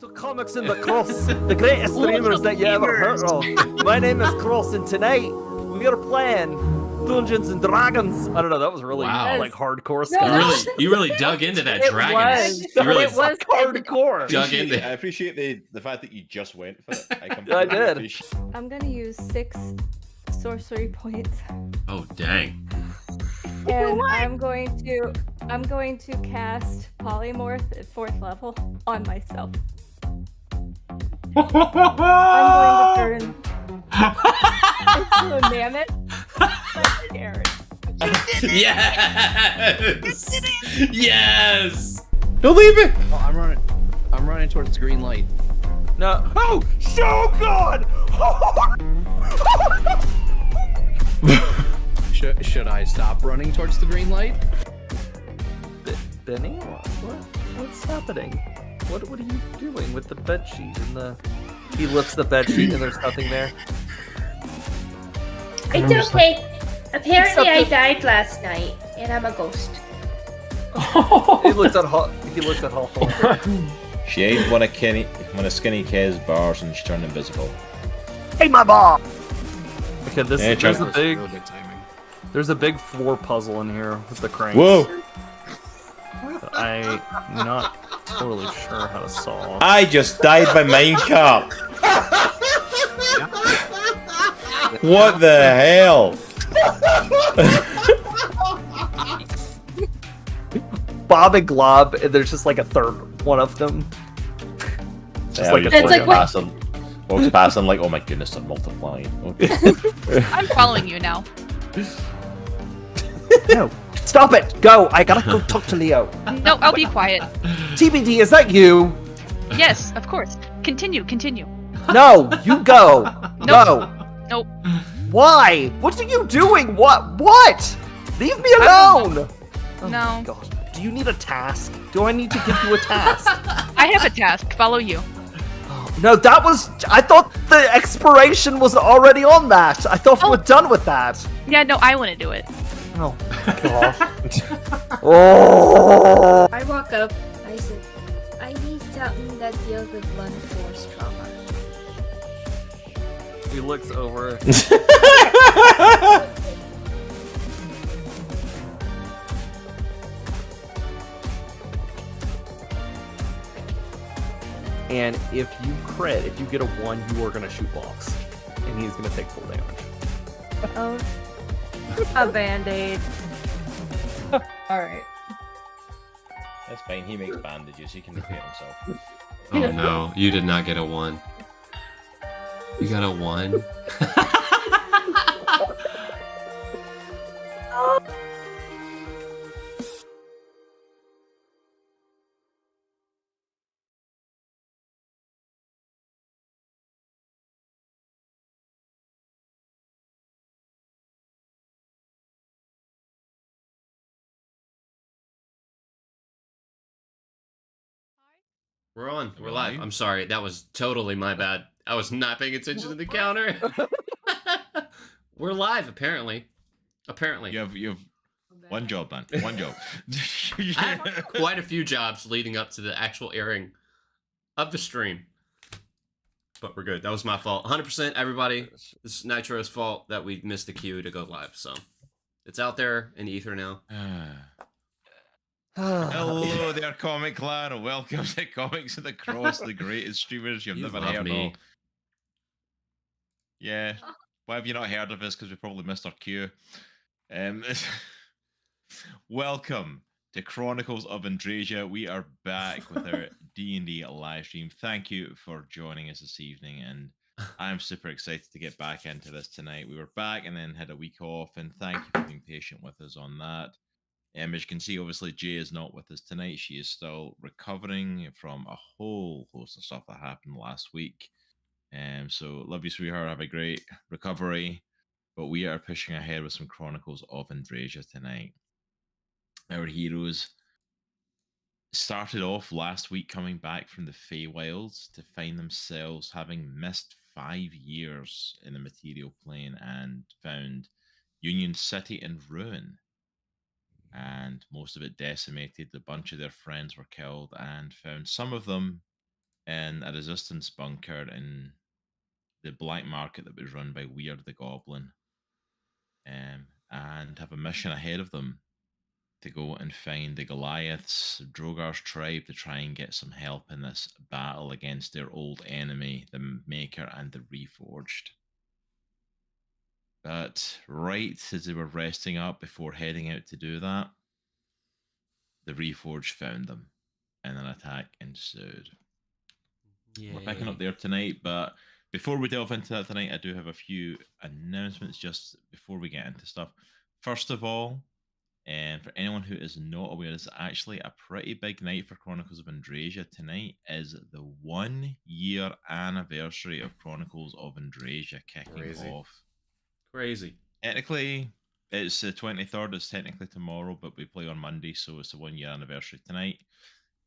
To Comics in the Cross, the greatest streamers that you ever heard of. My name is Cross, and tonight we are playing Dungeons and Dragons. I don't know, that was really like hardcore stuff. You really dug into that dragon. You really hardcore. Dug into. I appreciate the fact that you just went for it. I did. I'm gonna use 6 sorcery points. Oh dang! And I'm going to cast polymorph at 4th level on myself. I'm going to turn into a mammoth. I'm scared. Yes! Yes! Don't leave it! Oh, I'm running towards the green light. No. Oh, so good! Should I stop running towards the green light? Benny? What's happening? What are you doing with the bedsheet and the... He lifts the bedsheet and there's nothing there. It's okay. Apparently I died last night and I'm a ghost. He looks at Hawthorne. She ate one of Skinny K's bars and she turned invisible. Hey, my mom! Okay, Yeah, there's a big floor puzzle in here with the cranes. Whoa! I'm not totally sure how to solve. I just died by minecart. What the hell? Bob and Glob, and there's just like a third one of them. Just like it's like walks past and like, oh my goodness, they're multiplying. Okay. I'm following you now. No, stop it! Go! I gotta go talk to Leo. No, I'll be quiet. TBD, is that you? Yes, of course. Continue. No, you go. Nope. Go. Nope. Why? What are you doing? What? Leave me alone. Oh No. my God. Do you need a task? Do I need to give you a task? I have a task. Follow you. No, that was... I thought the expiration was already on that. I thought we were done with that. Yeah, no, I want to do it. Oh, God. Oh. I walk up, I said, I need something that deals with blunt force trauma. He looks over. And if you crit, if you get a 1, you are going to shoot box. And he's going to take full damage. Oh. A band-aid. Alright. That's fine, he makes bandages, he can repair himself. Oh no, you did not get a 1. You got a 1? We're on. We're live. I'm sorry. That was totally my bad. I was not paying attention to the counter. We're live, apparently. You have one job, man. One job. I have quite a few jobs leading up to the actual airing of the stream. But we're good. That was my fault. 100% everybody. This is Nitro's fault that we missed the queue to go live. So it's out there in ether now. Hello there, Comic Clan, and welcome to Comics of the Cross, the greatest streamers you've never heard of. Yeah, why have you not heard of us? Because we probably missed our queue. Welcome to Chronicles of Andriesia. We are back with our D&D live stream. Thank you for joining us this evening, and I'm super excited to get back into this tonight. We were back and then had a week off, and thank you for being patient with us on that. As you can see, obviously, Jaye is not with us tonight. She is still recovering from a whole host of stuff that happened last week. So, love you, sweetheart. Have a great recovery. But we are pushing ahead with some Chronicles of Andriesia tonight. Our heroes started off last week coming back from the Feywilds to find themselves having missed 5 years in the material plane and found Union City in ruin. And most of it decimated. A bunch of their friends were killed and found some of them in a resistance bunker in the black market that was run by Weird the Goblin, and have a mission ahead of them to go and find the Goliaths, Droghar's tribe, to try and get some help in this battle against their old enemy, the Maker and the Reforged. But right as they were resting up before heading out to do that, the Reforged found them, and an attack ensued. Yay. We're picking up there tonight, but before we delve into that tonight, I do have a few announcements just before we get into stuff. First of all, and for anyone who is not aware, it's actually a pretty big night for Chronicles of Andriesia. Tonight is the 1 year anniversary of Chronicles of Andriesia kicking off. Crazy. Technically, it's the 23rd. It's technically tomorrow, but we play on Monday, so it's the 1 year anniversary tonight.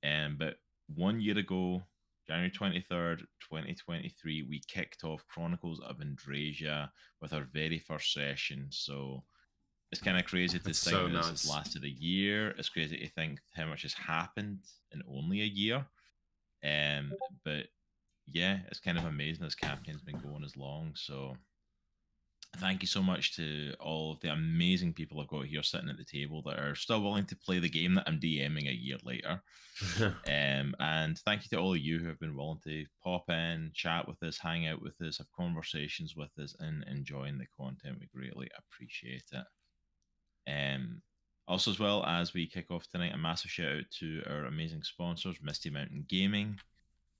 But 1 year ago, January 23rd, 2023, we kicked off Chronicles of Andriesia with our very first session. So it's kind of crazy to think so that this nuts. has lasted a year. It's crazy to think how much has happened in only a year. But yeah, it's kind of amazing this campaign's been going as long. So thank you so much to all of the amazing people I've got here sitting at the table that are still willing to play the game that I'm DMing a year later. And thank you to all of you who have been willing to pop in, chat with us, hang out with us, have conversations with us, and enjoying the content. We greatly appreciate it. Also, as well as we kick off tonight, a massive shout out to our amazing sponsors, Misty Mountain Gaming.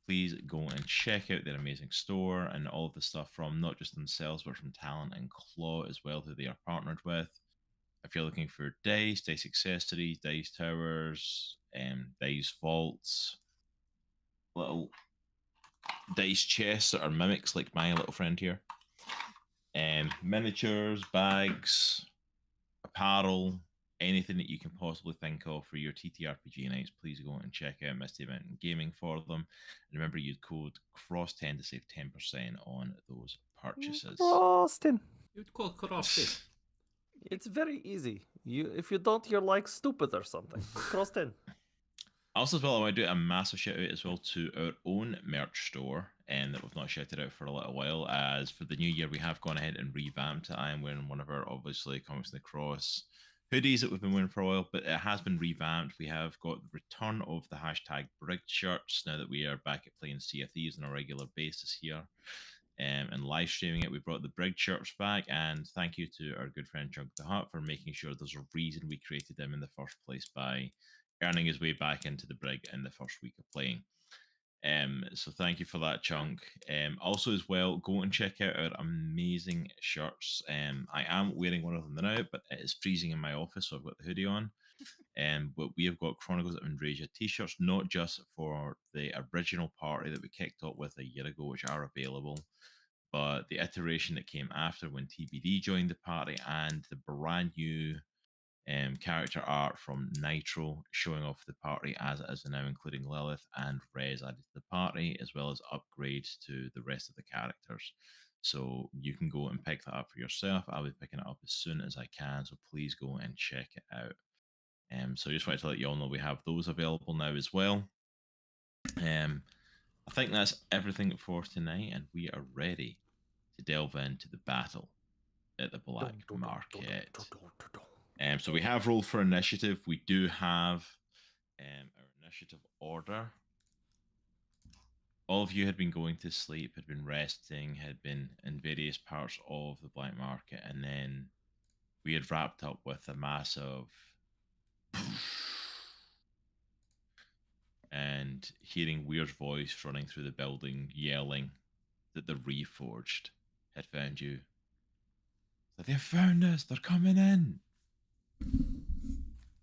Please go and check out their amazing store and all of the stuff from not just themselves, but from Talent and Claw as well, who they are partnered with. If you're looking for dice accessories, dice towers, dice vaults, little dice chests that are mimics like my little friend here, miniatures, bags, apparel, anything that you can possibly think of for your TTRPG nights, please go and check out Misty Mountain Gaming for them. And remember, use code CROSS10 to save 10% on those purchases. Croston. You'd call cross. It's very easy. If you don't, you're like stupid or something. Croston. Also, as well, I want to do a massive shout out as well to our own merch store, and that we've not shouted out for a little while. As for the new year, we have gone ahead and revamped it. I am wearing one of our obviously Comics in the Cross hoodies that we've been wearing for a while, but it has been revamped. We have got the return of the hashtag Brigged shirts now that we are back at playing Sea of Thieves on a regular basis here, and live streaming it. We brought the Brigged shirts back, and thank you to our good friend Chunk the Hut for making sure there's a reason we created them in the first place by earning his way back into the brig in the first week of playing. So thank you for that, Chunk. Also as well, go and check out our amazing shirts. I am wearing one of them now, but it is freezing in my office, so I've got the hoodie on. But we have got Chronicles of Andriesia t-shirts, not just for the original party that we kicked off with a year ago, which are available, but the iteration that came after when TBD joined the party, and the brand new character art from Nitro showing off the party as it is now, including Lilith and Rezz added to the party, as well as upgrades to the rest of the characters. So you can go and pick that up for yourself. I'll be picking it up as soon as I can, so please go and check it out. So just wanted to let you all know we have those available now as well. I think that's everything for tonight, and we are ready to delve into the battle at the Black Market. So we have rolled for initiative. We do have our initiative order. All of you had been going to sleep, had been resting, had been in various parts of the Black Market, and then we had wrapped up with a massive and hearing Weird's voice running through the building, yelling that the Reforged had found you. That they found us, they're coming in.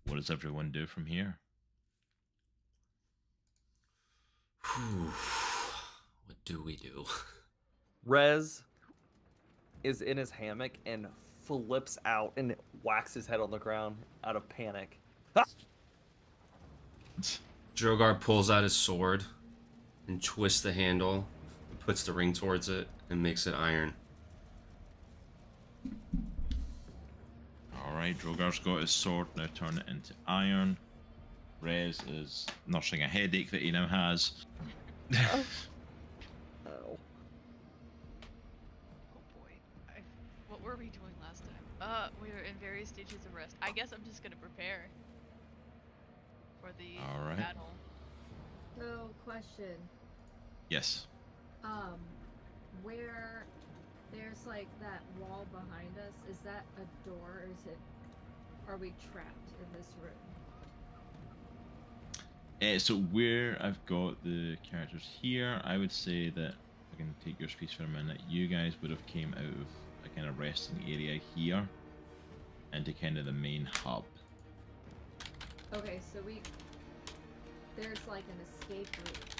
What does everyone do from here? What do we do? Rezz is in his hammock and flips out and whacks his head on the ground out of panic. Ah! Droghar pulls out his sword and twists the handle, puts the ring towards it, and makes it iron. Alright, Droghar's got his sword, now turn it into iron. Rezz is nursing a headache that he now has. Oh. Oh boy. What were we doing last time? We were in various stages of rest. I guess I'm just gonna prepare for the Alright. battle. So, question. Yes. Where there's like that wall behind us, is that a door or are we trapped in this room? So where I've got the characters here, I would say that, if I can take your space for a minute, you guys would have came out of a kind of resting area here into kind of the main hub. Okay, so there's like an escape route.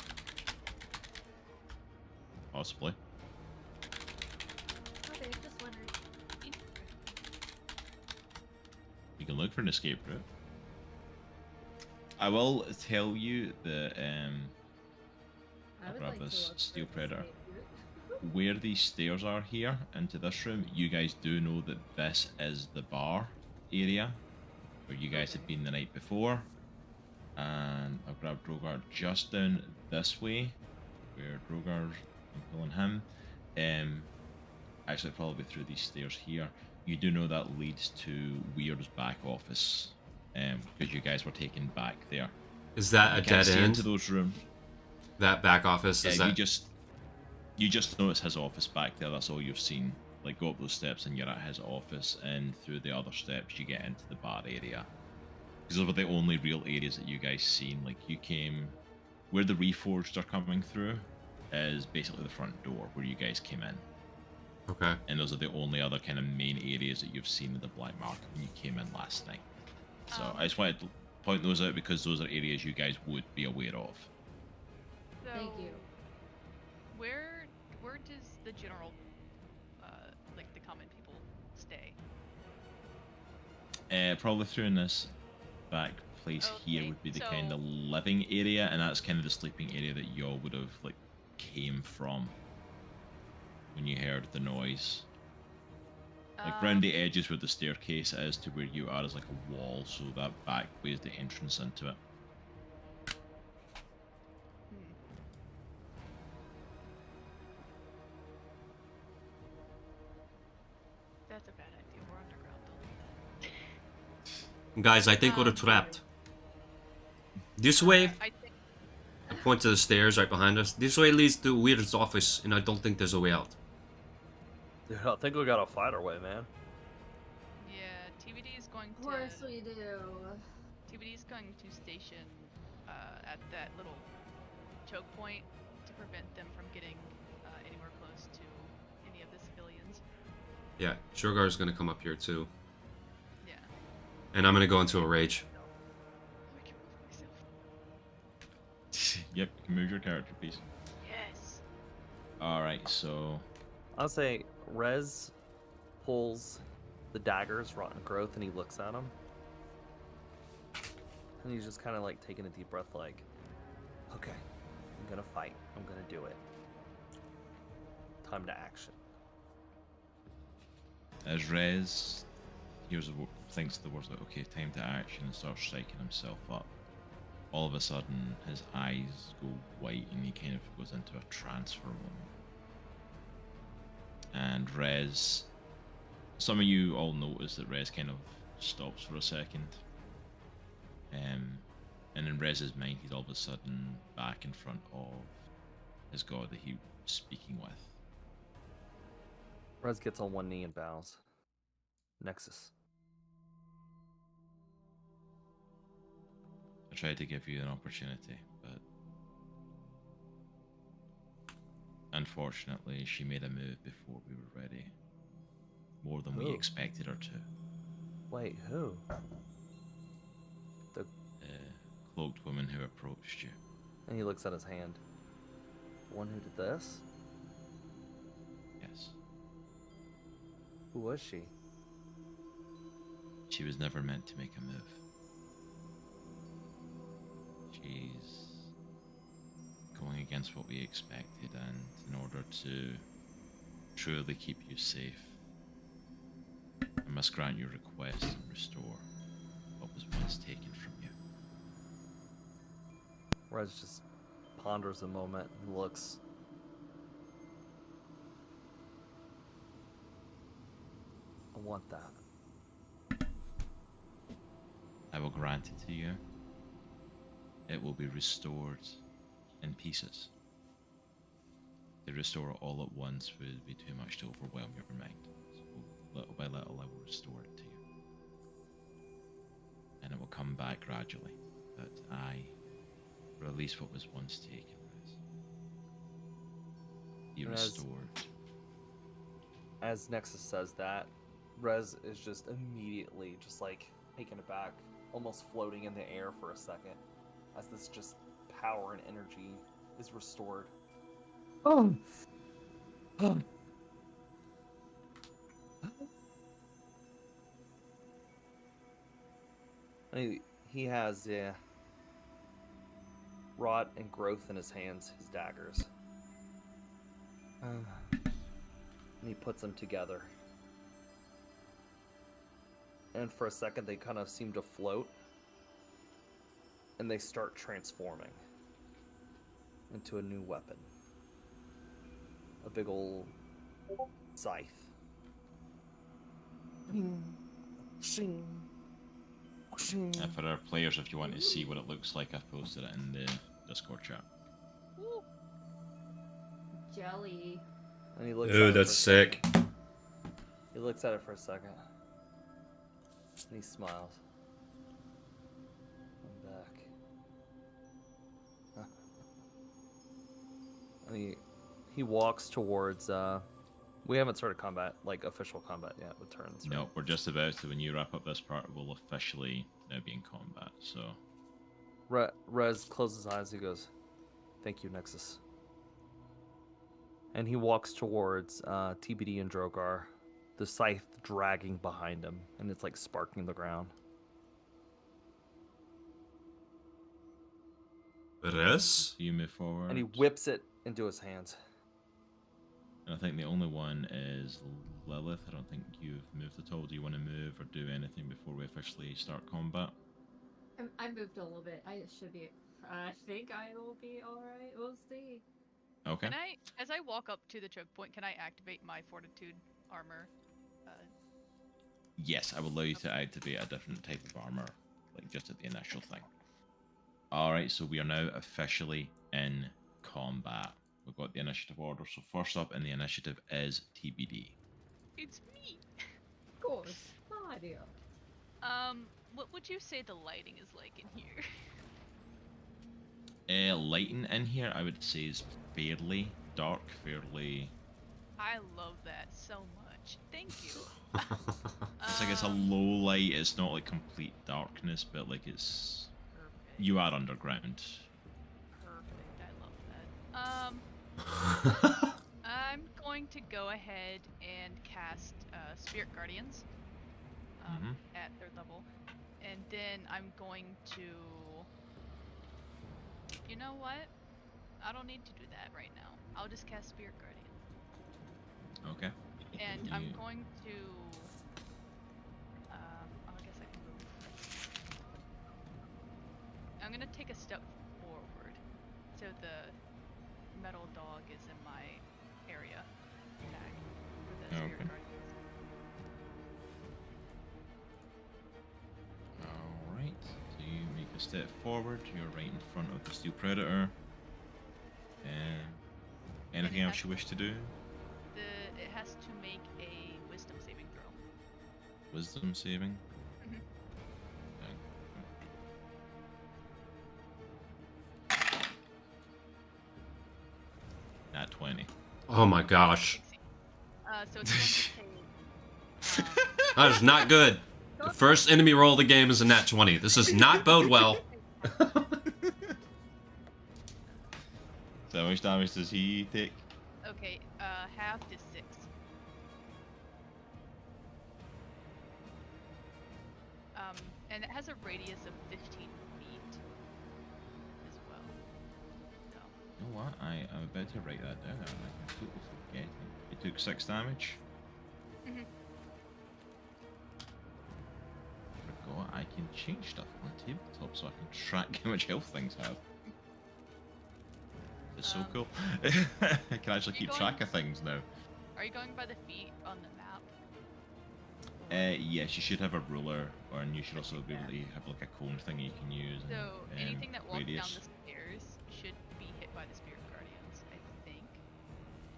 Possibly. Okay, just wondering. You can look for an escape route. I will tell you that I would grab like this to look steel for an predator. escape route. Where these stairs are here into this room, you guys do know that this is the bar area where you guys had been the night before. And I'll grab Droghar just down this way, where Drogar's, I'm pulling him. Actually, probably through these stairs here. You do know that leads to Weird's back office, because you guys were taken back there. Is that You a can't dead see end? into those rooms. That back office Yeah, is that? you just know it's his office back there. That's all you've seen. Like, go up those steps and you're at his office, and through the other steps you get into the bar area. Because those were the only real areas that you guys seen. Like, you came where the Reforged are coming through is basically the front door where you guys came in. Okay. And those are the only other kind of main areas that you've seen with the black market when you came in last night. So I just wanted to point those out because those are areas you guys would be aware of. So, Thank you. Where does the general, like the common people, stay? Probably through in this back place here Okay, would be the so- kind of living area, and that's kind of the sleeping area that y'all would have like came from when you heard the noise. Like round the edges where the staircase is to where you are is like a wall, so that back way is the entrance into it. That's a bad idea. We're underground. Don't do that. Guys, I think we're trapped. This way, I think. I point to the stairs right behind us. This way leads to Weird's office, and I don't think there's a way out. Dude, I think we gotta fight our way, man. Yeah, TBD is going Of to. course we do. TBD is going to station at that little choke point to prevent them from getting anywhere close to any of the civilians. Yeah, Drogar's gonna come up here too. Yeah. And I'm gonna go into a rage. I can move myself. Yep, you can move your character piece. Yes. Alright, so I'll say Rezz pulls the daggers, rotten growth, and he looks at them. And he's just kind of like taking a deep breath, like, okay, I'm gonna fight. I'm gonna do it. Time to action. as Rezz hears thinks the words like, okay, time to action, and starts striking himself up, all of a sudden his eyes go white and he kind of goes into a trance for a moment. And Rezz, some of you all notice that Rezz kind of stops for a second. And in Rezz's mind, he's all of a sudden back in front of his god that he was speaking with. Rezz gets on one knee and bows. Nexus. I tried to give you an opportunity, but unfortunately, she made a move before we were ready. More than we Who? expected her to. Wait, who? The cloaked woman who approached you. And he looks at his hand. The one who did this? Yes. Who was she? She was never meant to make a move. She's going against what we expected, and in order to truly keep you safe, I must grant your request and restore what was once taken from you. Rezz just ponders a moment and looks. I want that. I will grant it to you. It will be restored in pieces. To restore it all at once would be too much to overwhelm your mind. So little by little, I will restore it to you. And it will come back gradually. That I release what was once taken. Be restored. As Nexus says that, Rezz is just immediately just like taken aback, almost floating in the air for a second, as this just power and energy is restored. Oh. He has rot and growth in his hands, his daggers. And he puts them together. And for a second, they kind of seem to float. And they start transforming into a new weapon. A big old scythe. And for our players, if you want to see what it looks like, I've posted it in the Discord chat. Woo. Jelly. And he looks Ooh, at it that's for a sick. second. He looks at it for a second. And he smiles. I'm back. And he walks towards we haven't started combat, like official combat yet with turns. Right? No, we're just about to. When you wrap up this part, we'll officially now be in combat. So Rezz closes his eyes. He goes, "Thank you, Nexus." And he walks towards TBD and Droghar, the scythe dragging behind him, and it's like sparking the ground. Rezz? So you move forward. And he whips it into his hands. And I think the only one is Lilith. I don't think you've moved at all. Do you want to move or do anything before we officially start combat? I moved a little bit. I should be. I think I will be alright. We'll see. Okay. Can I, as I walk up to the choke point, can I activate my fortitude armor? Yes, I will allow you to activate a different type of armor, like just at the initial thing. Alright, so we are now officially in combat. We've got the initiative order. So first up in the initiative is TBD. It's me. Of course, Mario. What would you say the lighting is like in here? Lighting in here, I would say, is fairly dark, fairly... I love that so much. Thank you. It's like it's a low light, it's not like complete darkness, but like it's... Perfect. You are underground. Perfect. I love that. I'm going to go ahead and cast Spirit Guardians at their level. And then I'm going to... You know what? I don't need to do that right now. I'll just cast Spirit Guardian. Okay. And I'm going to... I guess I can move. I'm going to take a step forward. So the metal dog is in my area. Back with the Spirit Guardians. Alright, so you make a step forward, you're right in front of the Steel Predator. Anything else you wish to do? It has to make a wisdom saving throw. Wisdom saving? Mhm. Okay. Nat 20. Oh my gosh. So it's going to take... That is not good. The first enemy roll of the game is a nat 20. This does not bode well. So how much damage does he take? Okay, half is 6. And it has a radius of 15 feet as well. So. You know what? I'm about to write that down. I'm completely forgetting. He took 6 damage. Mhm. Forgot I can change stuff on Tabletop so I can track how much health things have. It's so cool. I can actually keep track of things now. Are you going by the feet on the map? Yes, you should have a ruler, and you should also be able to have like a cone thing you can use. So anything that walks radius. down the stairs should be hit by the spirit guardians, I think.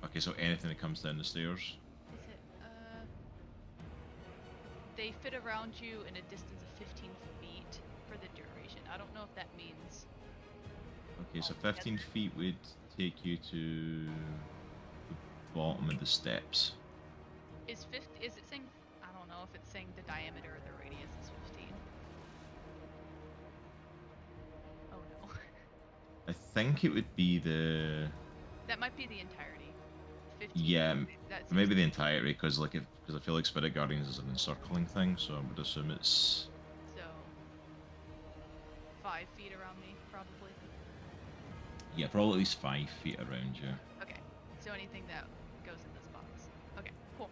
Okay, so anything that comes down the stairs. Is it? They fit around you in a distance of 15 feet for the duration. I don't know if that means. Okay, so 15 feet would take you to the bottom of the steps. Is it saying? I don't know if it's saying the diameter or the radius is 15. Oh no. I think it would be the. That might be the entirety. 15. Yeah, That's maybe the entirety, because I feel like Spirit Guardians is an encircling thing, so I would assume it's. So 5 feet around me, probably. Yeah, probably at least 5 feet around you. Okay. So anything that goes in this box. Okay. Cool.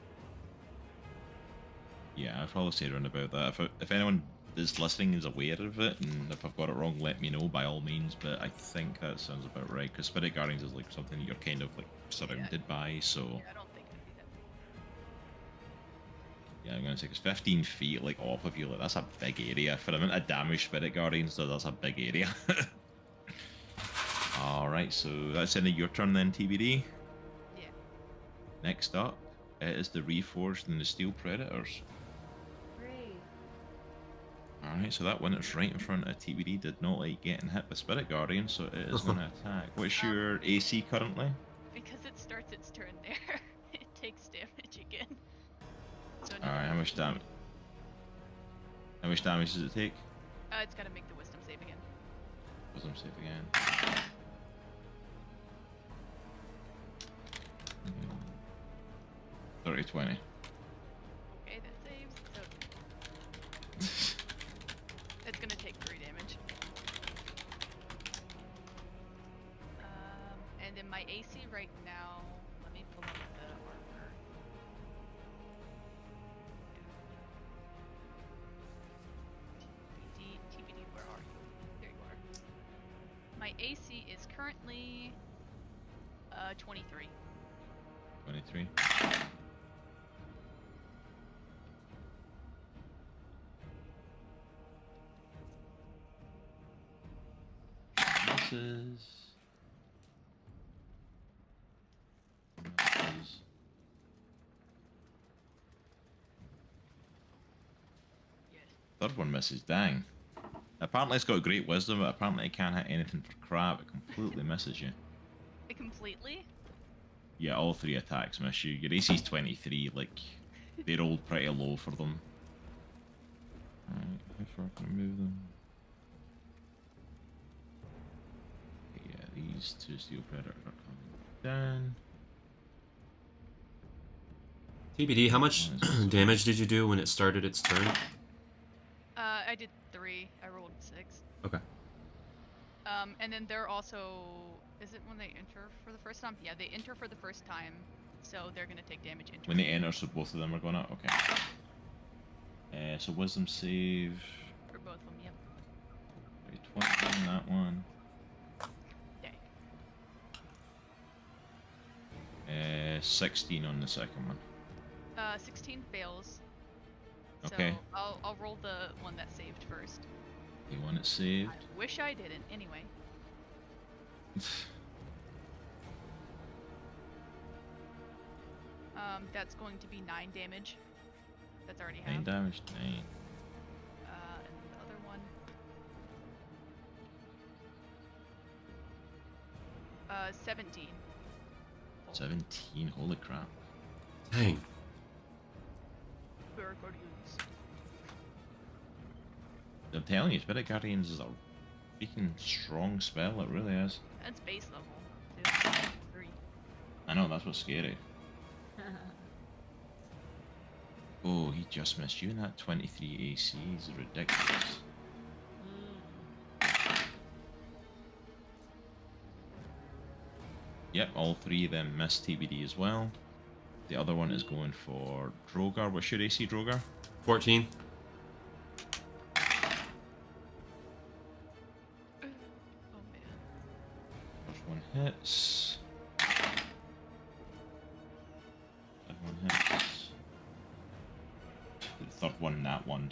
Yeah, I'd probably say around about that. If anyone is listening is aware of it, and if I've got it wrong, let me know by all means. But I think that sounds about right, because Spirit Guardians is like something that you're kind of like surrounded by. So Yeah, I don't think it'd be that. yeah, I'm gonna say because 15 feet like off of you, like that's a big area for a amount of damage. Spirit Guardians, so that's a big area. All right, so that's end of your turn then, TBD. Yeah. Next up, it is the Reforged and the Steel Predators. Great. Alright, so that one that's right in front of TBD did not like getting hit with Spirit Guardian, so it is going to attack. What's your AC currently? Because it starts its turn there, it takes damage again. So Alright, how much damage? How much damage does it take? It's gotta make the wisdom save again. Wisdom save again. 30-20. Okay, that saves. So it's gonna take 3 damage. And then my AC right now. Let me pull up the armor. TBD, where are you? There you are. My AC is currently 23. 23. Misses. Misses. Yes. Third one misses, dang. Apparently it's got great wisdom, but apparently it can't hit anything for crap. It completely misses you. It completely? Yeah, all 3 attacks miss you. Your AC's 23, like, they rolled pretty low for them. Alright, how far can I move them? Yeah, these 2 Steel Predators are coming down. TBD, how much damage did you do when it started its turn? I did 3. I rolled 6. Okay. And then they're also... Is it when they enter for the first time? Yeah, they enter for the first time, so they're gonna take damage entering. When they enter, so both of them are going up? Okay. So wisdom save. For both of them, yep. 20 on that one. Dang. 16 on the second one. 16 fails. Okay. So I'll roll the one that saved first. The one that saved. I wish I didn't. Anyway. That's going to be 9 damage. That's already 9 half. damage. 9. And the other one. 17. 17. Holy crap. Dang. Spirit Guardians. I'm telling you, Spirit Guardians is a freaking strong spell. It really is. That's base level. 3. I know, that's what's scary. Oh, he just missed you in that 23 AC. Is ridiculous. Yep, all 3 of them missed TBD as well. The other one is going for Droghar. What's your AC, Droghar? 14. Oh man. First one hits. That one hits. The third one, that one.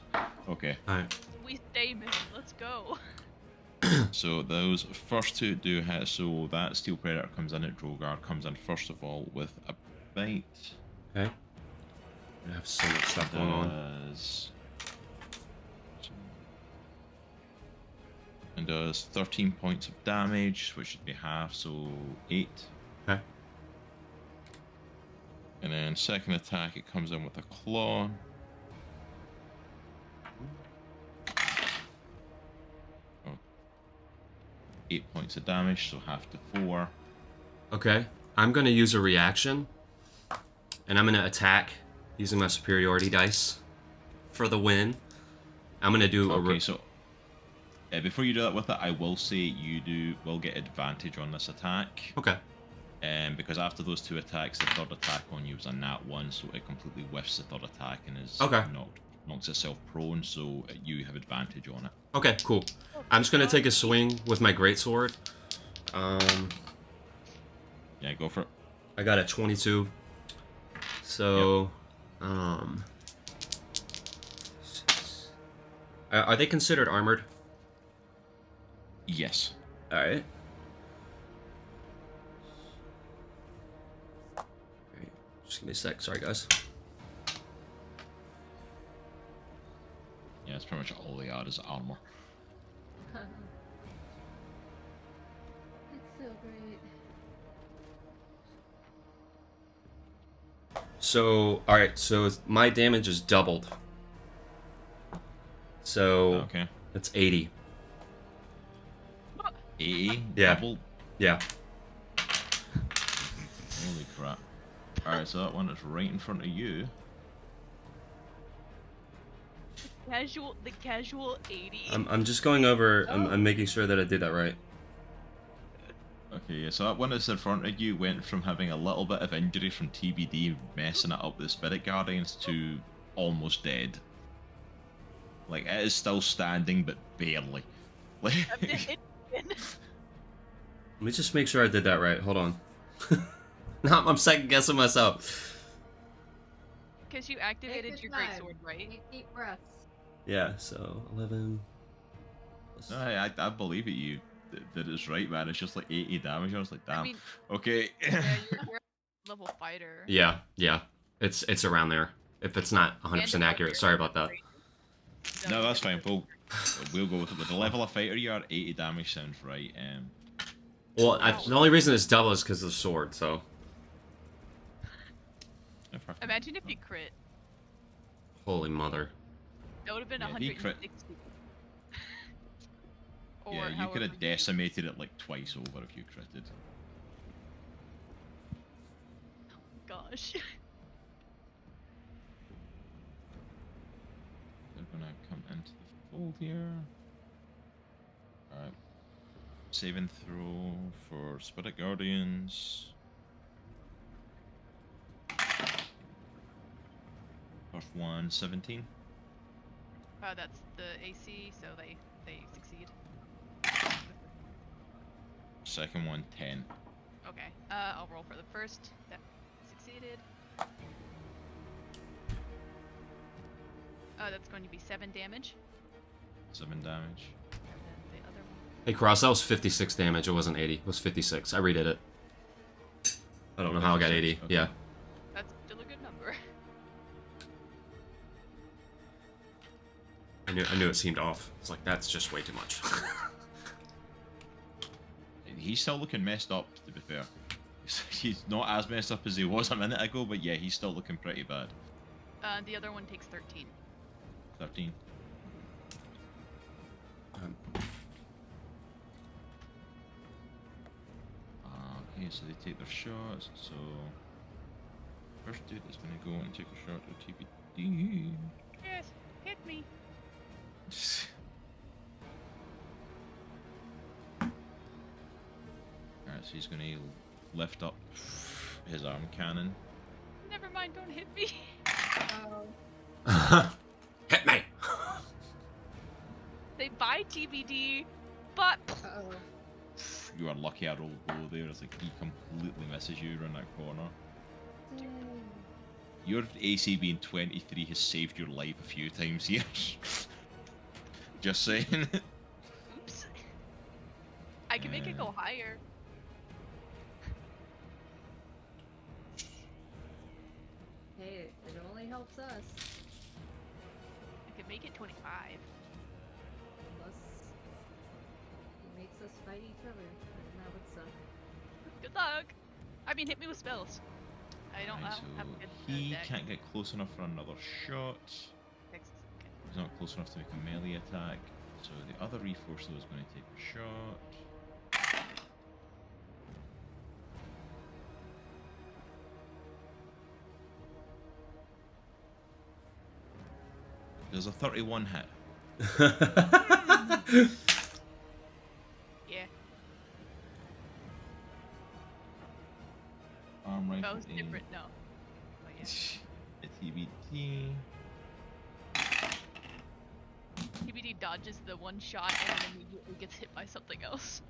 Okay. Alright. We stay mission. Let's go. So those first two do hit. So that Steel Predator comes in at Droghar, comes in first of all with a bite. Okay. I have so much stuff going on. And does 13 points of damage, which should be half, so 8. Okay. And then second attack, it comes in with a claw. Oh. 8 points of damage, so half to 4. Okay. I'm gonna use a reaction. And I'm gonna attack using my superiority dice for the win. I'm gonna do Okay, so before you do that with it, I will say you will get advantage on this attack. Okay. Because after those two attacks, the third attack on you was a nat 1, so it completely whiffs the third attack and is knocks itself prone, so you have advantage on it. Okay, cool. I'm just gonna take a swing with my greatsword. Yeah, go for it. I got a 22. So, are they considered armored? Yes. All right. Just give me a sec. Sorry, guys. Yeah, it's pretty much all they are is armor. It's so great. So, all right. So my damage is doubled. So Okay. that's 80. 80? Yeah. Double? Yeah. Holy crap. Alright, so that one is right in front of you. The casual 80. I'm just going over. I'm making sure that I did that right. Okay, yeah, so that one that's in front of you went from having a little bit of injury from TBD messing it up with the Spirit Guardians to almost dead. Like, it is still standing, but barely. Like, Let me just make sure I did that right. Hold on. No, I'm second guessing myself. Because you activated your greatsword, right? Take deep breaths. Yeah. So 11. no, I believe it, you that is right, man. It's just like 80 damage. I was like, damn. I mean, Okay. yeah, you're a level fighter. Yeah. It's around there. If it's not 100% accurate, sorry about that. No, that's fine. We'll go with it. With the level of fighter you are, 80 damage sounds right. Well, the only reason it's double is because of the sword. So. Imagine if you crit. Holy mother. That would have been Yeah, if you 160. Or Yeah, you could however have decimated it like twice over if you critted. Gosh. They're gonna come into the fold here. Alright. Saving throw for Spirit Guardians. First one, 17. That's the AC, so they succeed. Second one, 10. Okay. I'll roll for the first. That succeeded. That's going to be 7 damage. 7 damage. And then the other one. Hey, Cross, that was 56 damage. It wasn't 80. It was 56. I redid it. I don't know how I got 80. Okay. Yeah. That's still a good number. I knew it seemed off. It's like, that's just way too much. He's still looking messed up, to be fair. He's not as messed up as he was a minute ago, but yeah, he's still looking pretty bad. The other one takes 13. 13. Okay, so they take their shots, so... First dude is gonna go and take a shot at TBD. Yes, hit me. Alright, so he's gonna lift up his arm cannon. Never mind, don't hit me. Hit me! They buy TBD, but you are lucky I rolled low there. It's like he completely misses you around that corner. Yay. Your AC being 23 has saved your life a few times here. Just saying. Oops. I can make it go higher. Hey, it only helps us. I can make it 25. Unless he makes us fight each other. And that would suck. Good luck. I mean, hit me with spells. I don't Right, have so a good he deck. can't get close enough for another shot. Okay. He's not close enough to make a melee attack. So the other Reforged though is going to take a shot. There's a 31 hit. Yeah. Arm If I rifle was aim. different, no. But yeah. A TBT. TBD dodges the one shot and then immediately gets hit by something else.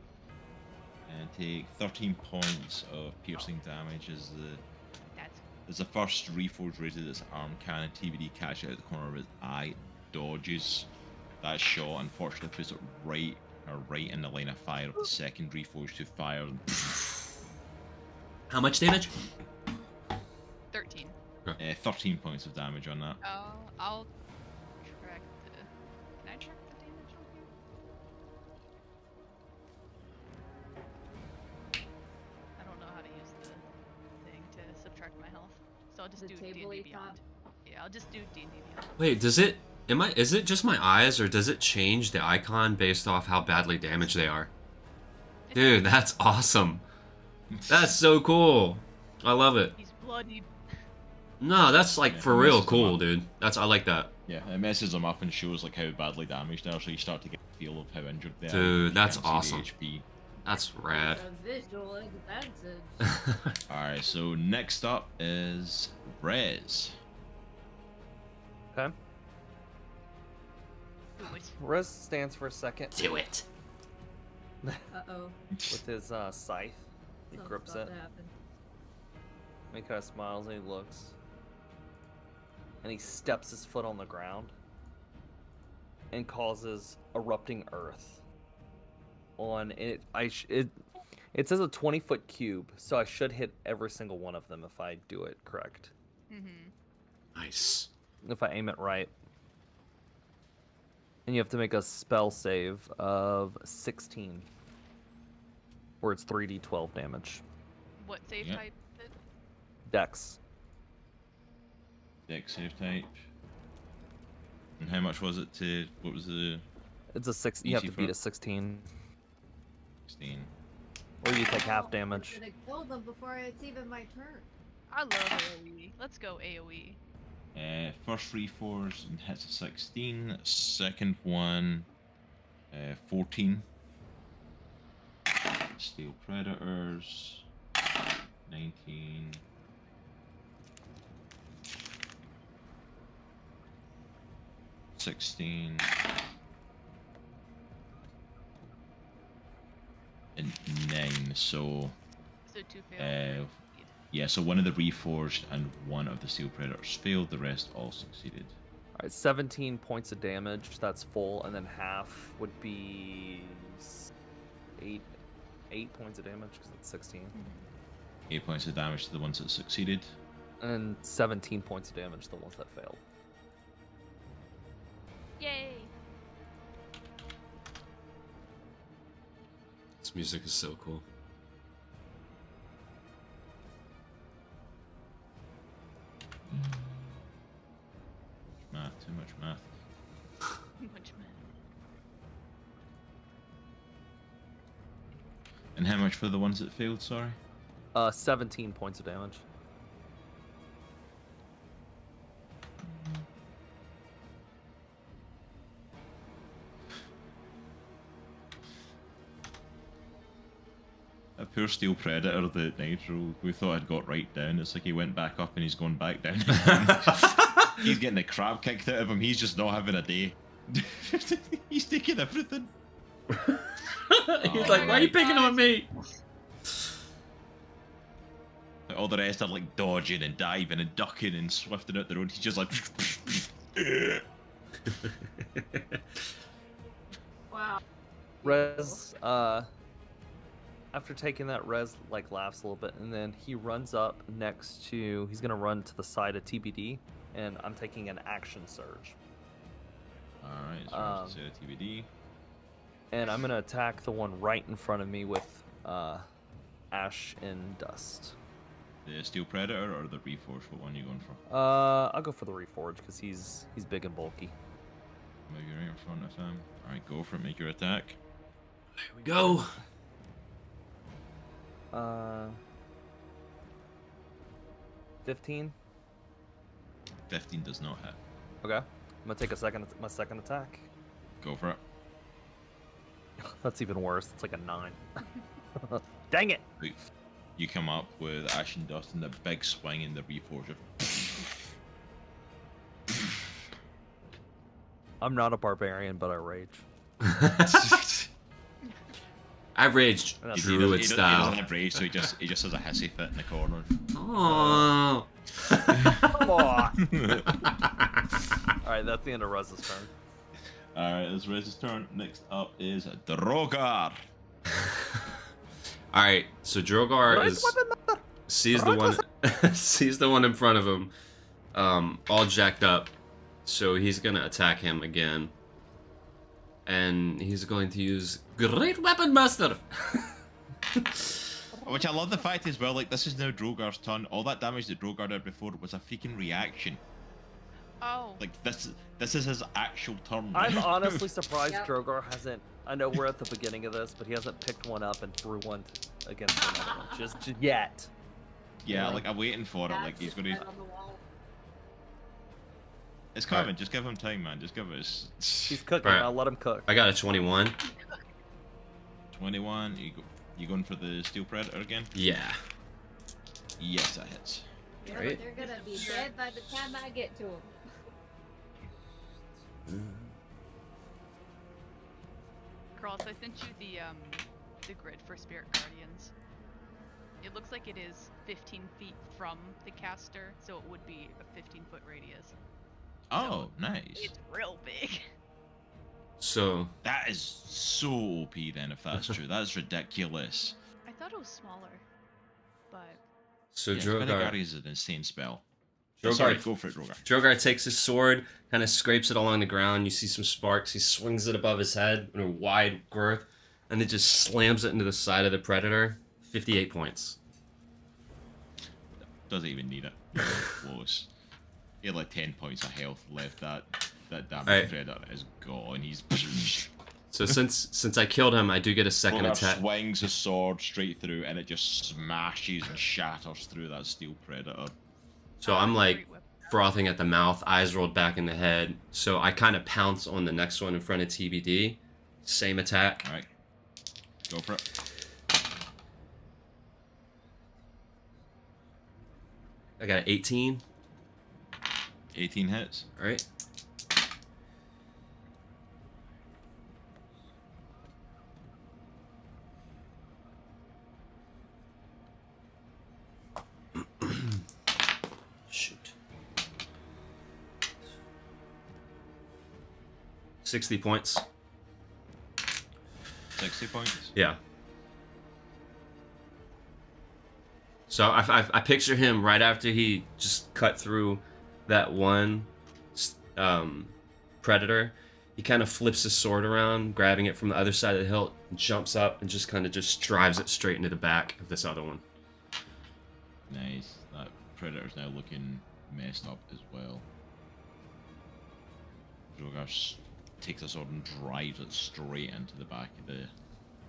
And take 13 points of piercing damage as the first Reforged rated its arm cannon. TBD catches it out the corner of his eye, dodges that shot, unfortunately puts it right in the line of fire of the second Reforged who fired. How much damage? 13. 13 points of damage on that. I'll track the... Can I track the damage on here? I don't know how to use the thing to subtract my health. So I'll just The do table D&D you Beyond. thought? Yeah, I'll just do D&D Beyond. Wait, is it just my eyes, or does it change the icon based off how badly damaged they are? Dude, that's awesome. That's so cool. I love it. He's bloodied. No, that's like Yeah, for it real messes them cool, up. dude. I like that. Yeah, it messes them up and shows like how badly damaged they are, so you start to get a feel of how injured they are. Dude, You that's can't see the awesome. HP. That's rad. A visual advantage. Alright, so next up is Rezz. Okay. Ooh, wait. Rezz stands for a second Do it. Uh-oh. with his scythe. He Something's grips about it. to happen. And he kind of smiles and he looks. And he steps his foot on the ground. And causes erupting earth. On it, it says a 20-foot cube, so I should hit every single one of them if I do it correct. Nice. If I aim it right. And you have to make a spell save of 16. Or it's 3d12 damage. What save Yep. type is it? Dex. Dex save type. And how much was it to, what was the It's a 6. You have Easy to beat for- a 16. 16? Or you take half Oh, damage. I'm gonna kill them before it's even my turn. I love AoE. Let's go E. AoE. First Reforged and hits a 16. Second one, 14. Steel Predators, 19. $16 and 9. So So 2 failed. yeah, so one of the Reforged and one of the Steel Predators failed. The rest all succeeded. Alright, 17 points of damage. That's full. And then half would be 8 points of damage because it's 16. 8 points of damage to the ones that succeeded. And 17 points of damage to the ones that failed. Yay! This music is so cool. Math, too much math. Much man. And how much for the ones that failed, sorry? 17 points of damage. A poor Steel Predator that Nitro we thought had got right down. It's like he went back up and he's going back down. He's getting the crap kicked out of him. He's just not having a day. He's taking everything. He's like, why are you picking on me? Like, all the rest are like dodging and diving and ducking and swifting out their own. He's just like. Wow. Rezz, after taking that, Rezz like laughs a little bit, and then he runs up next to. He's gonna run to the side of TBD, and I'm taking an action surge, Alright, so TBD. and I'm gonna attack the one right in front of me with Ash and Dust. The Steel Predator or the Reforged? What one are you going for? I'll go for the Reforged because he's big and bulky. Maybe right in front of him. Alright, go for it. Make your attack. Here we go. 15. 15 does not hit. Okay, I'm gonna take my second attack. Go for it. That's even worse. It's like a 9. Dang it! You come up with Ash and Dust and the big swing in the Reforger. I'm not a barbarian, but I rage. I raged That's- Druid He style. doesn't have rage, so he just has a hissy fit in the corner. Oh. Come on! Alright, that's the end of Rezz's turn. Alright, it's Rez's turn. Next up is Droghar. All right, so Droghar sees the one in front of him, all jacked up. So he's gonna attack him again, and he's going to use Great Weapon Master. Which I love the fact as well, like, this is now Droghar's turn. All that damage that Droghar did before was a freaking reaction. Oh. Like, this is his actual turn. I'm honestly surprised Yep. Droghar hasn't. I know we're at the beginning of this, but he hasn't picked one up and threw one against another one just yet. Yeah, like, I'm waiting for it. Like, he's gonna. On the wall. It's coming. Just give him time, man. Just give us. He's cooking. Alright. I'll let him cook. I got a 21. 21. You going for the Steel Predator again? Yeah. Yes, that hits. Yeah, Right. but they're gonna be dead by the time I get to them. Cross, I sent you the grid for Spirit Guardians. It looks like it is 15 feet from the caster, so it would be a 15-foot radius. Oh, nice. It's real big. So That is so OP then, if that's true. That's ridiculous. I thought it was smaller, but Yeah, Spirit Droghar, Guardian is an insane spell. Droghar- Sorry, go for it, Droghar. Droghar takes his sword, kind of scrapes it along the ground. You see some sparks. He swings it above his head in a wide girth, and it just slams it into the side of the predator. 58 points. Doesn't even need it. You're close. He had like 10 points of health left. That damage Alright. Predator is gone. He's. So since I killed him, I do get a second Droghar attack. swings his sword straight through, and it just smashes and shatters through that Steel Predator. So I'm like great weapon. frothing at the mouth, eyes rolled back in the head. So I kind of pounce on the next one in front of TBD. Same attack. All right, go for it. I got an 18. 18 hits. All right. Shoot. 60 points. 60 points. Yeah. So I picture him right after he just cut through that one predator. He kind of flips his sword around, grabbing it from the other side of the hilt, and jumps up and just kind of just drives it straight into the back of this other one. Nice. That Predator's now looking messed up as well. Droghar takes a sword and drives it straight into the back of the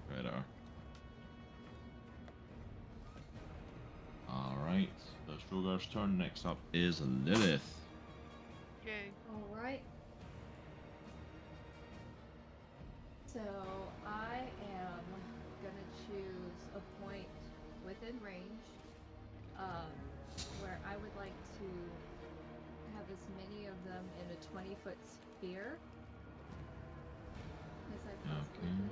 Predator. Alright, that's Droghar's turn. Next up is Lilith. Yay. Alright. So I am gonna choose a point within range where I would like to have as many of them in a 20-foot sphere as I possibly Okay. could.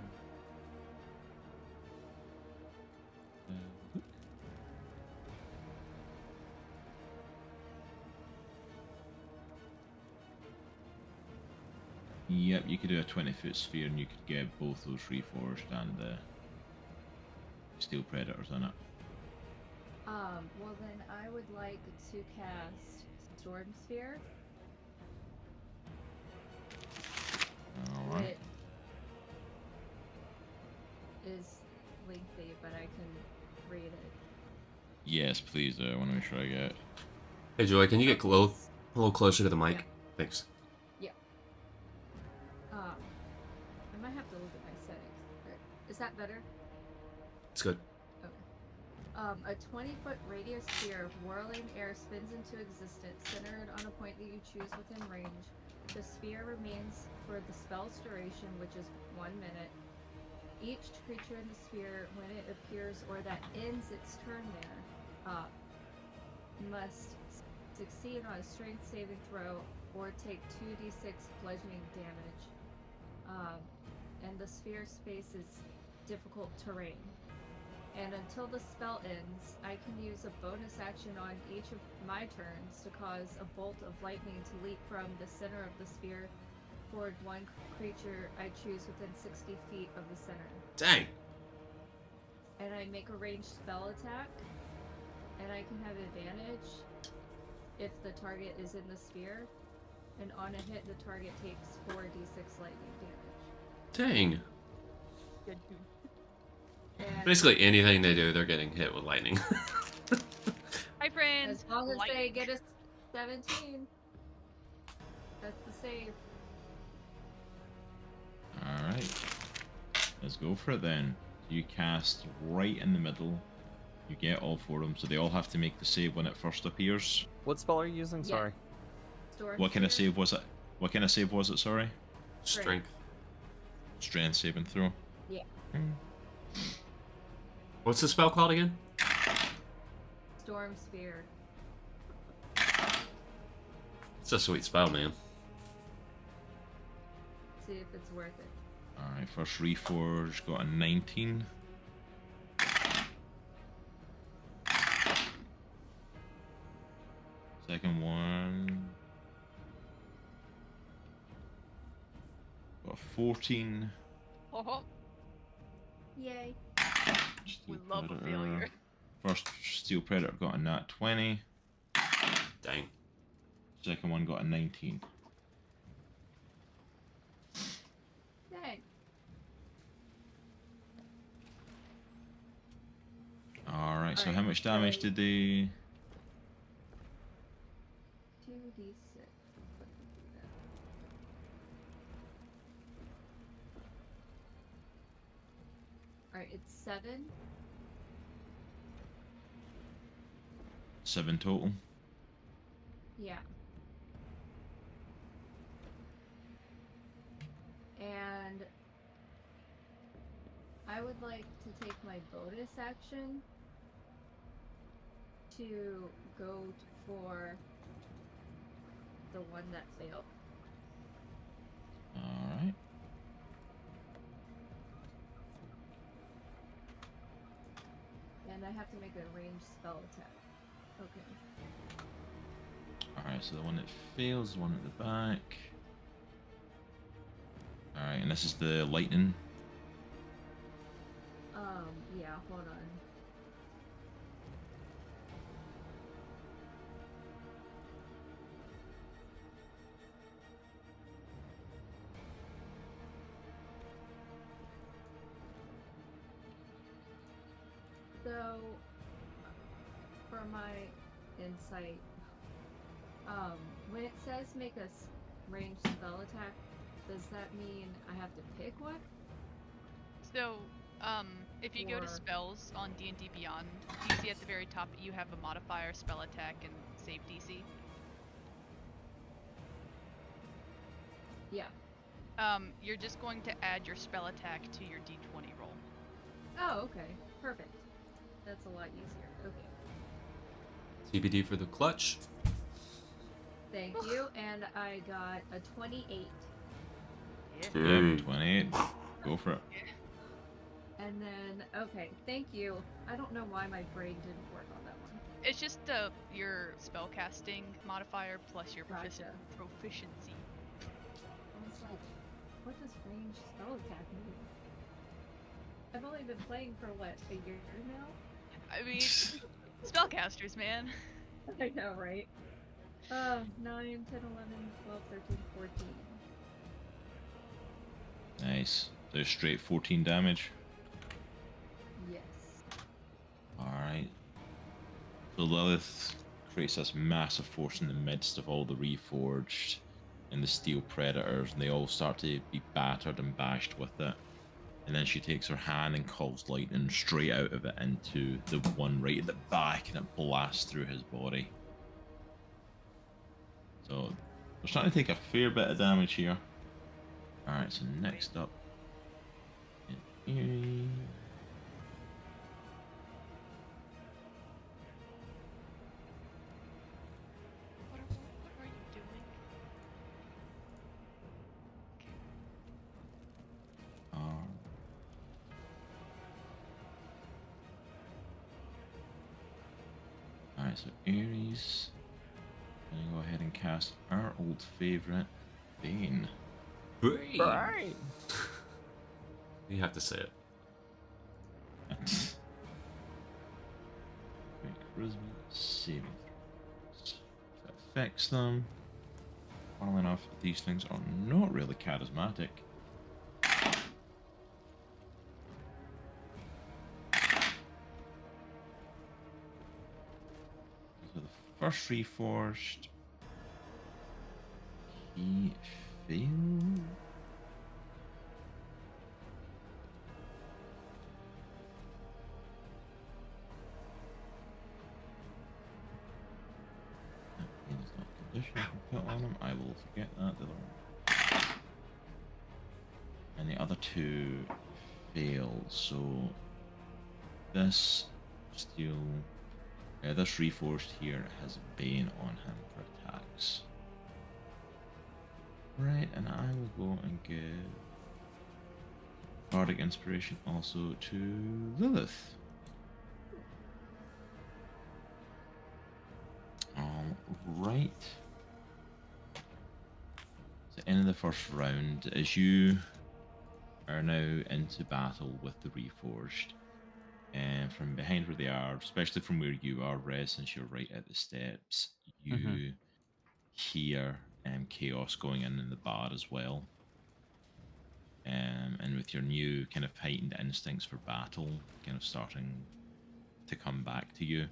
Yep, you could do a 20-foot sphere and you could get both those Reforged and the Steel Predators in it. Well then I would like to cast Storm Sphere. Alright. It is lengthy, but I can read it. Yes, please. I want to make sure I get. Hey, Joy, can you get Okay, a little closer to the mic? Yeah. Thanks. I might have to look at my settings. Is that better? It's good. A 20-foot radius sphere of whirling air spins into existence, centered on a point that you choose within range. The sphere remains for the spell's duration, which is 1 minute. Each creature in the sphere, when it appears or that ends its turn there, must succeed on a strength saving throw or take 2d6 bludgeoning damage. And the sphere space is difficult terrain. And until the spell ends, I can use a bonus action on each of my turns to cause a bolt of lightning to leap from the center of the sphere toward one creature I choose within 60 feet of the center. Dang. And I make a ranged spell attack, and I can have advantage if the target is in the sphere, and on a hit the target takes 4d6 lightning damage. Dang. Good. And Basically anything they do, they're getting hit with lightning. Hi, friends. as long as they Lightning. get a 17, that's the save. Alright. Let's go for it then. You cast right in the middle. You get all 4 of them, so they all have to make the save when it first appears. What spell are you using? Yeah. Sorry. Storm What kind of Sphere. save was it? What kind of save was it, sorry? Strength. Strength saving throw. Yeah. What's the spell called again? Storm Sphere. It's a sweet spell, man. See if it's worth it. Alright, first Reforged got a 19. Second one got a 14. Oh, Yay. we Steel love a Predator. failure. First Steel Predator got a nat 20. Dang. Second one got a 19. Dang. Alright, so how Alright, much damage so- did they... 2d6. Alright, it's 7. 7 total? Yeah. And I would like to take my bonus action to go for the one that failed. Alright. And I have to make a ranged spell attack. Okay. Alright, so the one that fails, the one at the back. Alright, and this is the lightning. Yeah, hold on. So, for my insight, when it says make a ranged spell attack, does that mean I have to pick one? So, if you go to Or- spells on D&D Beyond, you see at the very top you have a modifier, spell attack, and save DC. Yeah. You're just going to add your spell attack to your D20 roll. Oh, okay. Perfect. That's a lot easier. Okay. TBD for the clutch. Thank you. And I got a 28. Yeah, 28. Go for it. And then, okay, thank you. I don't know why my brain didn't work on that one. It's just your spellcasting modifier plus your Gotcha. proficiency. I was like, what does range spell attack mean? I've only been playing for, what, a year now? I mean, spellcasters, man. I know, right? 9, 10, 11, 12, 13, 14. Nice. So straight 14 damage. Yes. Alright. So Lilith creates this massive force in the midst of all the Reforged and the Steel Predators, and they all start to be battered and bashed with it. And then she takes her hand and calls lightning straight out of it into the one right at the back, and it blasts through his body. So we're starting to take a fair bit of damage here. Alright, so next up. Aries. What are you doing? Alright, so Aries. I'm gonna go ahead and cast our old favorite, Bane. Right. You have to say it. Make charisma saving throws. That affects them. Funnily enough, these things are not really charismatic. So the first Reforged, he failed. That is not a condition I can put on him. I will forget that. The other one. And the other two failed. So this still. This Reforged here has Bane on him for attacks. Right, and I will go and give Bardic Inspiration also to Lilith. Right. So end of the first round, as you are now into battle with the Reforged. And from behind where they are, especially from where you are, Rezz, since you're right at the steps, you hear chaos going in the bar as well. And with your new kind of heightened instincts for battle kind of starting to come back to you,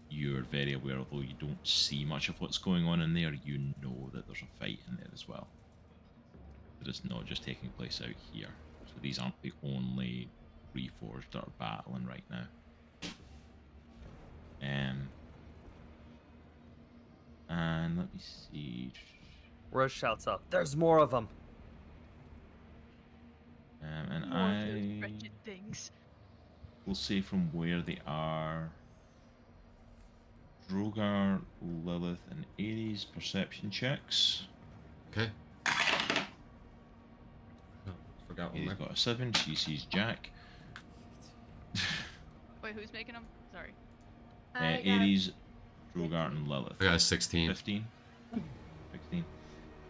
you're very aware, although you don't see much of what's going on in there, you know that there's a fight in there as well. But it's not just taking place out here. So these aren't the only Reforged that are battling right now. And let me see. Rezz shouts out, "There's more of them!" And More of those I wretched things. will say from where they are, Droghar, Lilith, and Aries perception checks. Okay. Oh, forgot one Aries there. got a 7, she sees Jack. Wait, who's making them? Sorry. I got Aries, Droghar, and Lilith. I got a 16. 15. 16.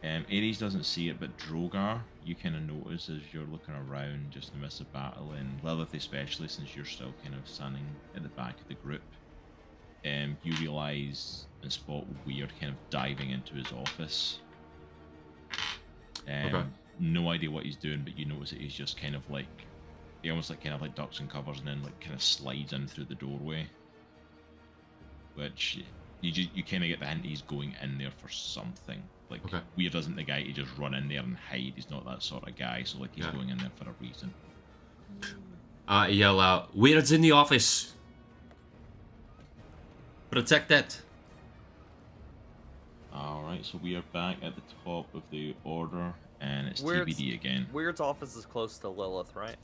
Aries doesn't see it, but Droghar, you kind of notice as you're looking around just in the midst of battle, and Lilith especially, since you're still kind of standing at the back of the group, you realise and spot Weird kind of diving into his office. Okay. No idea what he's doing, but you notice that he's just kind of like, he almost like kind of like ducks and covers, and then like kind of slides in through the doorway. Which you kind of get the hint he's going in there for something. Like, Weird isn't the guy to just run in there and hide. He's not that sort of guy. So like he's going in there for a reason. I yell out, "Weird's in the office! Protect that!" Alright, so we are back at the top of the order, and it's Weird's- TBD again. Weird's office is close to Lilith, right?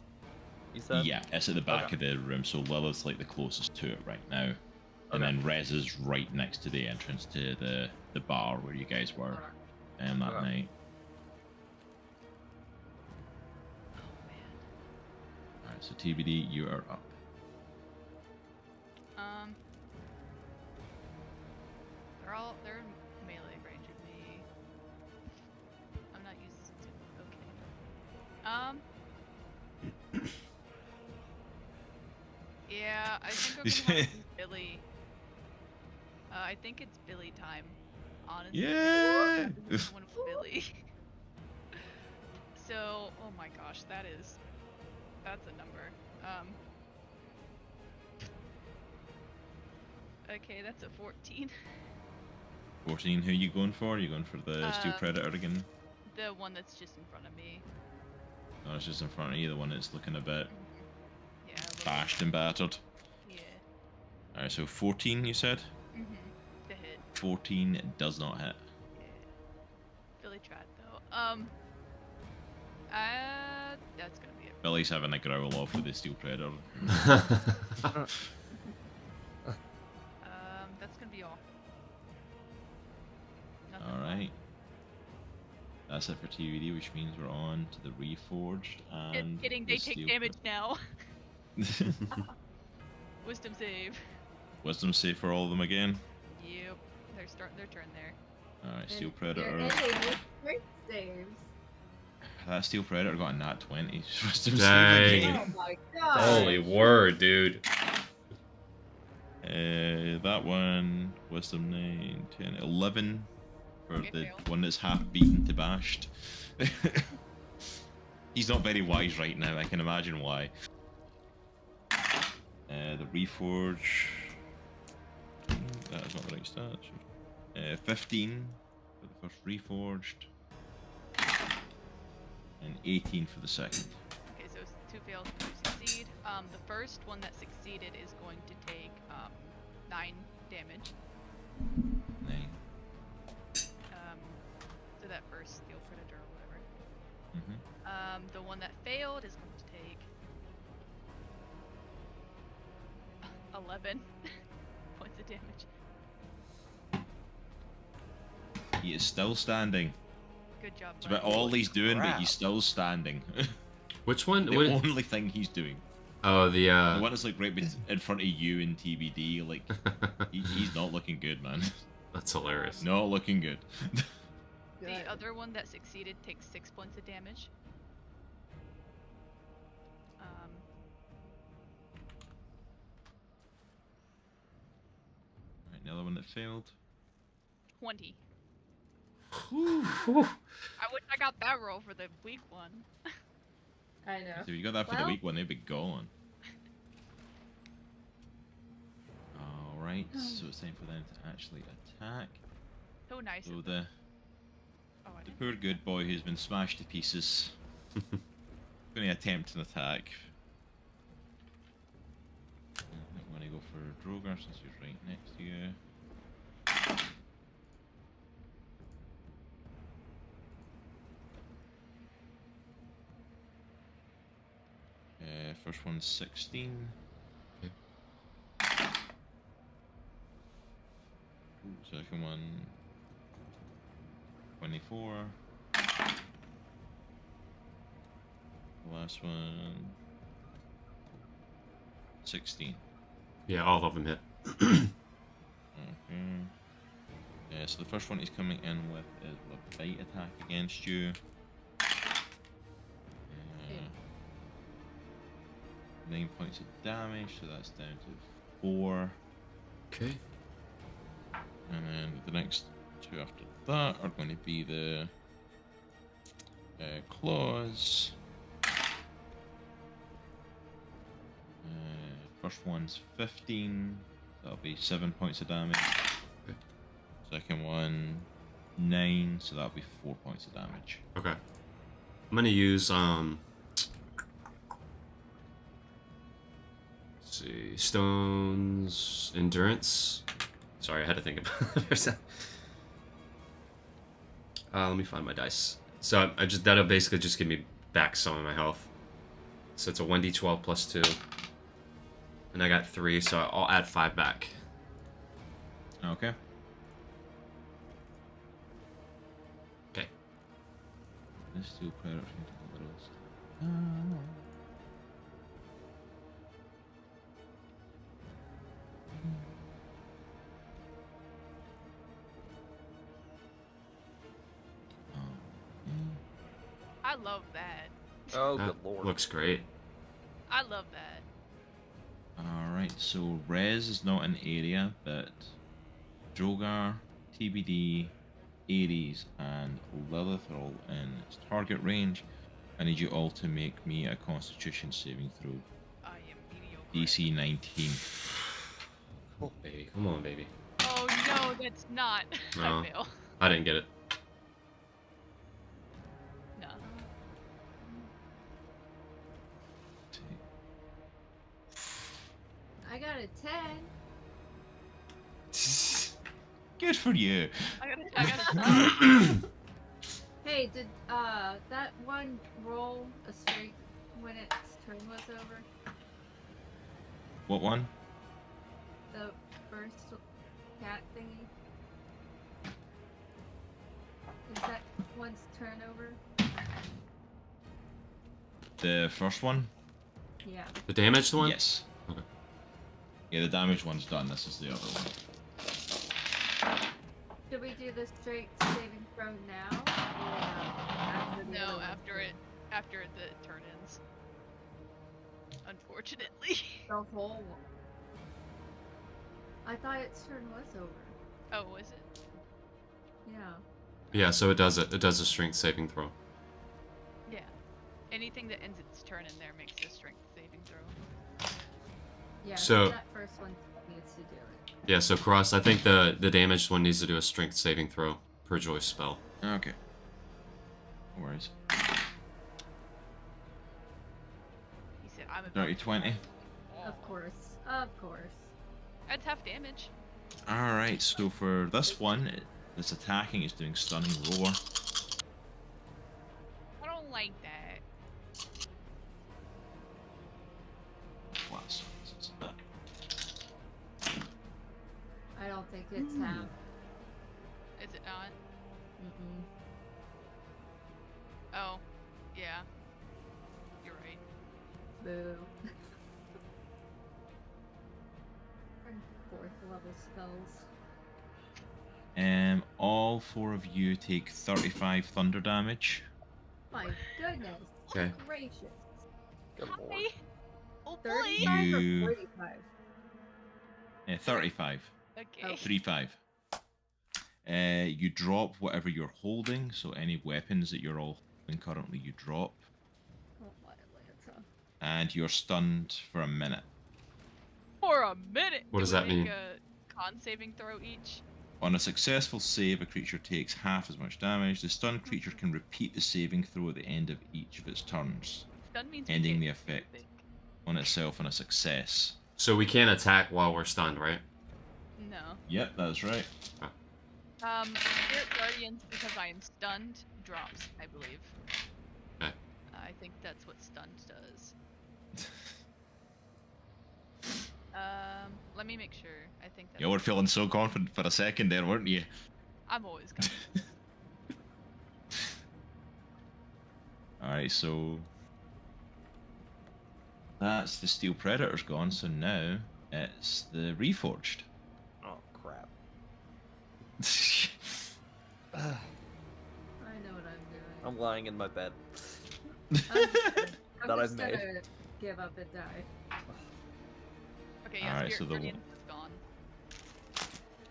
You said? Yeah, it's at the back of the room, so Lilith's like the closest to it right now. And then Rezz is right next to the entrance to the bar where you guys were that night. So TBD, you are up. They're in melee range of me. I'm not used to. Okay. Yeah, I think I'm gonna have to use Billy. I think it's Billy time. Honestly. Yeah. One with Billy. So, oh my gosh, that's a number. Okay, that's a 14. 14. Who are you going for? Are you going for the Steel Predator again? The one that's just in front of me. No, it's just in front of you. The one that's looking a bit Yeah. bashed and battered. Yeah. All right, so 14. You said. The hit. 14 does not hit. Yeah. Billy tried though. That's gonna be it. Billy's having a growl off with the Steel Predator. That's gonna be all. All right. That's it for TVD, which means we're on to the Reforged and Kidding, the they take Steel damage now. Wisdom save. Wisdom save for all of them again. Yep. They're starting their turn there. All right, Steel And Predator. You're ending with strength saves. That Steel Predator got a nat 20. Wisdom Dang. save again. Oh my god. Holy word, dude. That one, Wisdom 9, 10, 11 for Okay, the fail. one that's half beaten to bashed. He's not very wise right now, I can imagine why. The Reforge. That is not the right stats. 15 for the first Reforged. And 18 for the second. Okay, so it's 2 fails, 2 succeed. The first one that succeeded is going to take 9 damage. 9. So that first Steel Predator or whatever. Mm-hmm. The one that failed is going to take 11 points of damage. He is still standing. Good job. It's about buddy. all he's doing, but crap. he's still standing. Which one? The What- only thing he's doing. Oh, the The one that's like right in front of you in TBD, like he's not looking good, man. That's hilarious. Not looking good. The other one that succeeded takes 6 points of damage. Right, another one that failed. 20. Whew. I wish I got that roll for the weak one. I know. So if you got that for the Well- weak one, they'd be gone. Alright, so it's time for them to actually attack. So nice. So of them. the Oh, I didn't. poor good boy who's been smashed to pieces going to attempt an attack. I'm going to go for Droghar since he's right next to you. First one's 16. Okay. Second one 24. The last one 16. Yeah, all of them hit. Okay. Yeah, so the first one he's coming in with is a bite attack against you. 9 points of damage, so that's down to 4. Okay. And then the next two after that are going to be the claws. First one's 15, that'll be 7 points of damage. Okay. Second one, 9, so that'll be 4 points of damage. Okay. I'm gonna use let's see, Stone's Endurance. Sorry, I had to think about it for a second. Let me find my dice. So I just that'll basically just give me back some of my health. So it's a 1d12 plus 2. And I got 3, so I'll add 5 back. Okay. Okay. Let's do Cleric. I love that. Oh, That good lord. looks great. I love that. Alright, so Rezz is not an area, but Droghar, TBD, Aries, and Lilith are all in its target range. I need you all to make me a Constitution saving throw. I am mediocre. DC 19. Oh, baby. Come on, baby. Oh no, that's not. No. I fail. I didn't get it. No. I got a 10. Good for you. I gotta Hey, did that one roll a straight when its turn was over? What one? The first cat thingy? Is that one's turn over? The first one? Yeah. The damaged one? Yes. Okay. Yeah, the damaged one's done. This is the other one. Should we do the straight saving throw now? Or after the No, other one? after the turn ends. Unfortunately. The whole one. I thought its turn was over. Oh, was it? Yeah. Yeah, so it does it. It does a strength saving throw. Yeah. Anything that ends its turn in there makes a strength saving throw. Yeah, So- that first one needs to do it. Yeah, so Cross, I think the damaged one needs to do a strength saving throw per Joy's spell. Okay. No worries. He said, I'm about Dirty 20. Of course. Of course. That's half damage. Alright, so for this one, it's attacking, it's doing stunning roar. I don't like that. Plus. I don't think it's half. Is it not? Mm-mm. Oh, yeah. You're right. Boo. And fourth level spells. All four of you take 35 thunder damage. My goodness. Okay. Gracious. Good lord. Hi. Oh boy. 35 You- or 45? 35. Okay. 35. You drop whatever you're holding, so any weapons that you're all holding currently you drop. Oh, my Atlanta. And you're stunned for a minute. For a minute. What does Do we that mean? make a con saving throw each? On a successful save, a creature takes half as much damage. The stunned creature can repeat the saving throw at the end of each of its turns, Stun means we ending hit, the I effect think. on itself on a success. So we can't attack while we're stunned, right? No. Yep, that's right. Spirit Guardians, because I am stunned, drops, I believe. Okay. I think that's what stunned does. Let me make sure. I think that's. You were feeling so confident for a second there, weren't you? I'm always confident. Alright, so that's the Steel Predators gone, so now it's the Reforged. Oh, crap. I know what I'm doing. I'm lying in my bed. I'm That just I've made. gonna give up and die. Okay, yeah, Alright, Spirit so the Guardians is gone.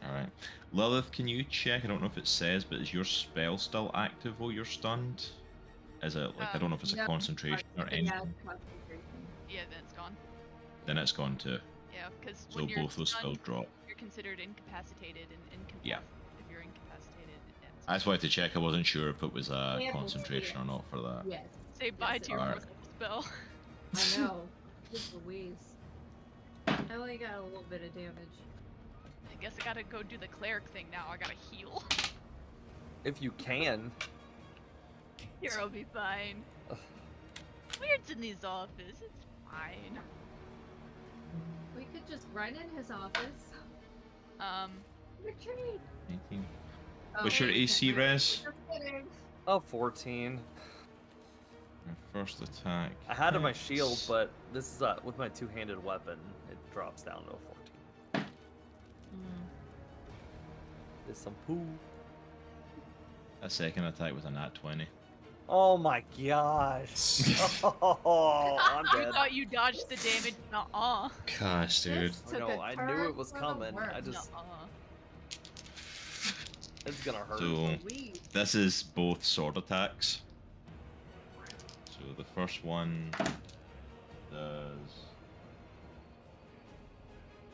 Alright. Lilith, can you check? I don't know if it says, but is your spell still active while you're stunned? Is it, like, I don't know if it's a No, concentration or Yeah, anything. concentration. Yeah, then it's gone. Then it's gone too. Yeah, because So when you're both those spells stunned, drop. you're considered incapacitated and Yeah. if you're incapacitated, it ends. I just wanted to check. I wasn't sure if it was a Yeah, concentration or not for that. Yes. Say bye Yes, to your alright. fourth level spell. I know. Just Louise. I only got a little bit of damage. I guess I gotta go do the cleric thing now. I gotta heal. If you can. Here, I'll be fine. Ugh. Weird's in his office. It's fine. We could just run in his office. Retreat. 19. Oh, What's your wait, AC, can't Rezz? Just kidding. Oh, 14. My first attack. I had my hits. shield, but this is with my two-handed weapon. It drops down to a 14. There's some poo. A second attack with a nat 20. Oh my gosh. Oh, I'm You dead. thought you dodged the damage? Nuh-uh. Gosh, dude. This took No, a I turn knew it was for the coming. I worse. just, Nuh-uh. it's gonna hurt. So We- this is both sword attacks. So the first one does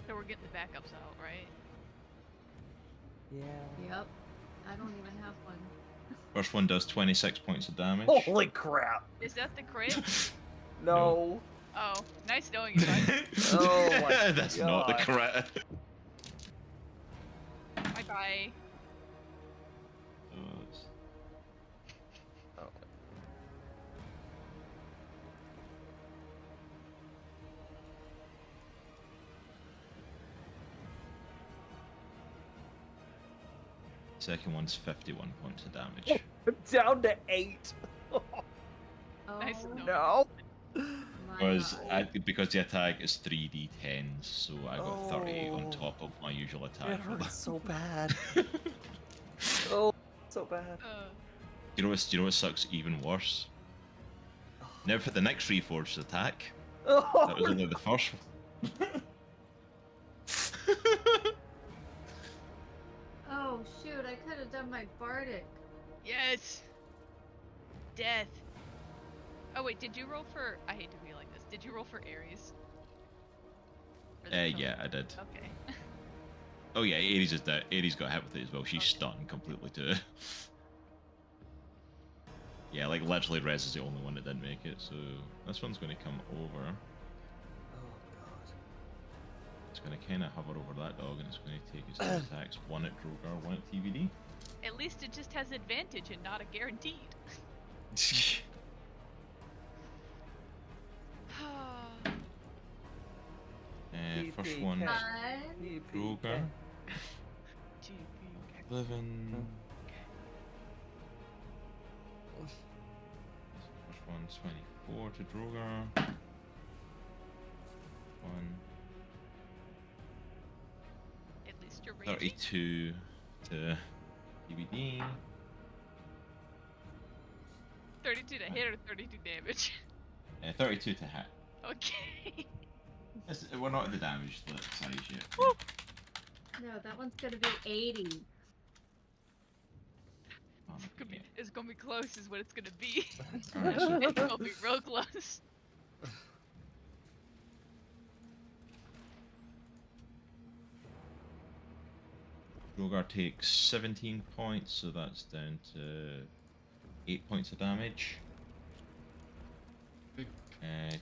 So we're getting the backups out, right? Yeah. Yep. I don't even have one. 26 points of damage. Holy crap. Is that the crit? No. Oh, nice knowing you guys. Oh my That's not the God. crit. Bye-bye. Oh. Second one's 51 points of damage. Down to 8. Oh, Nice to know. No. my Was God. because the attack is 3d10s, so I got 30 on Oh. top of my usual It attack. for hurts so bad. Oh, so bad. You know what sucks even worse? Now for the next Reforged attack. That was Oh, only the first one. Oh shoot! I could have done my bardic. Yes! Death. Oh wait, did you roll for... I hate to be like this. Did you roll for Aries? For the Yeah, I did. Okay. Oh yeah, Aries is dead. Aries got hit with it as well. She's stunned completely too. Yeah, like literally Rezz is the only one that didn't make it, so this one's going to come over. oh god. It's going to kind of hover over that dog, and it's going to take its two attacks. One at Droghar, one at TBD. At least it just has advantage and not a guaranteed. First one, Fun. Droghar. 11. First one's 24 to Droghar. One. At least you're raging. 32 to TBD. 32 to hit or 32 damage? 32 to hit. Okay. We're not at the damage size yet. No, that one's gonna be 80. It's gonna be close is what it's gonna be. Alright, so It's gonna be real close. Droghar takes 17 points, so that's down to 8 points of damage.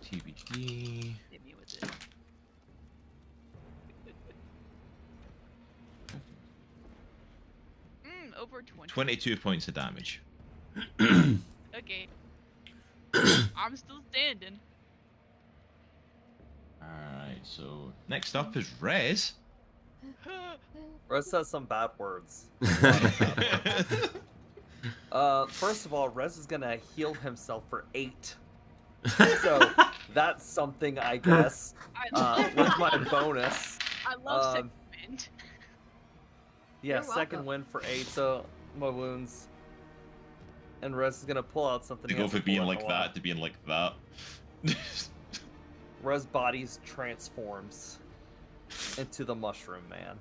TBD. Hit me with it. Over 20. 22 points of damage. Okay. I'm still standing. Alright, so next up is Rezz. Rezz says some bad words. First of all, Rezz is gonna heal himself for 8. So that's something, I guess. With my bonus. I love second wind. Yeah, You're second welcome. win for 8, so my wounds. And Rezz is gonna pull out something. To he go hasn't from being pulled in like a while. that to being like that. Rezz bodies transforms into the mushroom man.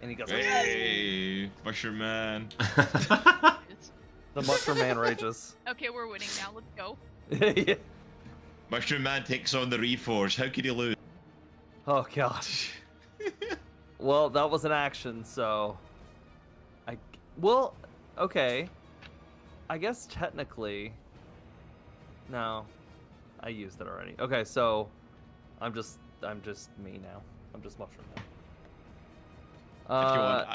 And he goes, Hey, Mushroom Man. the mushroom man rages. Okay, we're winning now. Let's go. Yeah. Mushroom Man takes on the Reforged. How could he lose? Oh gosh. Well, that was an action, so well, okay. I guess technically no. I used it already. Okay, so I'm just me now. I'm just mushroom now. If you want,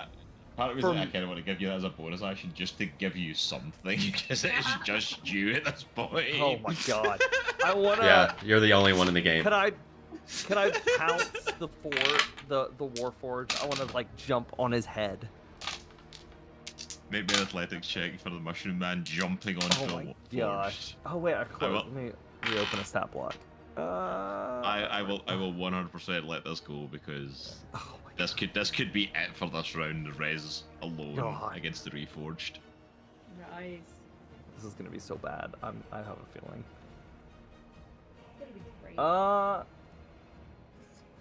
part of me is from- I kind of want to give you that as a bonus action just to give you something because it's just you at this point. Oh my god. I wanna Yeah, you're the only one in the game. Can I pounce the Warforged? I wanna like jump on his head. Maybe an athletics check for the Mushroom Man jumping onto Oh the my Warforged. gosh. Oh wait, I closed. will- Let me reopen a stat block. I will 100% let this go because Oh my this could be it for this round. Rezz alone God. against the Reforged. Nice. This is gonna be so bad. I have a feeling. It's gonna be great.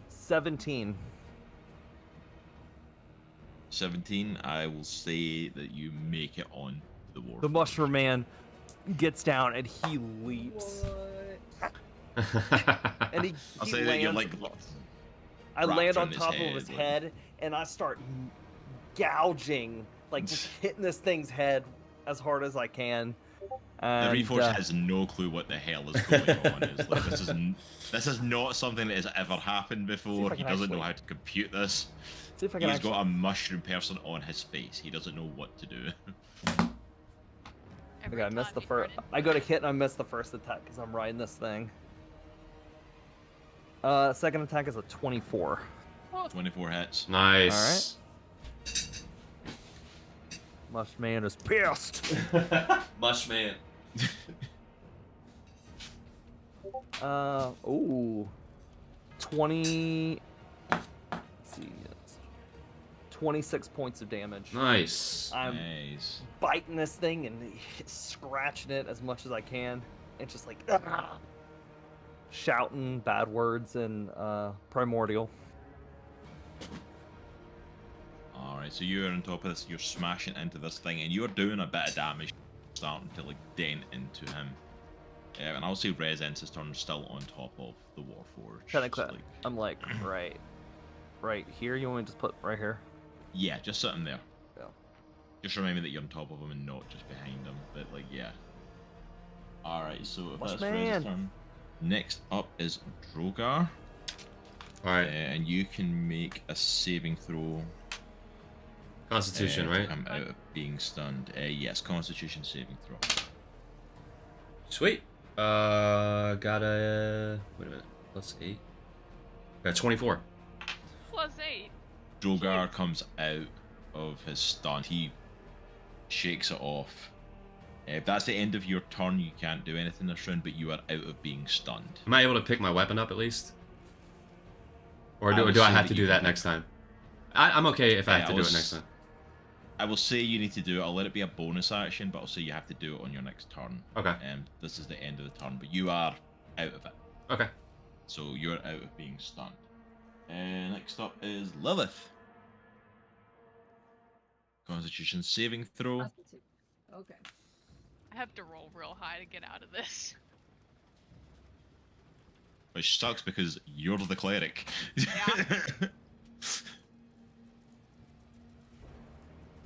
17. 17. I will say that you make it on the war. The mushroom man gets down and he leaps. What? And he I'll he say that you're lands. like I wrapped land on around his top of head, his like- head and I start gouging, like just hitting this thing's head as hard as I can. the And, Reforged has no clue what the hell is going on. It's like, this is not something that has ever happened before. I He can doesn't know actually- how to compute this. see if I can He's actually. got a mushroom person on his face. He doesn't know what to do. Every Okay, I missed time the you first. run into I go to it. hit and I miss the first attack because I'm riding this thing. Second attack is a 24. 24 hits. Nice. Mush man is pissed. Mush man. Ooh. 20. Let's see. It's 26 points of damage. Nice. I'm Nice. biting this thing and scratching it as much as I can. It's just like shouting bad words and primordial. Alright, so you're on top of this, you're smashing into this thing, and you're doing a bit of damage, starting to like dent into him. And I'll say Rezz ends his turn still on top of the Warforged. Technically, So, like, I'm like right here. You want me to just put right here? yeah, just sitting there. Yeah. Just remind me that you're on top of him and not just behind him. But like, yeah. Alright, so if Mush that's man. Rezz's turn. Next up is Droghar. Alright. And you can make a saving throw. Constitution, to right? come out of being stunned. Yes, Constitution saving throw. Sweet. Got a. Wait a minute. +8. Got 24. +8. Droghar comes out of his stun. He shakes it off. If that's the end of your turn, you can't do anything this round, but you are out of being stunned. Am I able to pick my weapon up at least? Or I do would I say have that to you do that can- next time? I'm okay if I have to do it was- next time. I will say you need to do it. I'll let it be a bonus action, but I'll say you have to do it on your next turn. Okay. This is the end of the turn, but you are out of it. Okay. So you're out of being stunned. Next up is Lilith. Constitution saving throw. Constitution. Okay. I have to roll real high to get out of this. Which sucks because you're the cleric. Yeah.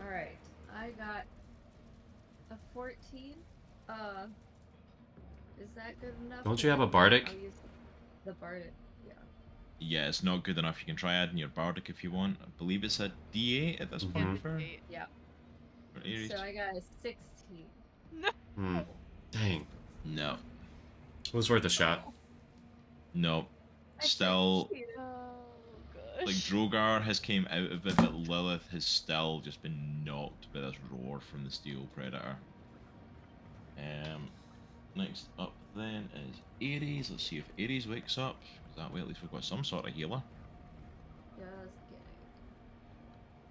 Alright. I got a 14. Is that good enough? Don't you have a bardic? I'll use the bardic. Yeah. Yeah, it's not good enough. You can try adding your bardic if you want. I believe it's a D8 at this Mhm. point for Eight. Yeah. Aries. So I got a 16. Hmm. Dang. No, It was worth a shot. no. I said Still, shoot. Oh, gosh. like Droghar has came out of it, but Lilith has still just been knocked by this roar from the Steel Predator. Next up then is Aries. Let's see if Aries wakes up. 'Cause that way at least we've got some sort of healer. Just kidding.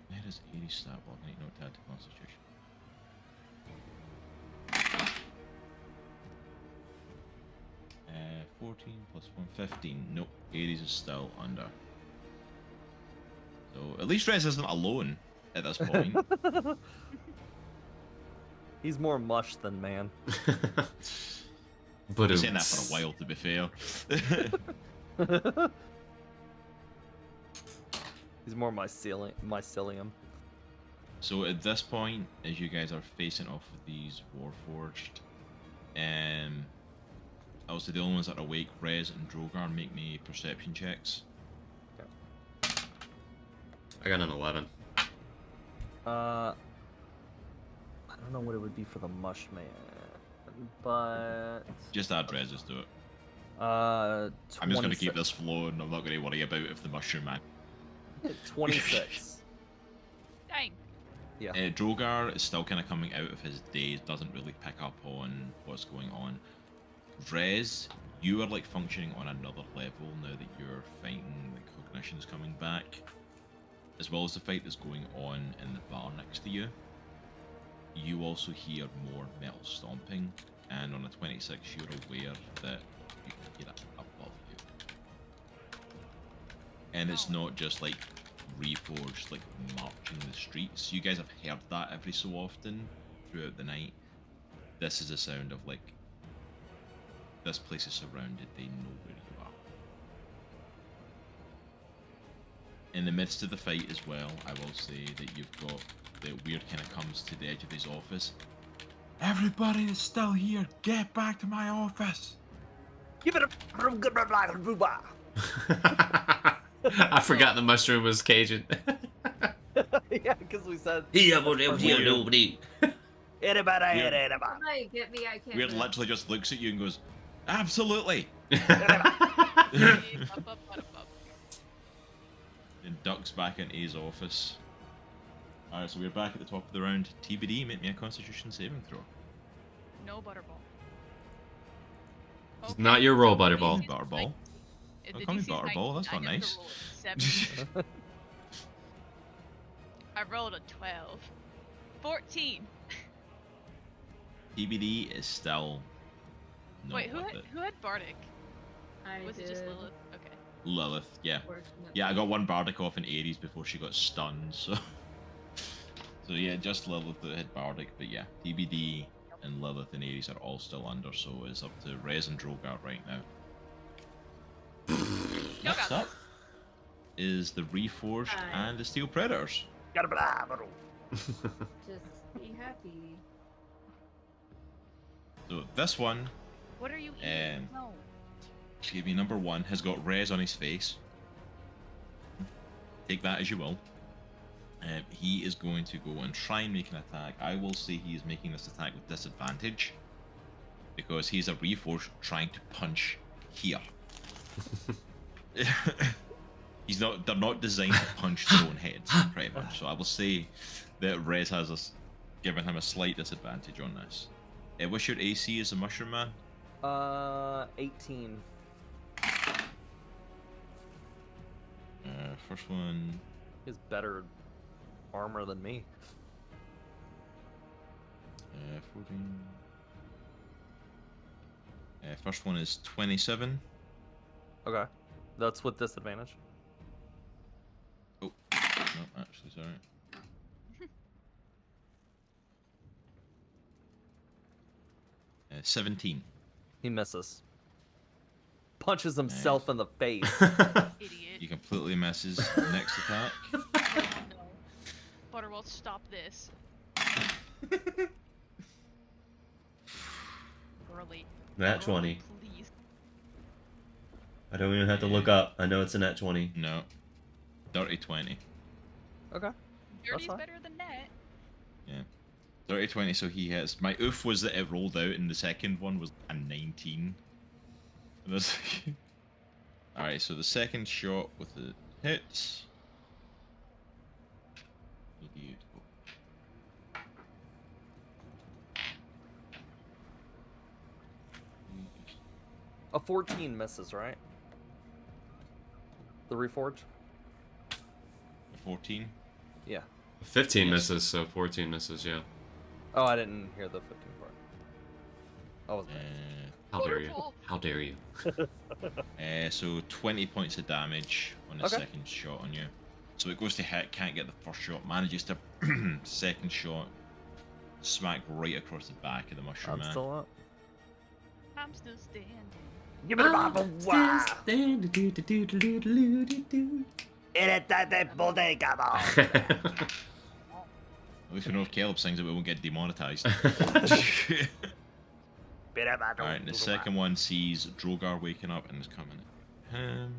Where is Aries stat block? I need note to add to Constitution. Uh, 14 plus 1, 15. Nope, Aries is still under. So at least Rezz isn't alone at this point. He's more mush than man. But Been saying that for a while, to be fair. He's more mycelium. So at this point, as you guys are facing off with these Warforged, also the only ones that are awake, Rezz and Droghar, make me perception checks. I got an 11. I don't know what it would be for the mush man, but Just add Rezz's to it. 26. I'm just going to keep this flowing. I'm not going to worry about if the mushroom man. 26. Dang. Yeah. Droghar is still kind of coming out of his daze, doesn't really pick up on what's going on. Rezz, you are like functioning on another level now that you're fighting. The cognition's coming back, as well as the fight that's going on in the bar next to you. You also hear more metal stomping, and on a 26, you're aware that you can hear it above you. And it's not just like Reforged, like marching the streets. You guys have heard that every so often throughout the night. This is a sound of like, this place is surrounded, they know where you are. In the midst of the fight as well, I will say that you've got the Weird kind of comes to the edge of his office. Everybody is still here, get back to my office! Give it a good I forgot the mushroom was Cajun. Yeah, because we said. Nobody. Somebody get me, I can't. Weird move. literally just looks at you and goes, absolutely! And ducks back into his office. Alright, so we're back at the top of the round. TBD, make me a Constitution saving throw. No butterball. It's not your roll, Butterball. Butterball. Butterball. The Don't call me DC is Butterball, that's 19. not I have nice. to roll a 7. I rolled a 12. 14. TBD is still not Wait, worth it. who had Bardic? I Was did. it just Lilith? Okay. Lilith, yeah. Unfortunately. Yeah, I got one Bardic off in Aries before she got stunned, so... So yeah, just Lilith that hit Bardic, but yeah, TBD and Lilith and Aries are all still under, so it's up to Rezz and Droghar right now. Next up is the Reforged Hi. and the Steel Predators. Just be happy. So this one, What are you eating? No. excuse me, number 1, has got Rezz on his face. Take that as you will. He is going to go and try and make an attack. I will say he is making this attack with disadvantage because he's a Reforged trying to punch here. They're not designed to punch their own heads, pretty much. So I will say that Rezz has given him a slight disadvantage on this. What's your AC as a Mushroom Man? 18. First one. He has better armor than me. 14. First one is 27. Okay. That's with disadvantage. Oh, no, actually, sorry. 17. He misses. Punches himself in the face. Idiot. He completely misses. Next attack. No. Butterball, stop this. Early. Nat 20. Please. I don't even have to look up. I know it's a nat 20. No. Dirty 20. Okay. Dirty's fine. better than net. Yeah. Dirty 20, so he hits. My oof was that it rolled out, and the second one was a 19. Alright, so the second shot with the hits. A 14 misses, right? The Reforge? 14. Yeah. 15 Yes. misses, so 14 misses, yeah. Oh, I didn't hear the 15 part. I was How dare you? Wonderful. How dare you? So 20 points of damage on the Okay. second shot on you. So it goes to hit, can't get the first shot, manages to second shot, smack right across the back of the Mushroom I'm Man. still up. I'm still standing. Give it a bop. Wow. At least we know if Caleb sings it, we won't get demonetized. Alright, the second one sees Droghar waking up and is coming at him.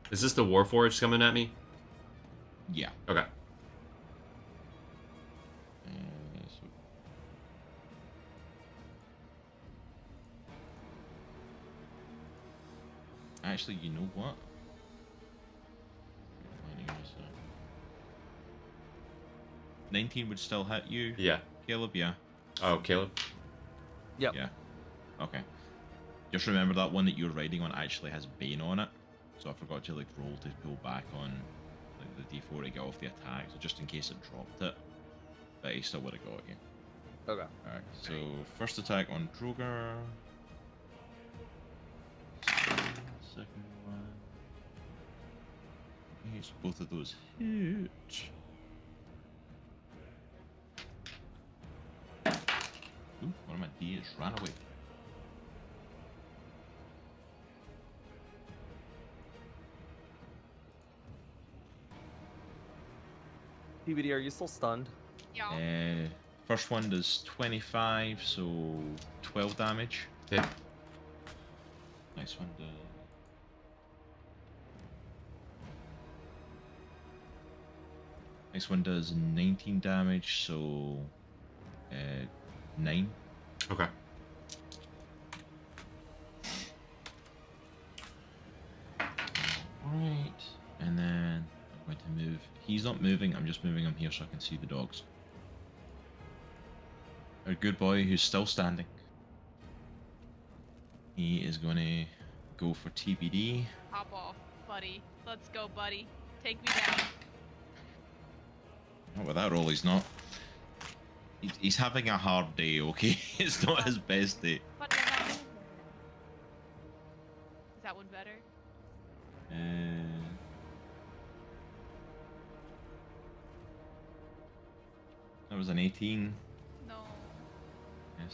Is this the Warforged coming at me? Yeah. Okay. So... Actually, you know what? 19 would still hit you, Yeah. Caleb, yeah. Oh, Caleb? Yep. Yeah. Okay. Just remember that one that you're riding on actually has Bane on it. So I forgot to like roll to pull back on like the D4 to get off the attack. So just in case it dropped it. But he still would have got you. Okay. Alright, so first attack on Droghar. Second one. Okay, so both of those hit. Ooh, one of my D is ran away. PBD, are you still stunned? Yeah. First one does 25, so 12 damage. Okay. Next one does. Next one does 19 damage, so 9. Okay. Alright, and then I'm going to move. He's not moving, I'm just moving him here so I can see the dogs. Our good boy who's still standing. He is going to go for TBD. Hop off, buddy. Let's go, buddy. Take me down. Not with that roll, he's not. He's having a hard day, okay? It's not his best day. But we're not moving. Is that one better? That was an 18. No. Yes.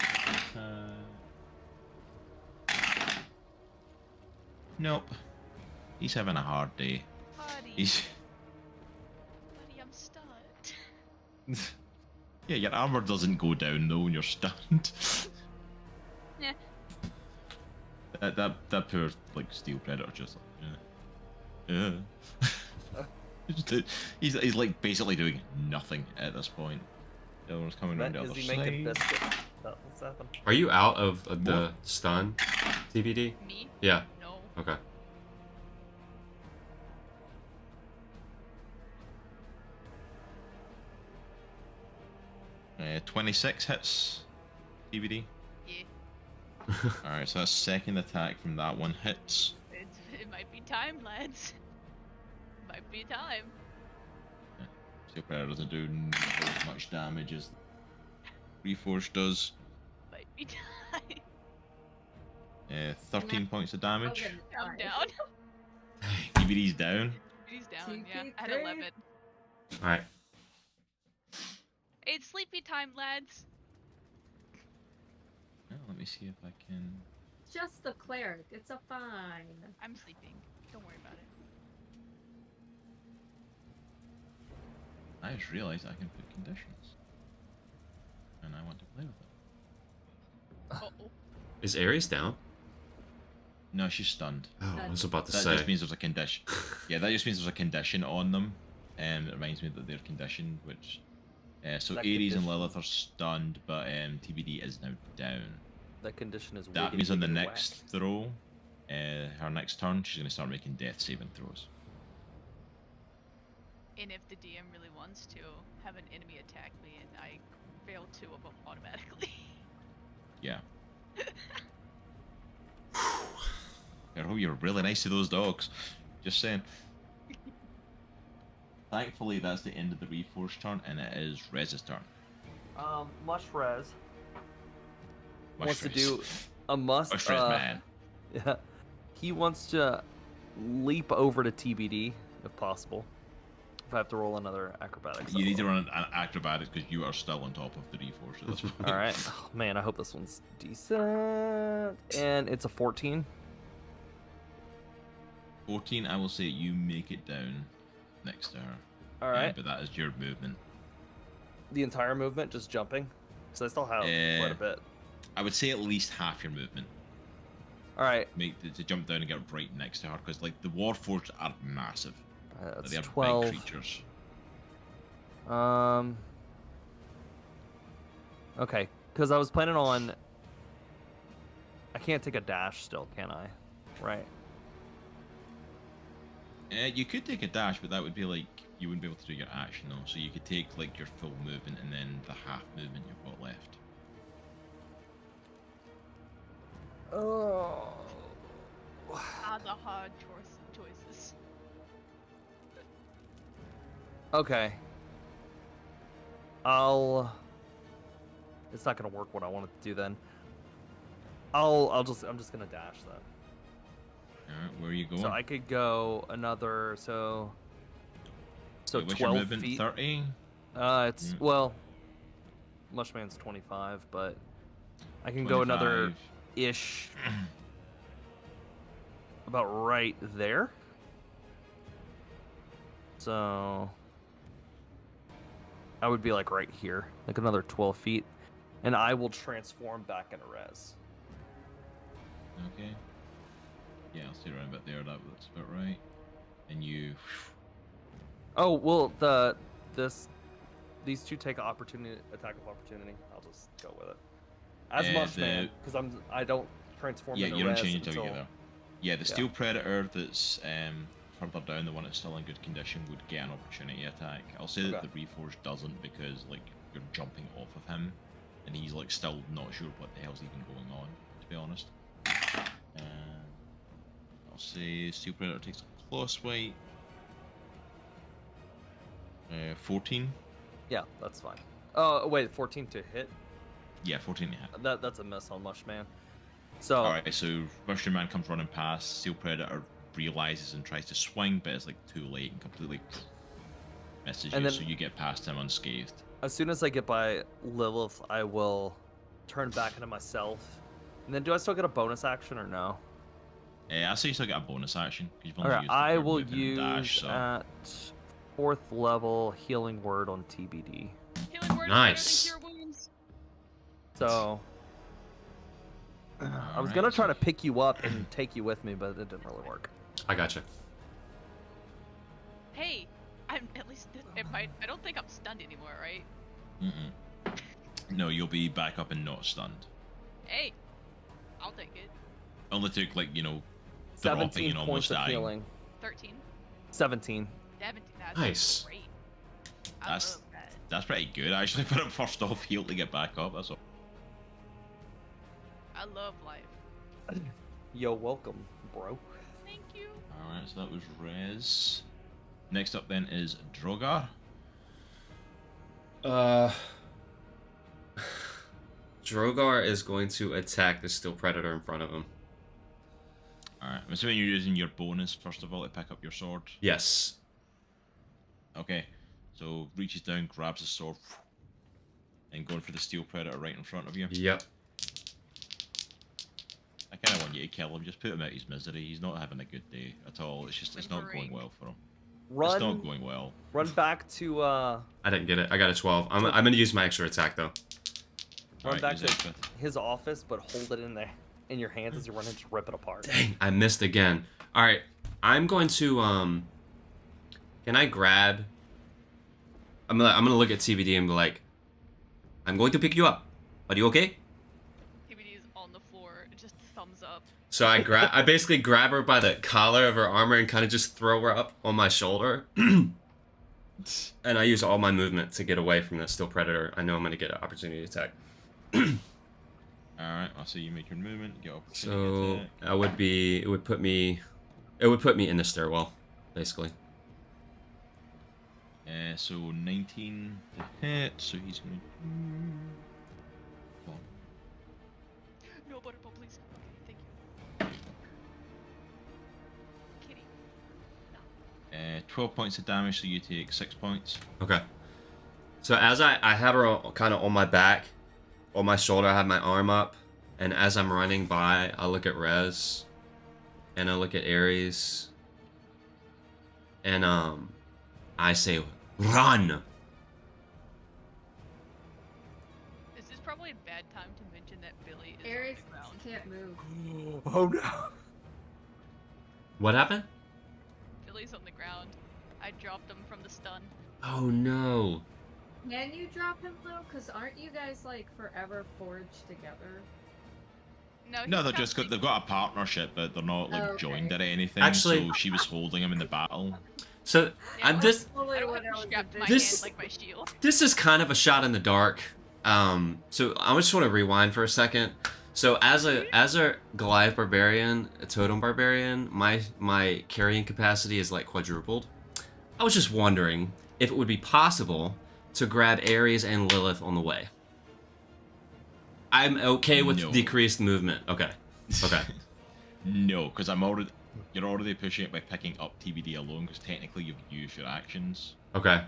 Nope. He's having a hard day. Buddy. He's. Buddy, I'm stunned. Yeah, your armor doesn't go down though when you're stunned. Yeah. That poor like steel predator just like, he's like basically doing nothing at this point. The other one's coming around the Is other he making side. biscuit? What's happened? Are you out of the stun, TBD? Me? Yeah. No. Okay. 26 hits. TBD. Yeah. Alright, so that's second attack from that one hits. It might be time, lads. Might be time. Steel Predator doesn't do as much damage as Reforged does. Might be time. 13 points of damage. I'm down. TBD's down. He's down, yeah. I had 11. Alright. It's sleepy time, lads. Well, let me see if I can. Just the cleric. It's a fine. I'm sleeping. Don't worry about it. I just realized I can put conditions. And I want to play with it. Uh-oh. Is Aries down? No, she's stunned. Oh, I was about to That say. just means there's a condition. Yeah, that just means there's a condition on them. And it reminds me that they're conditioned, which. So That Aries and condition- Lilith are stunned, but TBD is now down. That condition is. That wiggity means on the wiggity next throw, her next turn, she's going to start making death saving throws. And if the DM really wants to have an enemy attack me and I fail 2 of them automatically. Yeah. Oh, you're really nice to those dogs. Just saying. Thankfully, that's the end of the Reforged turn, and it is Rezz's turn. Mush-Rezz wants to Mush-Rezz. do a must. Mush-Rezz, man. Yeah. He wants to leap over to TBD if possible. If I have to roll another acrobatics. You need to run an acrobatics because you are still on top of the Reforged at this point. All right. Oh, man, I hope this one's decent. And it's a 14. 14, I will say you make it down next to her. All right. But that is your movement. The entire movement, just jumping. So I still have quite a bit. I would say at least half your movement. All right. To jump down and get right next to her, because like the Warforged are massive. That's They are 12. big creatures. Okay, because I was planning on. I can't take a dash still, can I? Right. You could take a dash, but that would be like you wouldn't be able to do your action though. So you could take like your full movement and then the half movement you've got left. Oh. The hard choices. Okay. It's not gonna work what I wanted to do then. I'm just gonna dash then. Alright, where are you going? So I could go another so Wait, what's your 12 movement? feet. 30? It's well, Mushman's 25, but I can go another 25. ish about right there. So I would be like right here, like another 12 feet, and I will transform back into Rezz. Okay. Yeah, I'll stay around about there. That's about right. And you. Oh well, these two take attack of opportunity. I'll just go with it as Mushman because I don't transform. Yeah, into you don't Rezz change until until you get there. Yeah, the Steel Predator that's further down, the one that's still in good condition, would get an opportunity attack. I'll say that the Reforged doesn't because like you're jumping off of him, and he's like still not sure what the hell's even going on. To be honest, I'll say Steel Predator takes a close weight. 14. Yeah, that's fine. Oh wait, 14 to hit. Yeah, 14 to hit. That's a miss on Mushman. So alright, so Mushroom Man comes running past. Steel Predator realizes and tries to swing, but it's like too late and completely misses you, so you get past him unscathed. As soon as I get by Lilith, I will turn back into myself. And then do I still get a bonus action or no? I say you still get a bonus action. You've only Okay, used I the will movement and use dash, so. at 4th level Healing Word on TBD. Healing word Nice. is better than cure wounds. So I was gonna try to pick you up and take you with me, but it didn't really work. I gotcha. Hey, I'm at least I don't think I'm stunned anymore, right? No, you'll be back up and not stunned. Hey, I'll take it. Only took like 17 dropping and points almost of dying. healing. 13. 17. 17. That's Nice. great. That's- love that. That's pretty good actually for a first off heal to get back up. That's all. I love life. Yo, welcome, bro. Thank you. Alright, so that was Rezz. Next up then is Droghar. Droghar is going to attack the Steel Predator in front of him. Alright, I'm assuming you're using your bonus first of all to pick up your sword. Yes. Okay, so reaches down, grabs the sword, and going for the Steel Predator right in front of you. Yep. I kind of want you to kill him. Just put him out his misery. He's not having a good day at all. It's not going well for him. It's not going well. Run back to I didn't get it. I got a 12. I'm gonna use my extra attack though. run Alright, back use to it, but- his office, but hold it in in your hands as you run and just rip it apart. Dang, I missed again. All right, I'm going to Can I grab? I'm gonna look at TBD and be like, I'm going to pick you up. Are you okay? TBD is on the floor, just thumbs up. So I basically grab her by the collar of her armor and kind of just throw her up on my shoulder. And I use all my movement to get away from the Steel Predator. I know I'm gonna get an opportunity attack. Alright, I'll see you make your movement, get So opportunity attack. it would put me in the stairwell, basically. So 19 to hit, so he's going to... No, Butterball, please. Okay, thank you. Kitty. 12 points of damage, so you take 6 points. Okay. So as I have her kind of on my back, on my shoulder, I have my arm up, and as I'm running by, I look at Rezz, and I look at Aries, and I say, "Run!" Is this probably a bad time to mention that Billy is Aries on the ground? can't move. Oh no. What happened? Billy's on the ground. I dropped him from the stun. Oh no. Can you drop him though? Because aren't you guys like forever forged together? No, they've got a partnership, but they're not like Okay. joined or anything. Actually- so she was holding him in the battle. So Yeah, I'm just Totally I don't what have I was strapped to my This- hand like my shield. this is kind of a shot in the dark. So I just want to rewind for a second. So as a Goliath barbarian, a totem barbarian, my carrying capacity is like quadrupled. I was just wondering if it would be possible to grab Aries and Lilith on the way. I'm okay with No. decreased movement. Okay. Okay. No, because you're already pushing it by picking up TBD alone, because technically you've used your actions Okay.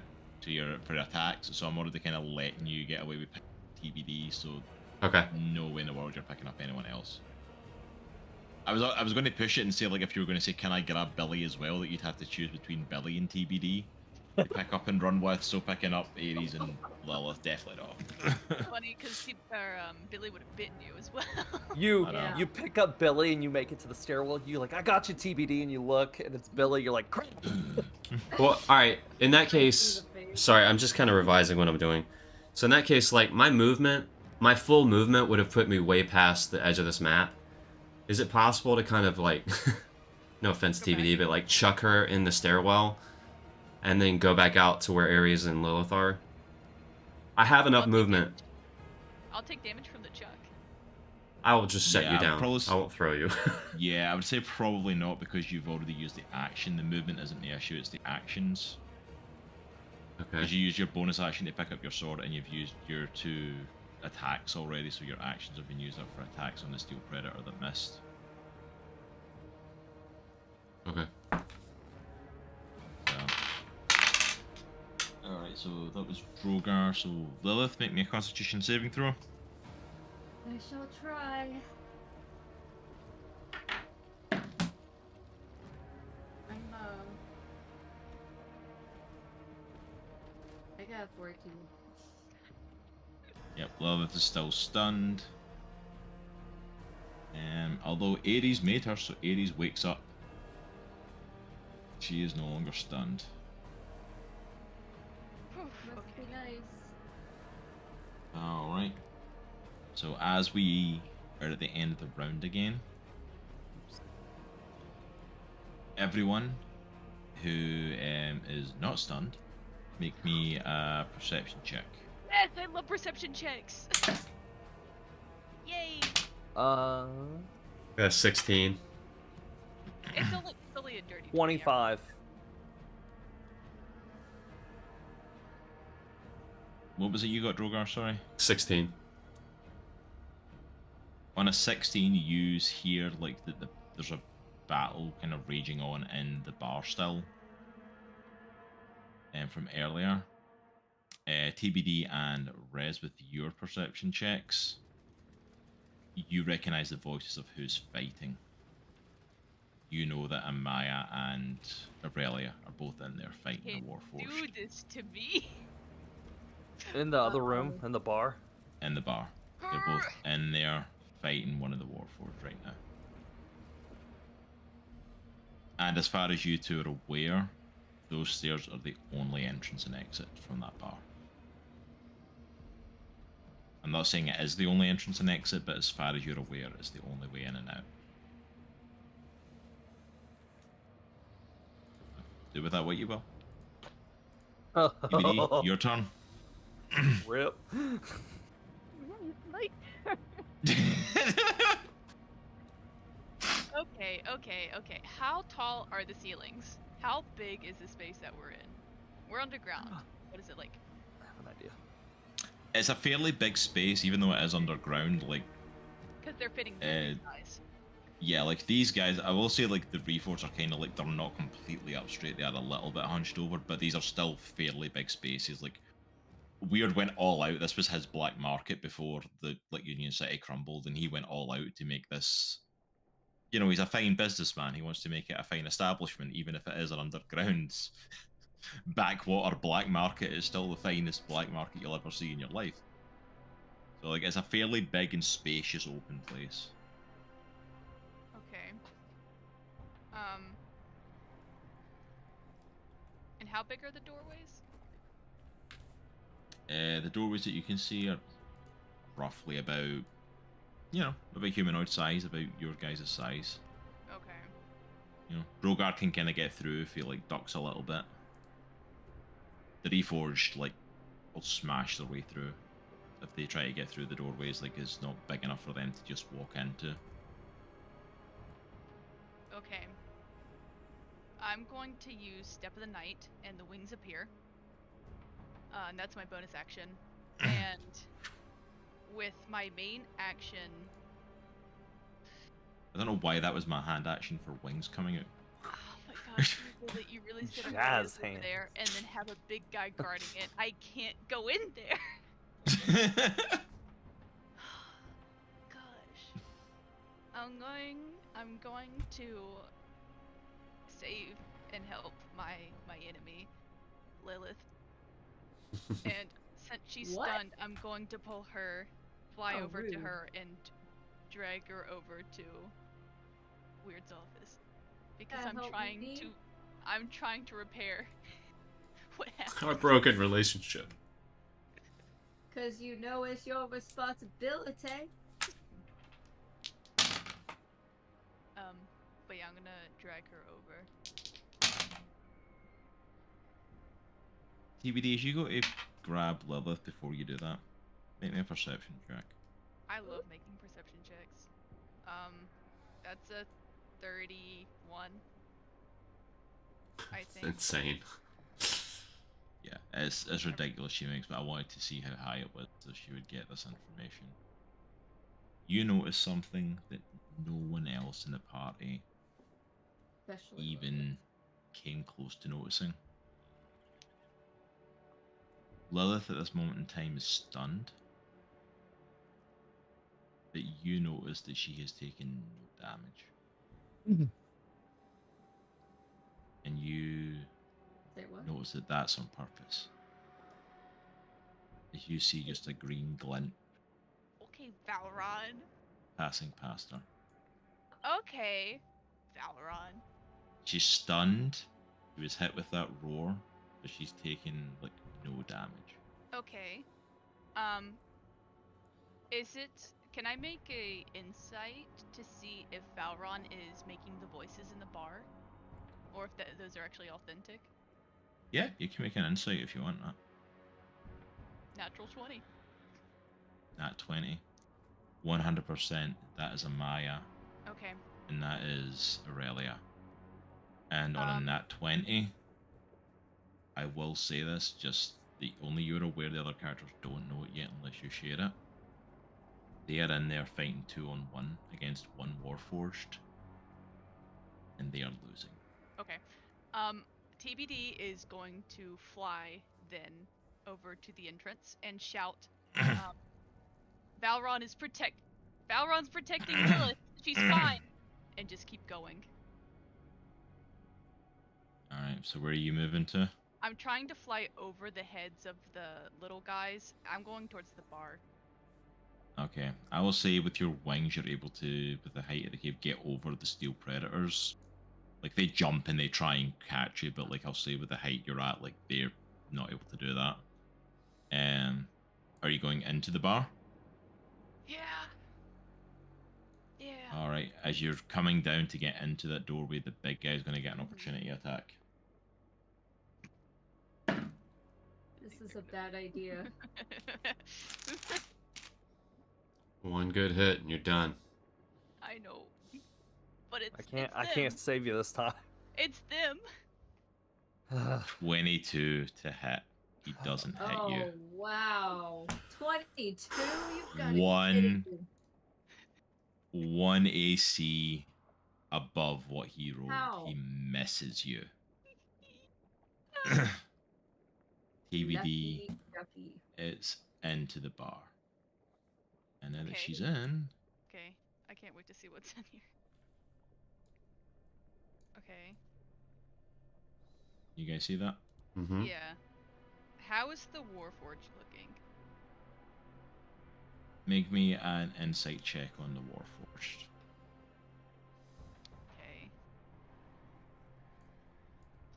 for attacks. So I'm already kind of letting you get away with picking TBD. So Okay. no way in the world you're picking up anyone else. I was going to push it and say, like, if you were going to say, can I grab Billy as well, that you'd have to choose between Billy and TBD to pick up and run with. So picking up Aries and Lilith, definitely not. Funny because Billy would have bitten you as well. You I know. you pick up Billy and you make it to the stairwell. You like, I got you, TBD, and you look and it's Billy. You're like, crap. Well, all right. In that case, sorry, I'm just kind of revising what I'm doing. So in that case, like my full movement would have put me way past the edge of this map. Is it possible to kind of like, no offense, TBD, but like chuck her in the stairwell, and then go back out to where Aries and Lilith are? I have enough movement. I'll take damage from the chuck. I will just set Yeah, you down. probably- I won't throw you. Yeah, I would say probably not, because you've already used the action. The movement isn't the issue, it's the actions. Because Okay. you use your bonus action to pick up your sword, and you've used your 2 attacks already, so your actions have been used up for attacks on the Steel Predator that missed. Okay. Alright, so that was Droghar. So Lilith, make me a Constitution saving throw. I shall try. I got 14. Yep, Lilith is still stunned. Although Aries made her, so Aries wakes up. She is no longer stunned. Must be nice. Alright. So as we are at the end of the round again, everyone who is not stunned, make me a perception check. Yes, I love perception checks. Yay! Got 16. It's only a dirty 25. What was it you got, Droghar? Sorry. 16. On a 16, you hear like there's a battle kind of raging on in the bar still. From earlier. TBD and Rezz, with your perception checks, you recognize the voices of who's fighting. You know that Amaya and Aurelia are both in there fighting the Warforged. Do this to me. In the other room, in the bar. In the bar. They're both in there fighting one of the Warforged right now. And as far as you two are aware, those stairs are the only entrance and exit from that bar. I'm not saying it is the only entrance and exit, but as far as you're aware, it's the only way in and out. Do with that what you will. TBD, your turn. Rip. Okay. How tall are the ceilings? How big is the space that we're in? We're underground. What is it like? I have an idea. It's a fairly big space, even though it is underground. Like, Because they're fitting this size. yeah, like these guys, I will say, like the Reforged are kind of like, they're not completely up straight. They are a little bit hunched over, but these are still fairly big spaces. Like, Weird went all out. This was his black market before the Union City crumbled, and he went all out to make this. You know, he's a fine businessman. He wants to make it a fine establishment, even if it is an underground backwater black market. It's still the finest black market you'll ever see in your life. So, like, it's a fairly big and spacious open place. Okay. And how big are the doorways? The doorways that you can see are roughly about, about humanoid size, about your guys' size. Okay. You know, Droghar can kind of get through if he, ducks a little bit. The Reforged, will smash their way through. if they try to get through the doorways, like it's not big enough for them to just walk into. Okay. I'm going to use Step of the Night, and the wings appear. And that's my bonus action. And with my main action... I don't know why that was my hand action for wings coming out. Oh my gosh, you really should have Jazz over hands. there and then have a big guy guarding it. I can't go in there. Gosh. I'm going to save and help my enemy, Lilith. And since she's What? stunned, I'm going to pull her, fly Oh, over to rude. her, and drag her over to Weird's office. Because Help me? I'm trying to repair what happened. Our broken relationship. Because you know it's your responsibility. But yeah, I'm gonna drag her over. TBD, as you go to grab Lilith before you do that, make me a perception check. I love making perception checks. That's a 31. I It's think. insane. Yeah, it's ridiculous she makes, but I wanted to see how high it was so she would get this information. You notice something that no one else in the party Especially even came close to noticing. Lilith at this moment in time is stunned, but you notice that she has taken no damage. And you Say what? notice that that's on purpose. As you see just a green glint Okay, Valron. passing past her. Okay, Valron. She's stunned. She was hit with that roar, but she's taken like no damage. Okay. Is it? Can I make a insight to see if Valron is making the voices in the bar, or if those are actually authentic? Yeah, you can make an insight if you want that. Natural 20. Nat 20. 100%. That is a Maya, Okay. and that is Aurelia. And on a nat 20, I will say this, just the only you're aware, the other characters don't know it yet unless you share it. They are in there fighting 2-on-1 against one Warforged, and they are losing. Okay. TBD is going to fly then over to the entrance and shout, Valron's protecting Lilith. She's fine. And just keep going. Alright, so where are you moving to? I'm trying to fly over the heads of the little guys. I'm going towards the bar. Okay, I will say with your wings you're able to, with the height of the cave, get over the steel predators. Like they jump and they try and catch you, but like I'll say with the height you're at, like they're not able to do that. Are you going into the bar? Yeah. Yeah. Alright, as you're coming down to get into that doorway, the big guy's going to get an opportunity attack. This is a bad idea. One good hit and you're done. I know. But it's I can't save you this time. It's them. 22 to hit. He doesn't hit Oh, you. wow. 22? You've got One AC above what he rolled. How? He misses you. TBD, Lucky ducky. it's into the bar. And now that Okay. she's in, Okay. I can't wait to see what's in here. Okay. you guys see that? Mm-hmm. Yeah. How is the Warforged looking? Make me an insight check on the Warforged. Okay.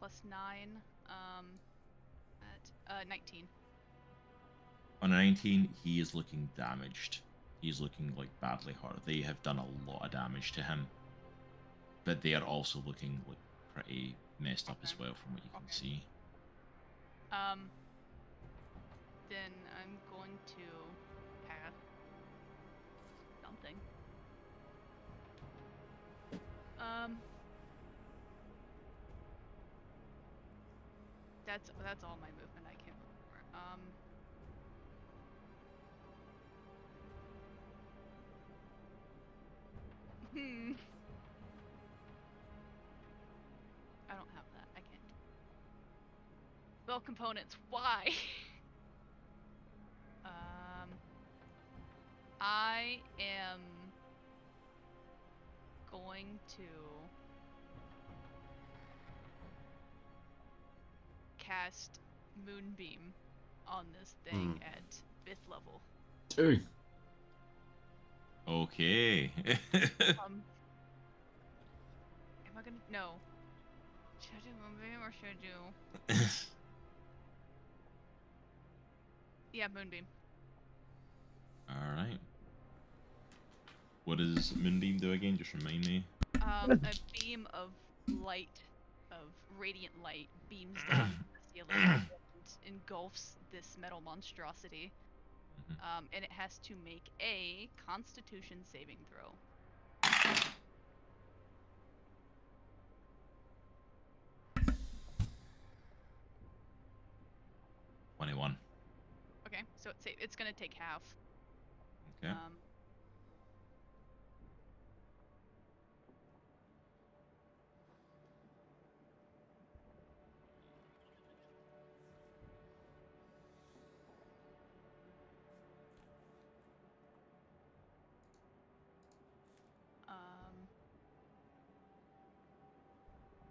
+9. At 19. On a 19, he is looking damaged. He's looking like badly hurt. They have done a lot of damage to him. But they are also looking like pretty messed up as well from what you can Okay. see. Then I'm going to That's all my movement. I can't move more. I don't have that. I can't. Spell components. Why? I am going to cast Moonbeam on this thing at 5th level. Dang. Okay. Am I gonna? No. Should I do Moonbeam or should I do? Yeah, Moonbeam. All right. What does Moonbeam do again? Just remind me. A beam of light, of radiant light, beams down the ceiling and engulfs this metal monstrosity. And it has to make a Constitution saving throw. $21. Okay, so it's gonna take half. Okay.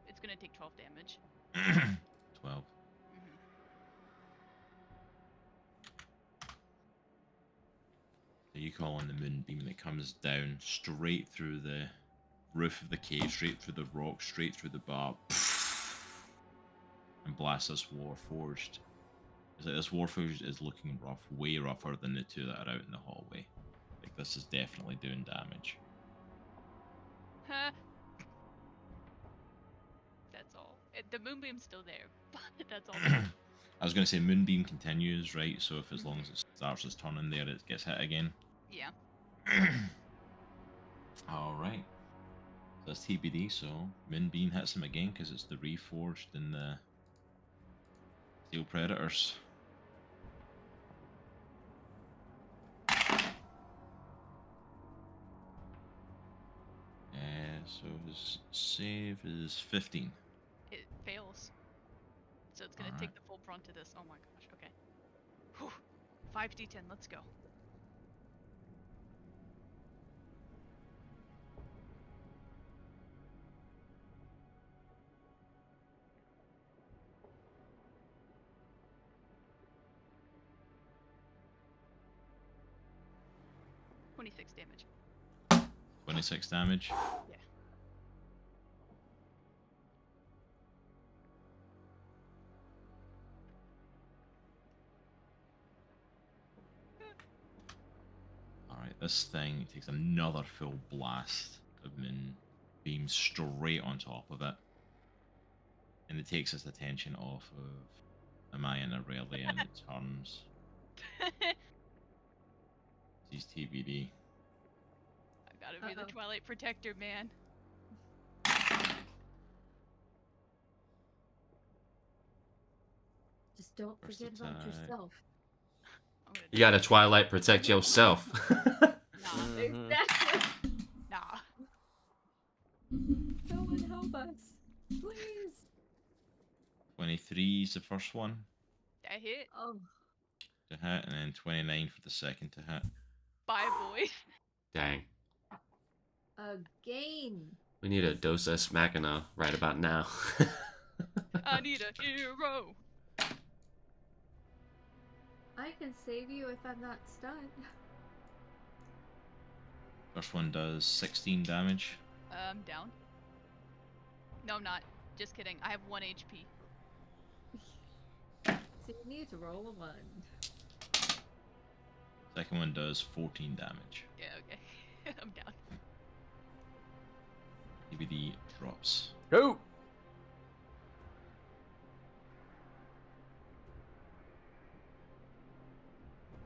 It's gonna take 12 damage. 12. So you call on the Moonbeam that comes down straight through the roof of the cave, straight through the rock, straight through the bar, and blasts this Warforged. It's like this Warforged is looking rough, way rougher than the two that are out in the hallway. Like this is definitely doing damage. That's all. The Moonbeam's still there, but that's all. I was going to say Moonbeam continues, right? So if as long as it starts its turn in there, it gets hit again. Yeah. All right. So that's TBD. So Moonbeam hits him again because it's the Reforged and the Steel Predators. So his save is 15. It fails. So it's gonna take the full brunt of this. Oh my gosh, okay. Whew. 5d10, let's go. $26 damage. 26 damage. Yeah. Alright, this thing takes another full blast of Moonbeam straight on top of it. And it takes its attention off of Amaya and Aurelia and it turns. He's TBD. I gotta be the Twilight Protector, man. Just don't forget about yourself. You gotta Twilight protect yourself. Nah. Exactly. Nah. Someone help us, please. 23 is the first one That hit. Oh. to hit, and then 29 for the second to hit. Bye, boys. Dang. Again. We need a Dos Ex Machina right about now. I need a hero. I can save you if I'm not stunned. First one does 16 damage. Down. No, I'm not. Just kidding. I have 1 HP. So you need to roll a 1. Second one does 14 damage. Yeah, okay. I'm down. TBD drops. Go!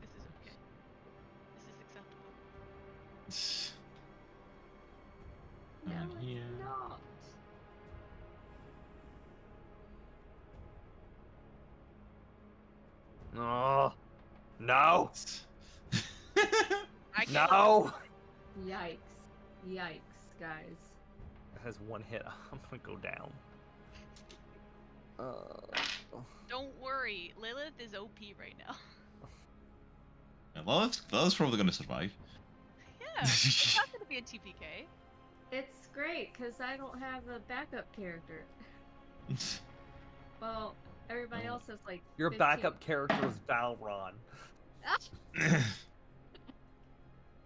This is okay. This is acceptable. Down No, here. it's not. No! I can No! Yikes. Yikes, guys. It has one hit. I'm gonna go down. Don't worry, Lilith is OP right now. Lilith's probably going to survive. Yeah, it's not gonna be a TPK. It's great, because I don't have a backup character. Well, everybody else has like Your 15. backup character was Valron.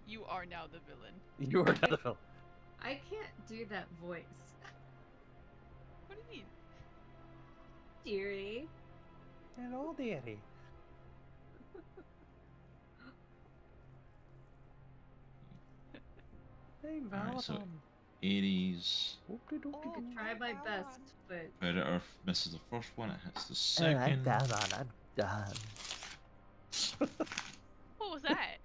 You are now the villain. You were the villain. I can't do that voice. What do you mean? Dearie. Hello, dearie. Hey, Alright, so Valron. Aries. I could try my best, but Predator misses the first one, it hits the I'm second. done. I'm done. What was that?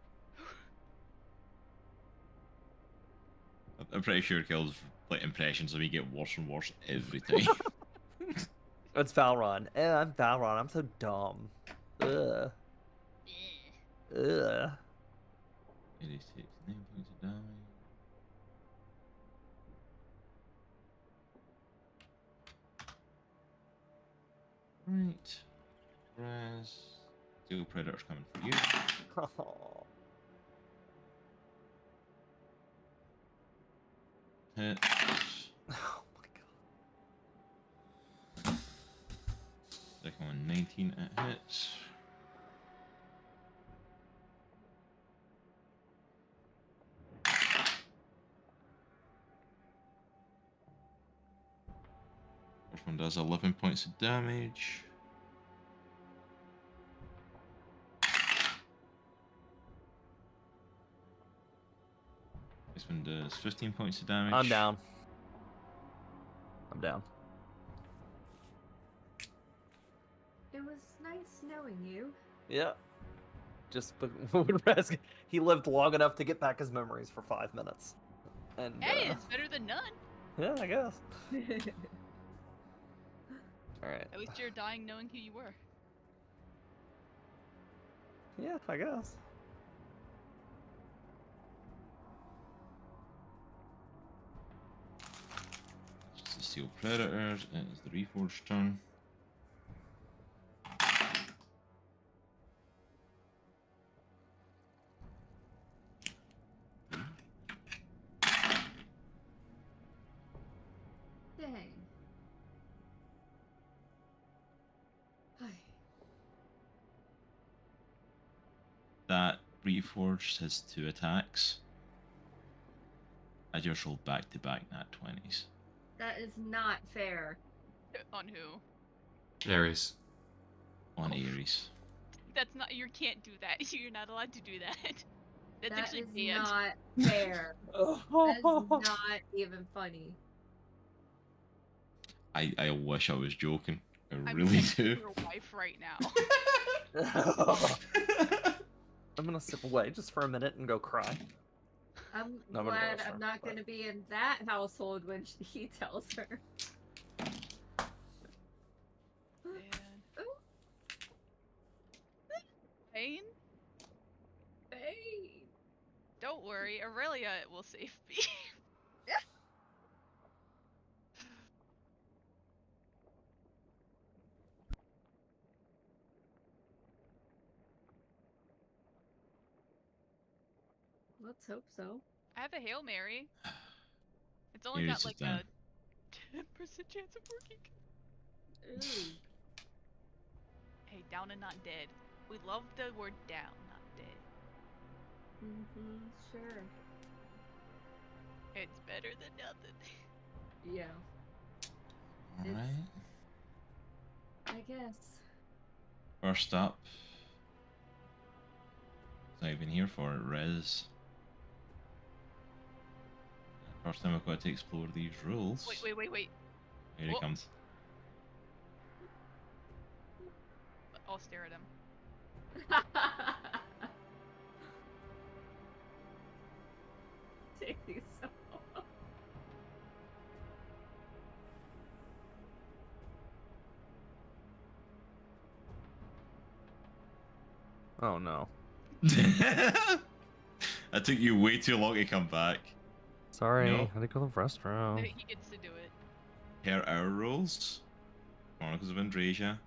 I'm pretty sure Kill's like impressions of me get worse and worse every time. It's Valron. I'm Valron. I'm so dumb. Ugh. Ugh. Aries takes 9 points of damage. Right. Rezz. Steel Predator's coming for you. Oh. Hit. Oh my god. Second one, 19 it hits. First one does 11 points of damage. This one does 15 points of damage. I'm down. I'm down. it was nice knowing you. Yeah. Just Rezz, he lived long enough to get back his memories for 5 minutes. And Hey, it's better than none. yeah, I guess. All right. At least you're dying knowing who you were. Yeah, I guess. It's the Steel Predators. It is the Reforged turn. Dang. Hi. That Reforged has 2 attacks. I just rolled back to back nat 20s. That is not fair. On who? Aries. On Aries. That's not. You can't do that. You're not allowed to do that. That's That actually is banned. not fair. That is not even funny. I wish I was joking. I I'm really texting do. your wife right now. I'm gonna step away just for a minute and go cry. I'm No, I'm gonna glad roast her, I'm not but- going to be in that household when he tells her. Man. Ooh. Pain? Hey. Don't worry, Aurelia will save me. Let's hope so. I have a Hail Mary. It's only Aries got is like down. a 10% chance of working. Ooh. Hey, down and not dead. We love the word down, not dead. Mm-hmm. Sure. It's better than nothing. Yeah. Alright. I guess. First up. It's not even here for it, Rezz. First time I've got to explore these rules. Wait. Here he Whoa. comes. I'll stare at him. Take these so long. Oh no. That took you way too long to come back. Sorry, No. I had to go to the restroom. He gets to do it. Per our rules, Chronicles of Andriesia.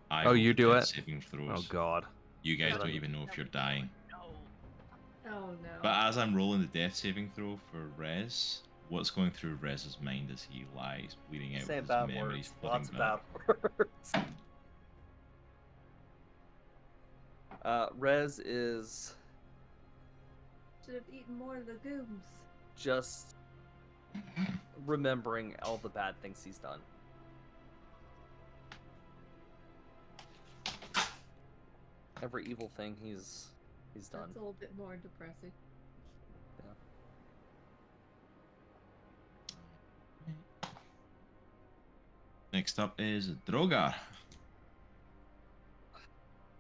I Oh, will you do death it? Saving throws. Oh god. You guys Yeah. don't even know if you're dying. No. Oh no. But as I'm rolling the death saving throw for Rezz, what's going through Rezz's mind as he lies, bleeding out Say with bad his memories words. Lots of flooding bad back? words. Rezz is Should have eaten more legumes. just remembering all the bad things he's done. Every evil thing he's done. That's a little bit more depressing. Next up is Droghar.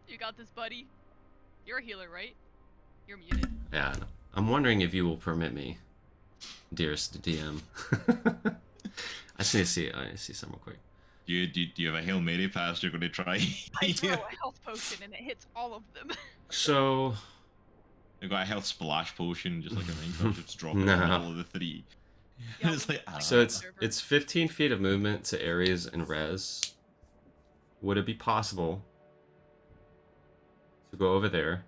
You got this, buddy. You're a healer, right? You're muted. Yeah, I'm wondering if you will permit me, dearest DM. I just need to see. I need to see some real quick. Do you have a Hail Mary pass you're going to try? I throw a health potion and it hits all of them. So, You've got a health splash potion, just like a Minecraft, just drop it in No. the middle of the three. Yeah, It's like, so it's 15 feet of movement to Aries and Rezz. Would it be possible to go over there,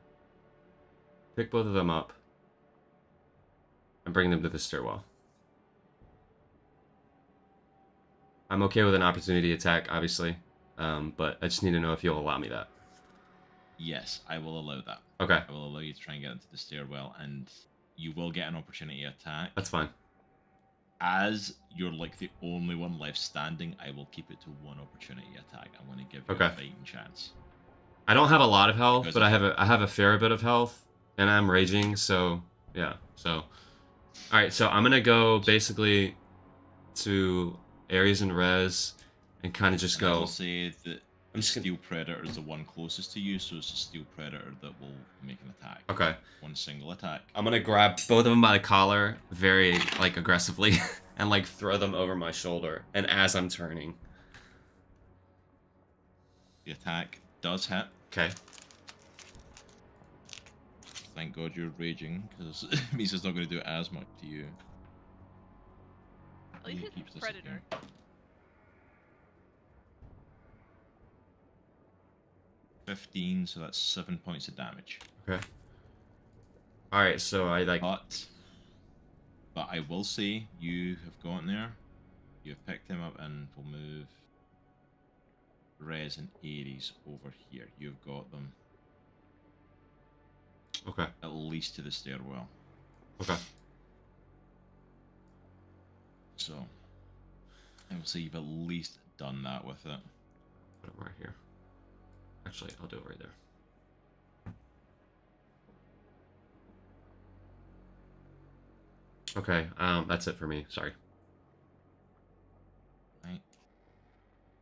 pick both of them up, and bring them to the stairwell? I'm okay with an opportunity attack, obviously, but I just need to know if you'll allow me that. yes, I will allow that. Okay, I will allow you to try and get into the stairwell, and you will get an opportunity attack. that's fine. As you're like the only one left standing, I will keep it to one opportunity attack. I'm going to give you Okay. a fighting chance. I don't have a lot of health, Because but I have a fair bit of health, and I'm raging, so yeah. So, all right, so I'm gonna go basically to Aries and Rezz, and kind of just And I go. will say that I'm the just gonna. Steel Predator is the one closest to you, so it's a Steel Predator that will make an attack. Okay, One single attack. I'm gonna grab both of them by the collar, very like aggressively, and like throw them over my shoulder. And as I'm turning, The attack does hit. okay, Thank God you're raging, because it means it's not going to do as much to you. At least He it's keeps this predator. again. 15, so that's 7 points of damage. okay. All right, so I like. But I will say you have gotten there. You have picked him up, and we'll move Rezz and Aries over here. You've got them Okay, at least to the stairwell. okay. So I will say you've at least done that with it. Put them right here. Actually, I'll do it right there. Okay, that's it for me. Sorry. Right.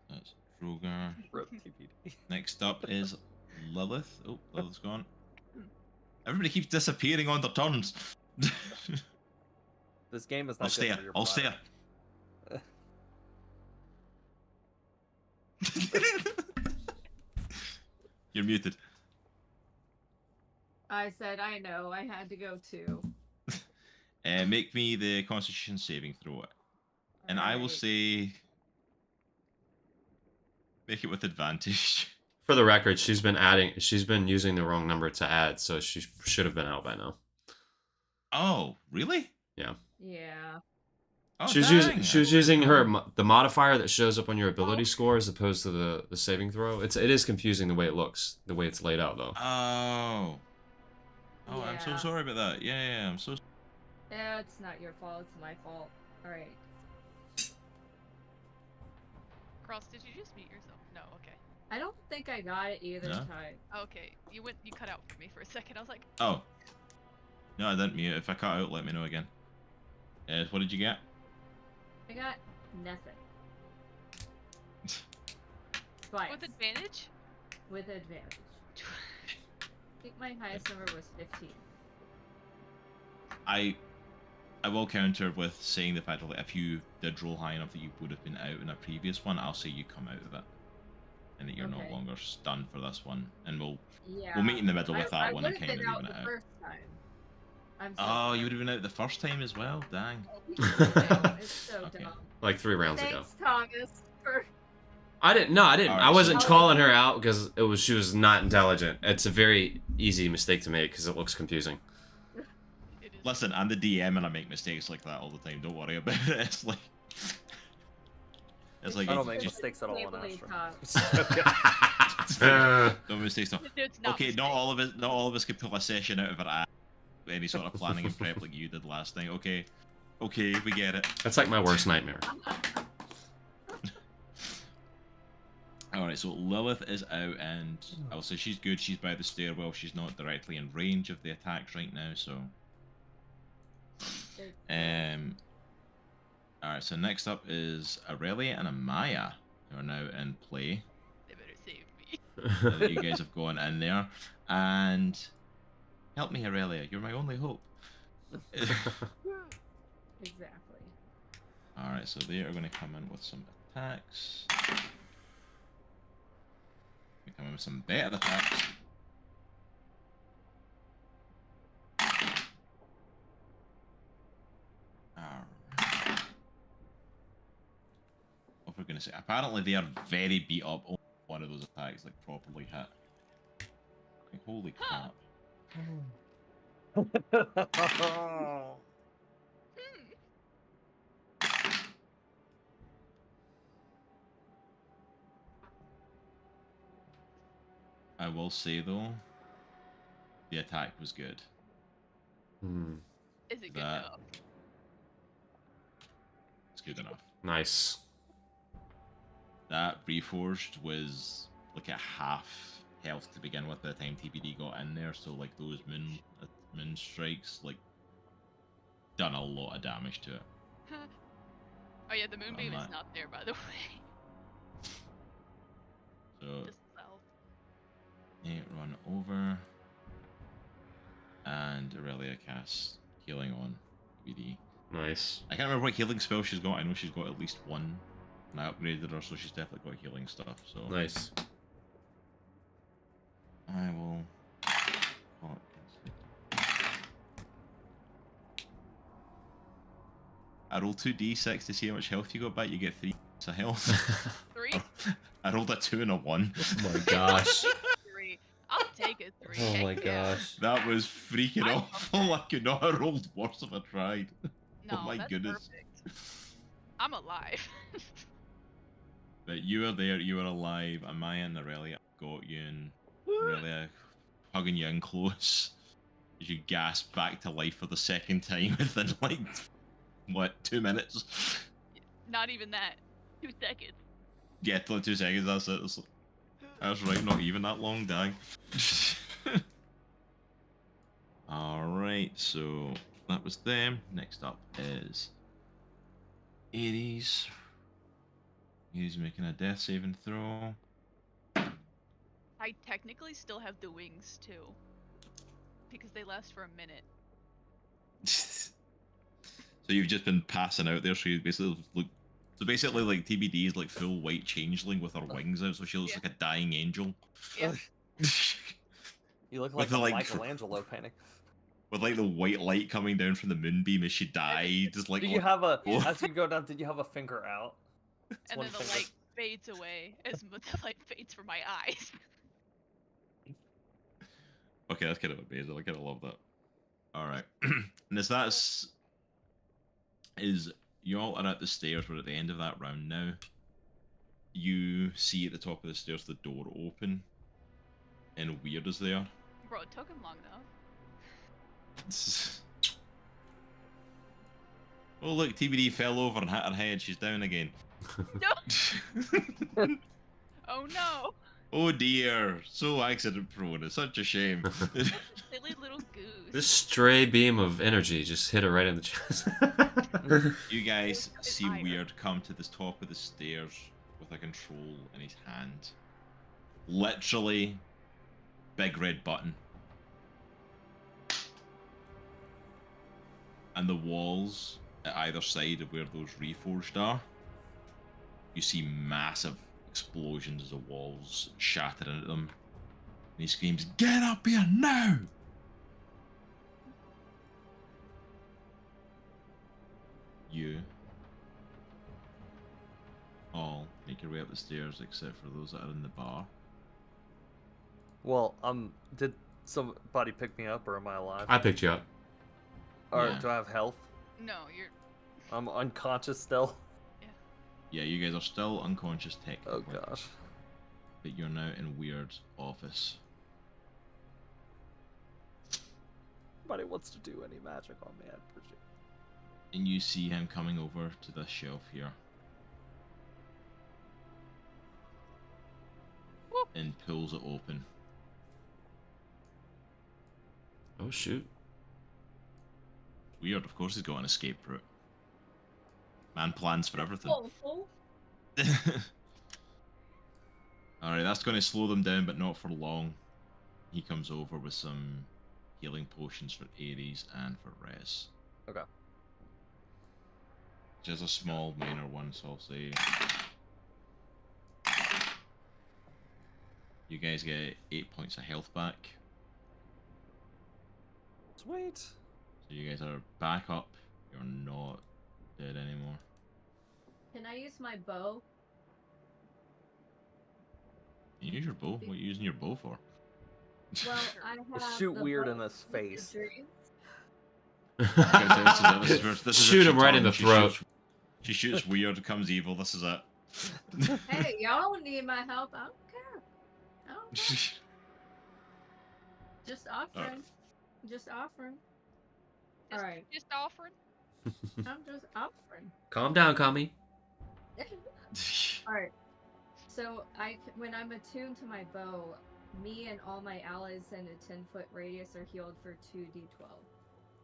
That's Droghar. Rip TPD. Next up is Lilith. Oh, Lilith's gone. Everybody keeps disappearing on their turns. This game is not I'll good stay. for your I'll stay. You're muted. I said I know. I had to go too. Make me the Constitution saving throw. And I will Alright. say, make it with advantage. For the record, she's been using the wrong number to add, so she should have been out by now. Oh, really? Yeah. Oh, She was using the modifier that shows up on your ability score as opposed to the saving throw. It is confusing the way it looks, the way it's laid out though. Oh. Oh, I'm so Yeah. sorry about that. Yeah, I'm so. Yeah, it's not your fault. It's my fault. All right. Cross, did you just mute yourself? No, okay. I don't think I got it either No? time. Okay, you cut out for me for a second. I was like, Oh. No, I didn't mute. If I cut out, let me know again. What did you get? I got nothing. Twice. with advantage? With advantage. I think my highest number was 15. I will counter with saying the fact that if you did roll high enough that you would have been out in a previous one, I'll say you come out of it. and that you're no Okay. longer stunned for this one, and we'll Yeah. meet in the middle with that I one and would've kind of been out even it the out. first time. I'm so Oh, sorry. you would have been out the first time as well. Dang. It's so Okay. dumb. Like 3 rounds ago. Thanks, Thomas, for I didn't. Alright, I wasn't so- calling her out because she was not intelligent. It's a very easy mistake to make because it looks confusing. It is. Listen, I'm the DM and I make mistakes like that all the time. Don't worry about it. It's like I don't make just mistakes at all in Tably Astro. top. no mistakes. No. It's not Okay, mistake. not all of us could pull a session out of our ass. Any sort of planning and prep like you did last night. Okay, we get it. That's like my worst nightmare. All right, so Lilith is out, and I'll say she's good. She's by the stairwell. She's not directly in range of the attacks right now, so. All right, so next up is Aurelia and Amaya, who are now in play. They better save me. Now that you guys have gone in there, and help me, Aurelia. You're my only hope. Exactly. All right, so they are going to come in with some attacks. We come in with some better attacks. Alright. What we're going to say? Apparently, they are very beat up. Only one of those attacks like properly hit. Like, holy crap! I will say though, the attack was good. Hmm. Is it good That- enough? It's good enough. Nice. That Reforged was like at half health to begin with by the time TBD got in there, so like those moon strikes like done a lot of damage to it. Oh yeah, the moonbeam I'm is not there, by the way. So Just south. they run over, and Aurelia casts healing on TBD. Nice. I can't remember what healing spell she's got. I know she's got at least one. And I upgraded her, so she's definitely got healing stuff. So Nice. I will call it. I roll 2d6 to see how much health you got back. You get 3 of health. 3? I rolled a 2 and a 1. Oh my gosh. 3. I'll take a 3. Oh my Heck yeah. gosh. That was freaking I awful. love I could not have rolled worse if I tried. No, Oh my that's goodness. perfect. I'm alive. But you are there, you are alive. Amaya and Aurelia got you, and Aurelia hugging you in close as you gasp back to life for the second time within like, what, 2 minutes? Not even that. 2 seconds. Yeah, 2 seconds, that's it. That's right, not even that long, dang. Alright, so that was them. Next up is Aries. He's making a death saving throw. I technically still have the wings too. Because they last for a minute. So you've just been passing out there, so you basically look. So basically, like TBD is like full white changeling with her wings out, so she looks Yeah. like a dying angel. Yeah. You look With like the, a like, Michelangelo painting. With like the white light coming down from the moonbeam as she died. Just like Did you have a Oh. as you go down? Did you have a finger out? It's And one then the finger. light fades away as the light fades from my eyes. Okay, that's kind of amazing. I kind of love that. All right, and is you all are at the stairs. We're at the end of that round now. You see at the top of the stairs the door open, and Weird is there. Bro, it took him long enough. Oh look, TBD fell over and hit her head. She's down again. No! Oh no! Oh dear, so accident prone. It's such a shame. Silly little goose. This stray beam of energy just hit her right in the chest. You guys It's see iron. Weird come to the top of the stairs with a control in his hand. Literally, big red button. And the walls at either side of where those Reforged are, you see massive explosions as the walls shatter into them. And he screams, "Get up here now!" You all make your way up the stairs except for those that are in the bar. Well, did somebody pick me up or am I alive? I picked you up. Or Yeah. do I have health? No, you're. I'm unconscious still. Yeah, you guys are still unconscious technically. Oh gosh. But you're now in Weird's office. Nobody wants to do any magic on me, I presume. And you see him coming over to this shelf here. Whoop. And pulls it open. Oh shoot. Weird, of course he's got an escape route. Man plans for everything. Awful. Alright, that's going to slow them down, but not for long. He comes over with some healing potions for Aries and for Rezz. Okay. Just a small minor one, so I'll say... You guys get 8 points of health back. Sweet. So you guys are back up. You're not dead anymore. Can I use my bow? You use your bow? What are you using your bow for? Well, I have Shoot the Weird bow in his of the face. dreams. This is Shoot her him right in the tongue. throat. She shoots Weird, comes evil. This is it. Hey, y'all don't need my help. I don't care. I don't care. Just offering. Just offering. Just, Alright. just offering. I'm just offering. Calm down, Kami. Alright. So when I'm attuned to my bow, me and all my allies in a 10-foot radius are healed for 2d12.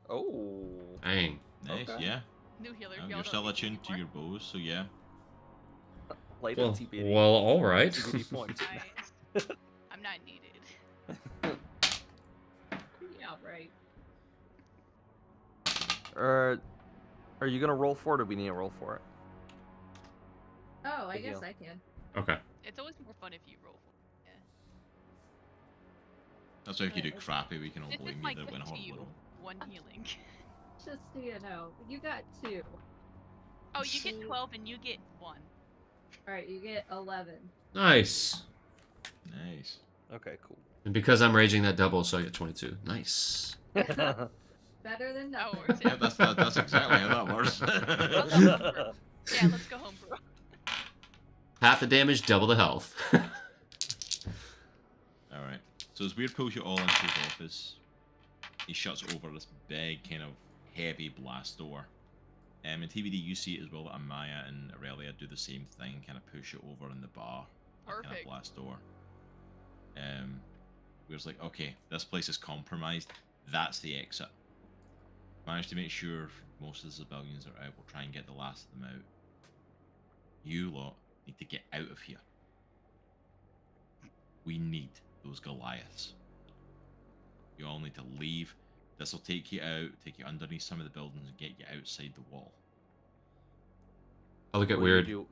Oh. Dang. Nice, Okay. yeah. New healer. y'all You're don't still need me attuned to anymore. your bows, so yeah. Later Well, TBD. all right. TBD point. Nice. I'm not needed. Yeah, right. Are you gonna roll for it, or we need to roll for it? Oh, I Good guess deal. I can. Okay. It's always more fun if you roll. That's why if you do Right. crappy, we can all This is blame my you that gift went to horrible. you. One healing. Just so you know, you got 2. Oh, you get 12 and you get 1. Alright, you get 11. Nice. Nice. Okay, cool. And because I'm raging that double, so I get 22. Nice. Better than That nothing. works. Yeah, that's exactly how that works. Yeah, let's go home, bro. Half the damage, double the health. Alright. So as Weird pulls you all into his office, he shuts over this big, kind of heavy blast door. In TBD, you see it as well that Amaya and Aurelia do the same thing, kind of push it over in the bar. That kind of Perfect. blast door. Weird's like, okay, this place is compromised. That's the exit. Managed to make sure most of the civilians are out. We'll try and get the last of them out. You lot need to get out of here. We need those Goliaths. You all need to leave. This will take you out, take you underneath some of the buildings and get you outside the wall. I look at What do you Weird. do?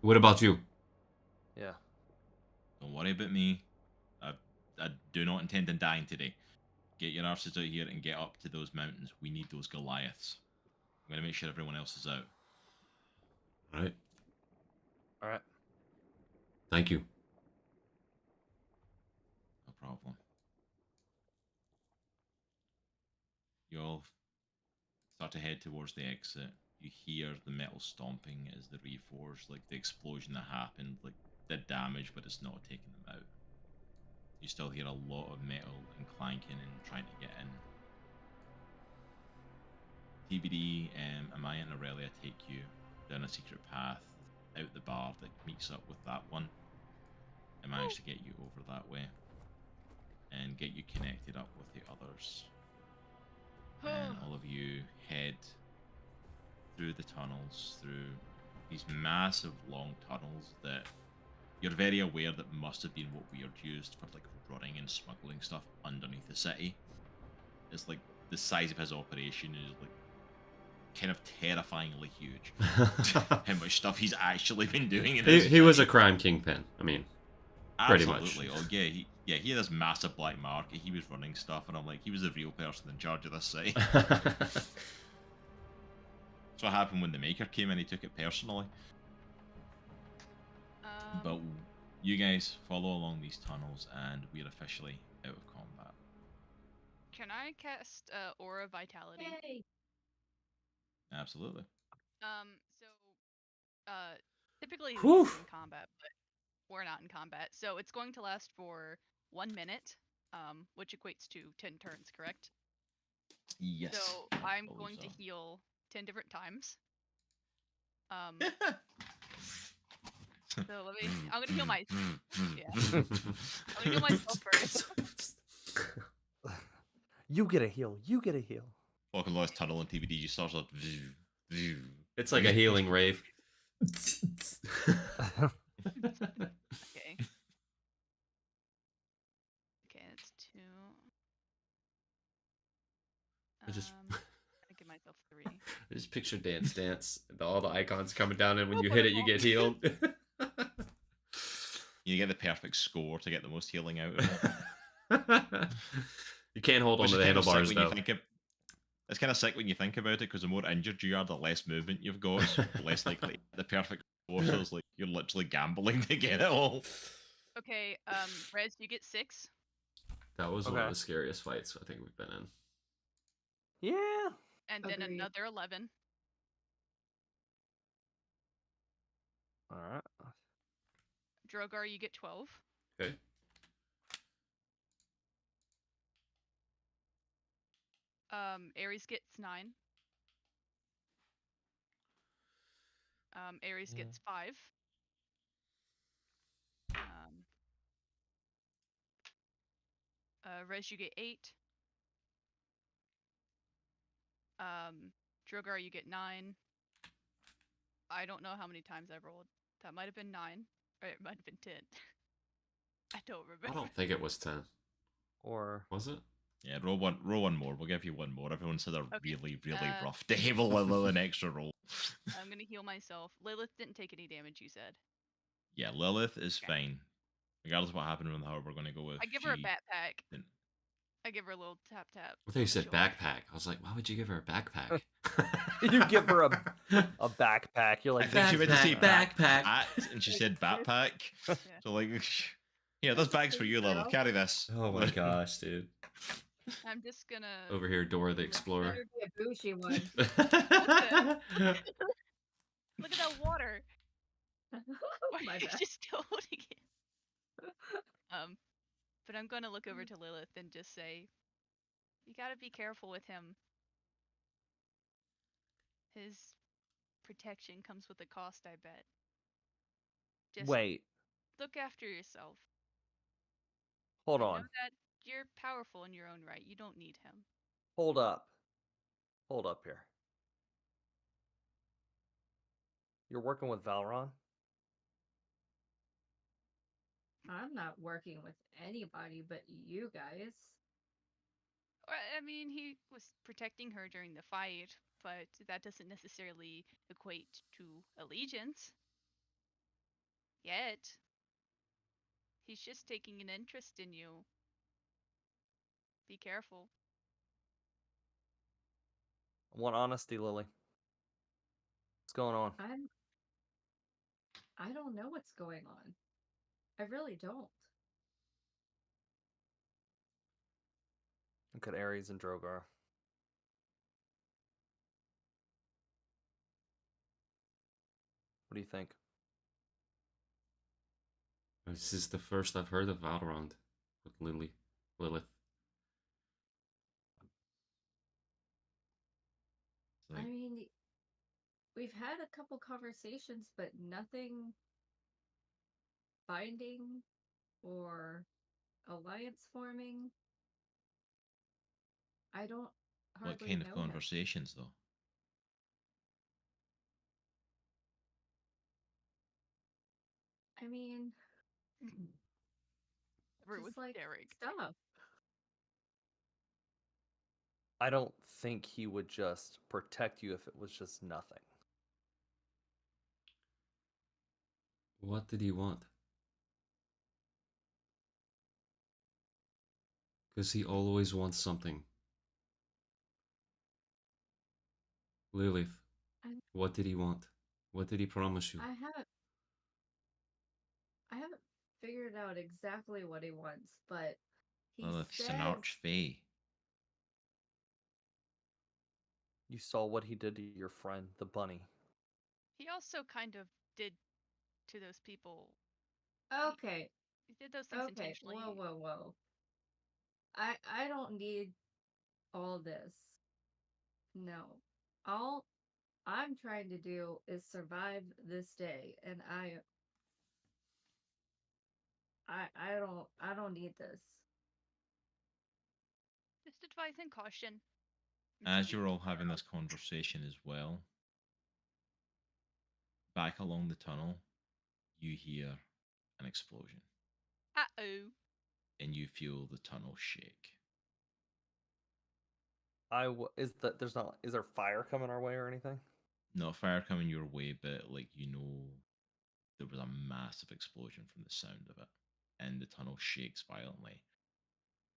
What about you? Yeah. Don't worry about me. I do not intend on dying today. Get your arses out here and get up to those mountains. We need those Goliaths. I'm going to make sure everyone else is out. Alright. Alright. Thank you. No problem. You all start to head towards the exit. You hear the metal stomping as the Reforged, like the explosion that happened, like did damage, but it's not taking them out. You still hear a lot of metal and clanking and trying to get in. TBD, Amaya and Aurelia take you down a secret path out the bar that meets up with that one. I manage to get you over that way and get you connected up with the others. And all of you head through the tunnels, through these massive long tunnels that you're very aware that must have been what Weird used for like running and smuggling stuff underneath the city. It's like the size of his operation is like kind of terrifyingly huge. How much stuff he's actually been doing in he, his he was a life. crime kingpin. I mean, pretty much. Absolutely. Oh yeah, he had this massive black market. He was running stuff, and I'm like, he was the real person in charge of this site. That's what happened when the Maker came in. He took it personally. But you guys follow along these tunnels, and we're officially out of combat. Can I cast Aura Vitality? Yay! Absolutely. So, typically Whew. these are in combat, but we're not in combat. So it's going to last for 1 minute, which equates to 10 turns, correct? Yes. So I'm believe going so. to heal 10 different times. So I'm gonna heal myself. Yeah. I'm gonna heal myself first. You get a heal. You get a heal. Walking along this tunnel on TVD, you start like. It's like a healing rave. Okay. Okay, that's 2. I just- I'm gonna give myself 3. I just picture Dance, and all the icons coming down, and when you hit it, you get healed. You get the perfect score to get the most healing out of it. You can't hold on Which to is the kind of sick handlebars, when though. you think it's kind of sick when you think about it, because the more injured you are, the less movement you've got, so less likely the perfect score. So it's like you're literally gambling to get it all. Okay, Rezz, you get 6. That was one Okay. of the scariest fights I think we've been in. Yeah. And then Agreed. another 11. All right. Droghar, you get 12. Okay. Aries gets 9. Aries Yeah. gets 5. Rezz, you get 8. Droghar, you get 9. I don't know how many times I rolled. That might have been 9, or it might have been 10. I don't remember. I don't think it was 10. Or Was it? Yeah, roll one more. We'll give you one more. Everyone said a Okay, really uh, rough day. We'll allow an extra roll. I'm gonna heal myself. Lilith didn't take any damage, you said. Yeah, Lilith is Okay. fine. Regardless of what happened with her, we're going to go with. I give her a she backpack. didn't- I give her a little tap. I thought on you the said shoulder. backpack. I was like, why would you give her a backpack? you give her a backpack. You're I like, think she meant to say backpack. bat, and she said backpack. Yeah. So like, yeah, this bag's for you, Lilith. Carry this. Oh my gosh, dude. I'm just gonna. Over here, Dora the Explorer. Better be a bougie one. Look at that water. Why My are you bad. just holding it? But I'm gonna look over to Lilith and just say, you gotta be careful with him. His protection comes with a cost, I bet. Just wait, look after yourself. hold I on, know that you're powerful in your own right. You don't need him. hold up here. You're working with Valron? I'm not working with anybody but you guys. I mean, he was protecting her during the fight, but that doesn't necessarily equate to allegiance. Yet. He's just taking an interest in you. Be careful. I want honesty, Lily. What's going on? I don't know what's going on. I really don't. Look at Aries and Droghar. What do you think? This is the first I've heard of Valorant with Lilith. Like, I mean, we've had a couple conversations, but nothing binding or alliance forming. I don't hardly what kind of know him. conversations, though? I mean, We're just with like Derek. stuff. I don't think he would just protect you if it was just nothing. What did he want? Because he always wants something. Lilith, I- what did he want? What did he promise you? I haven't figured out exactly what he wants, but he Lilith's says an archfey. You saw what he did to your friend, the bunny. He also kind of did to those people. okay. He did those things Okay. intentionally. Whoa. I don't need all this. No. All I'm trying to do is survive this day, and I don't need this. Just advising caution. As you're all having this conversation as well, back along the tunnel, you hear an explosion Uh-oh. and you feel the tunnel shake. Is there fire coming our way or anything? Not fire coming your way, but like there was a massive explosion from the sound of it, and the tunnel shakes violently.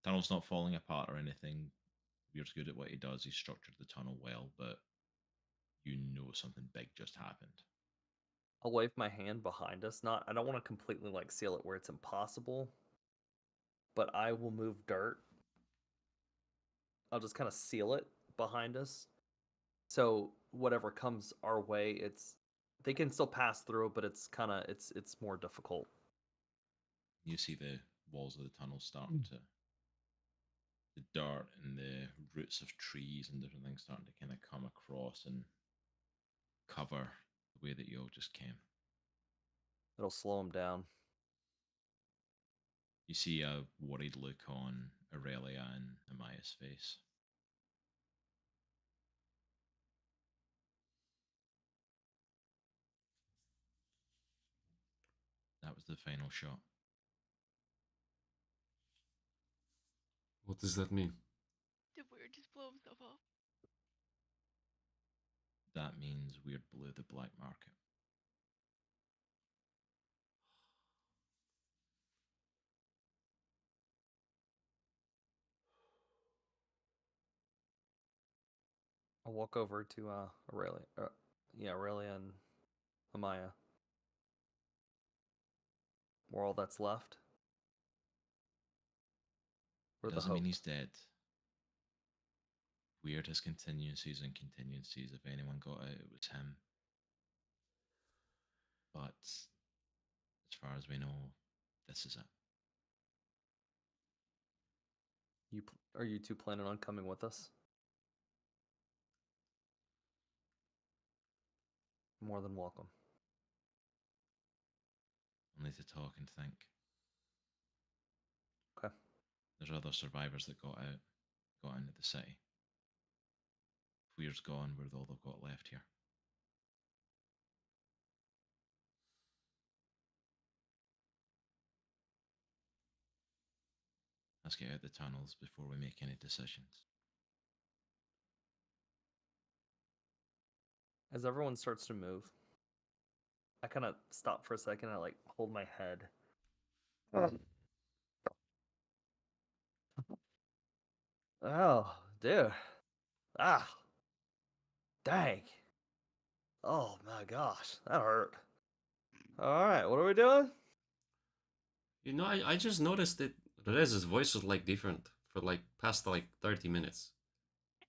Tunnel's not falling apart or anything. Weir's good at what he does. He structured the tunnel well, but you know something big just happened. I'll wave my hand behind us. I don't want to completely like seal it where it's impossible, but I will move dirt. I'll just kind of seal it behind us. So whatever comes our way, they can still pass through, but it's more difficult. You see the walls of the tunnel starting to, the dirt and the roots of trees and different things starting to kind of come across and cover the way that you all just came. It'll slow them down. You see a worried look on Aurelia and Amaya's face. That was the final shot. What does that mean? Did Weird just blow himself off? That means Weird blew the black market. I'll walk over to Aurelia. Aurelia and Amaya. We're all that's left. We're the Doesn't mean he's hopes. dead. Weird has contingencies and contingencies. If anyone got out, it was him. But as far as we know, this is it. Are you two planning on coming with us? More than welcome. Only to talk and think. Okay. There's other survivors that got into the city. If Weird's gone, we're all they've got left here. Let's get out the tunnels before we make any decisions. As everyone starts to move, I kind of stop for a second. I like hold my head. Oh, dude. Ah. Dang. Oh my gosh, that hurt. All right, what are we doing? You know, I just noticed that Rezz's voice was like different for like past like 30 minutes.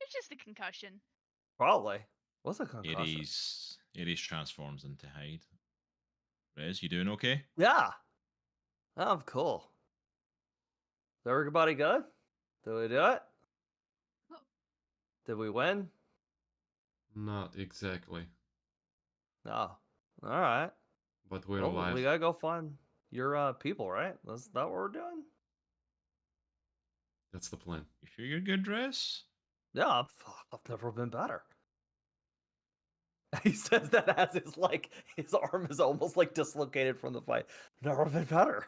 It's just a concussion. Probably. What's a concussion? Aries transforms into Hyde. Rezz, you doing okay? Yeah. I'm cool. Is everybody good? Did we do it? Oh. Did we win? Not exactly. No. All right. But we're Well, alive. we gotta go find your people, right? Is that what we're doing? That's the plan. You sure you're good, Rezz? Yeah, I've never been better. He says that as his arm is almost like dislocated from the fight. Never been better.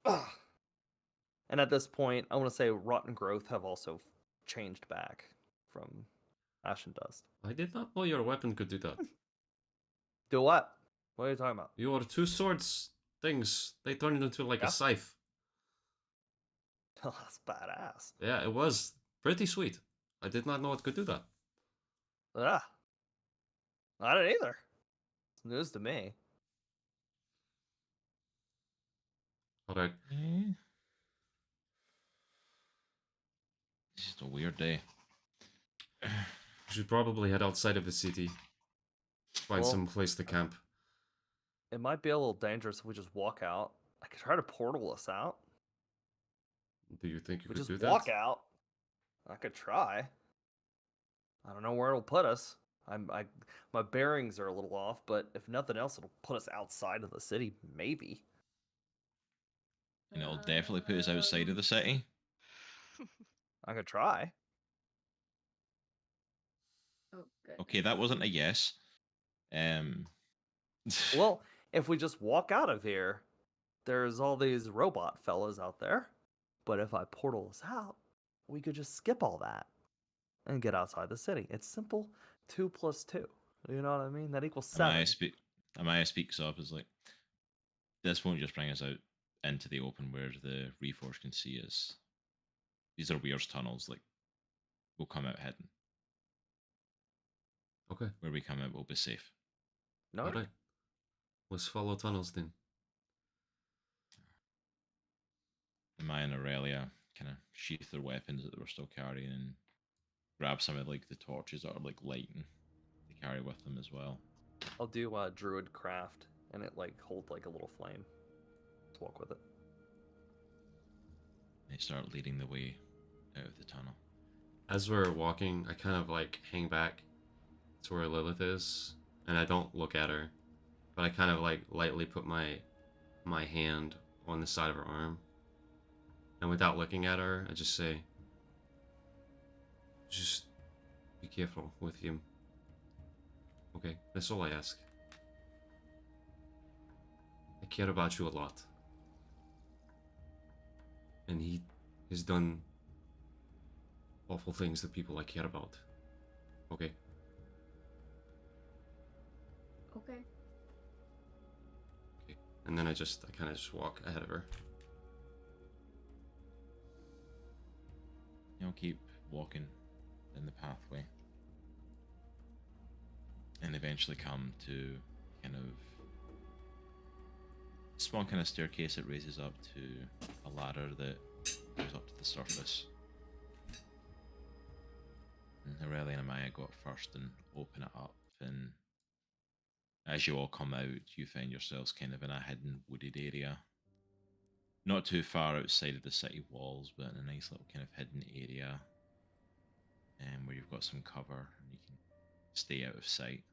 And at this point, I want to say rotten growth have also changed back from Ashen Dust. I did not know your weapon could do that. Do what? What are you talking about? Your two swords things, they turned into like Yeah. a scythe. Oh, that's badass. Yeah, it was pretty sweet. I did not know it could do that. Ah, I didn't either. It's news to me. Alright. It's just a weird day. We should probably head outside of the city. Find Well, some place to camp. It might be a little dangerous if we just walk out. I could try to portal us out. Do you think you We could just do that? walk out. I could try. I don't know where it'll put us. My bearings are a little off, but if nothing else, it'll put us outside of the city, maybe. And it'll definitely put us outside of the city. I could try. Oh, good. Okay, that wasn't a yes. Well, if we just walk out of here, there's all these robot fellas out there. But if I portal us out, we could just skip all that and get outside the city. It's simple. 2 + 2. You know what I mean? That equals 7. Amaya speaks up as like, this won't just bring us out into the open where the Reforged can see us. These are weird tunnels. Like, we'll come out hidden. Okay. Where we come out, we'll be safe. No. Alright. Let's follow tunnels then. Amaya and Aurelia kind of sheath their weapons that they were still carrying and grab some of like the torches that are like lighting to carry with them as well. I'll do Druid craft, and it like hold like a little flame. Let's walk with it. They start leading the way out of the tunnel. As we're walking, I kind of like hang back to where Lilith is, and I don't look at her, but I kind of like lightly put my hand on the side of her arm, and without looking at her, I just say, just be careful with him. Okay, that's all I ask. I care about you a lot. And he has done awful things to people I care about. Okay? Okay. Okay. And then I kind of just walk ahead of her. You'll keep walking in the pathway. And eventually come to kind of small kind of staircase that raises up to a ladder that goes up to the surface. And Aurelia and Amaya go up first and open it up, and as you all come out, you find yourselves kind of in a hidden wooded area. Not too far outside of the city walls, but in a nice little kind of hidden area, where you've got some cover and you can stay out of sight.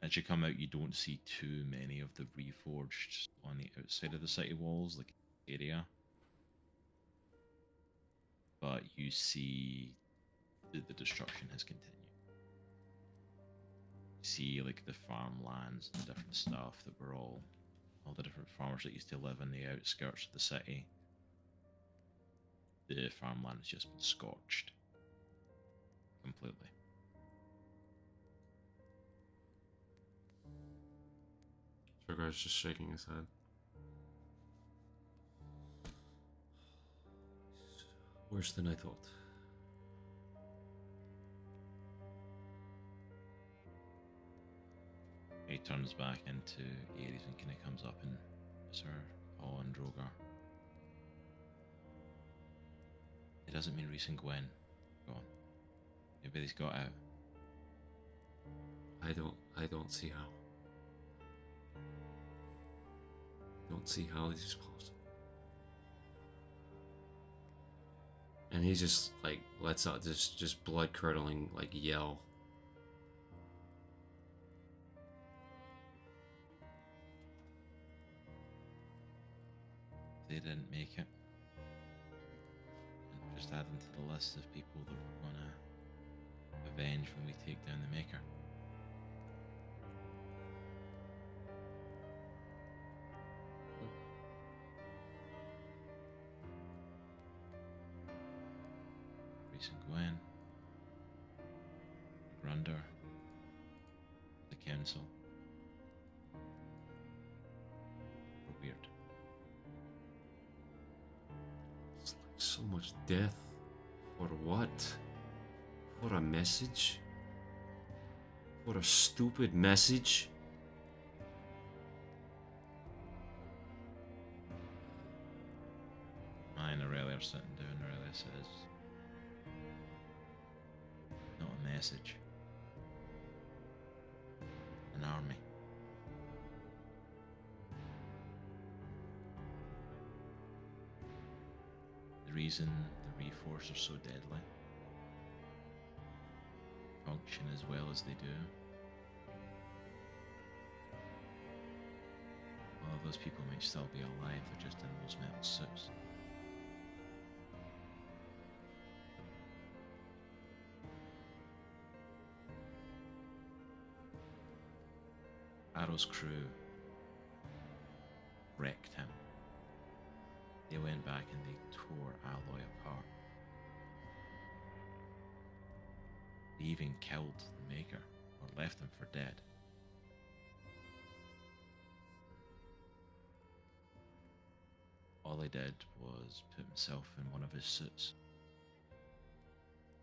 As you come out, you don't see too many of the Reforged on the outside of the city walls, like area. But you see that the destruction has continued. You see like the farmlands and different stuff that were all the different farmers that used to live in the outskirts of the city. The farmland has just been scorched completely. Droghar just shaking his head. Worse than I thought. He turns back into Aries and kind of comes up and is her all in Droghar. It doesn't mean Reese and Gwen gone. Maybe he's got out. I don't see how. Don't see how this is possible. And he just like lets out this just blood curdling like yell. They didn't make it. And just add them to the list of people that we're gonna avenge when we take down the Maker. Alex and Gwen, Grunder, the council. We're weird. It's like so much death. For what? For a message? For a stupid message? Mine and Aurelia are sitting down. Aurelia says, not a message. An army. The reason the Reforged are so deadly, function as well as they do, all of those people might still be alive, they're just in those metal suits. Arrow's crew wrecked him. They went back and they tore Alloy apart. They even killed the Maker, or left him for dead. All he did was put himself in one of his suits.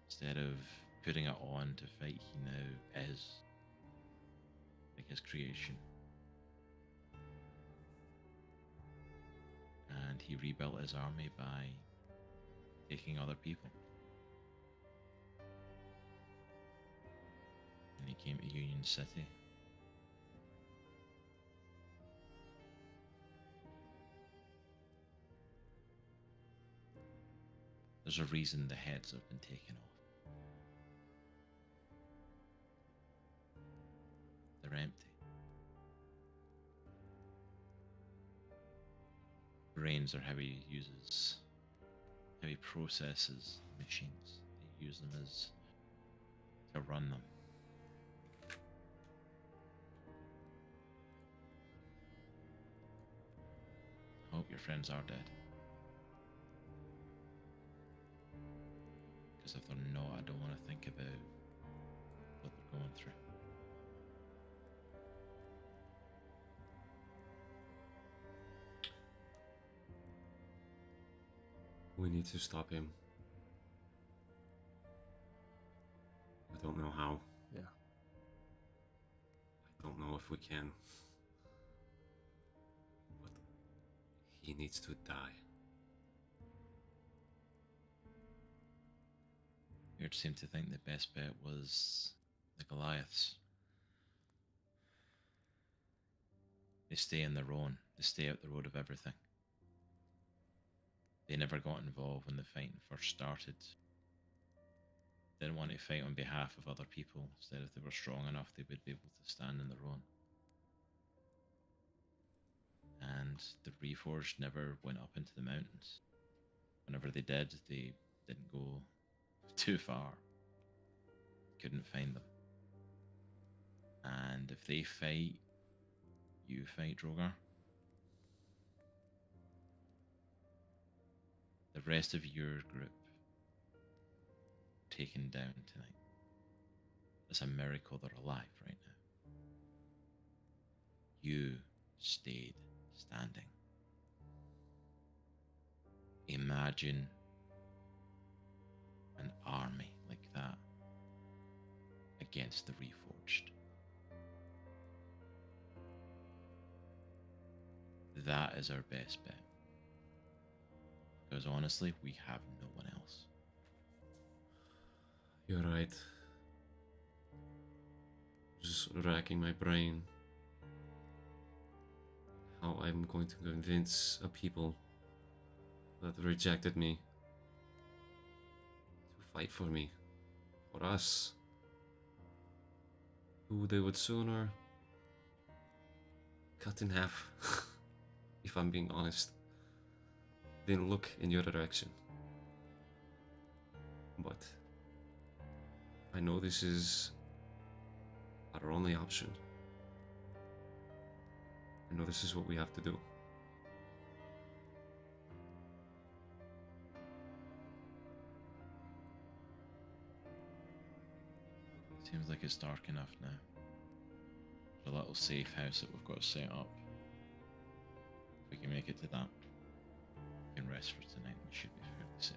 Instead of putting it on to fight, he now is like his creation. And he rebuilt his army by taking other people. And he came to Union City. There's a reason the heads have been taken off. They're empty. Brains are how he uses, how he processes machines. They use them as to run them. I hope your friends are dead. Because if they're not, I don't want to think about what they're going through. We need to stop him. I don't know how. Yeah. I don't know if we can. But he needs to die. Weird seemed to think the best bet was the Goliaths. They stay in their own. They stay out the road of everything. They never got involved when the fighting first started. Didn't want to fight on behalf of other people. Instead, if they were strong enough, they would be able to stand on their own. And the Reforged never went up into the mountains. Whenever they did, they didn't go too far. Couldn't find them. And if they fight, you fight, Droghar. The rest of your group taken down tonight. It's a miracle they're alive right now. You stayed standing. Imagine an army like that against the Reforged. That is our best bet. Because honestly, we have no one else. You're right. Just racking my brain. How I'm going to convince a people that rejected me to fight for me, for us. Who they would sooner cut in half, if I'm being honest, than look in your direction. But I know this is our only option. I know this is what we have to do. Seems like it's dark enough now. The little safe house that we've got set up. If we can make it to that, we can rest for tonight. We should be fairly safe.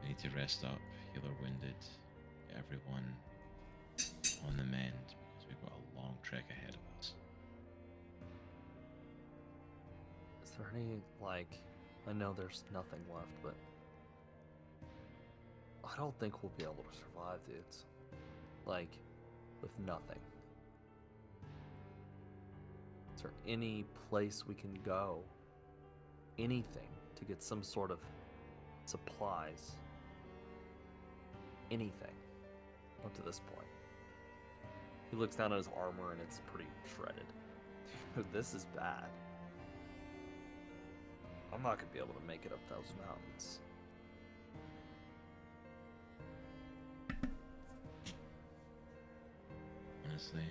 We need to rest up, heal our wounded, get everyone on the mend because we've got a long trek ahead of us. Is there any, like, I know there's nothing left, but I don't think we'll be able to survive, dudes. Like, with nothing. Is there any place we can go? Anything to get some sort of supplies? Anything up to this point. He looks down at his armor and it's pretty shredded. This is bad. I'm not gonna be able to make it up those mountains. Honestly,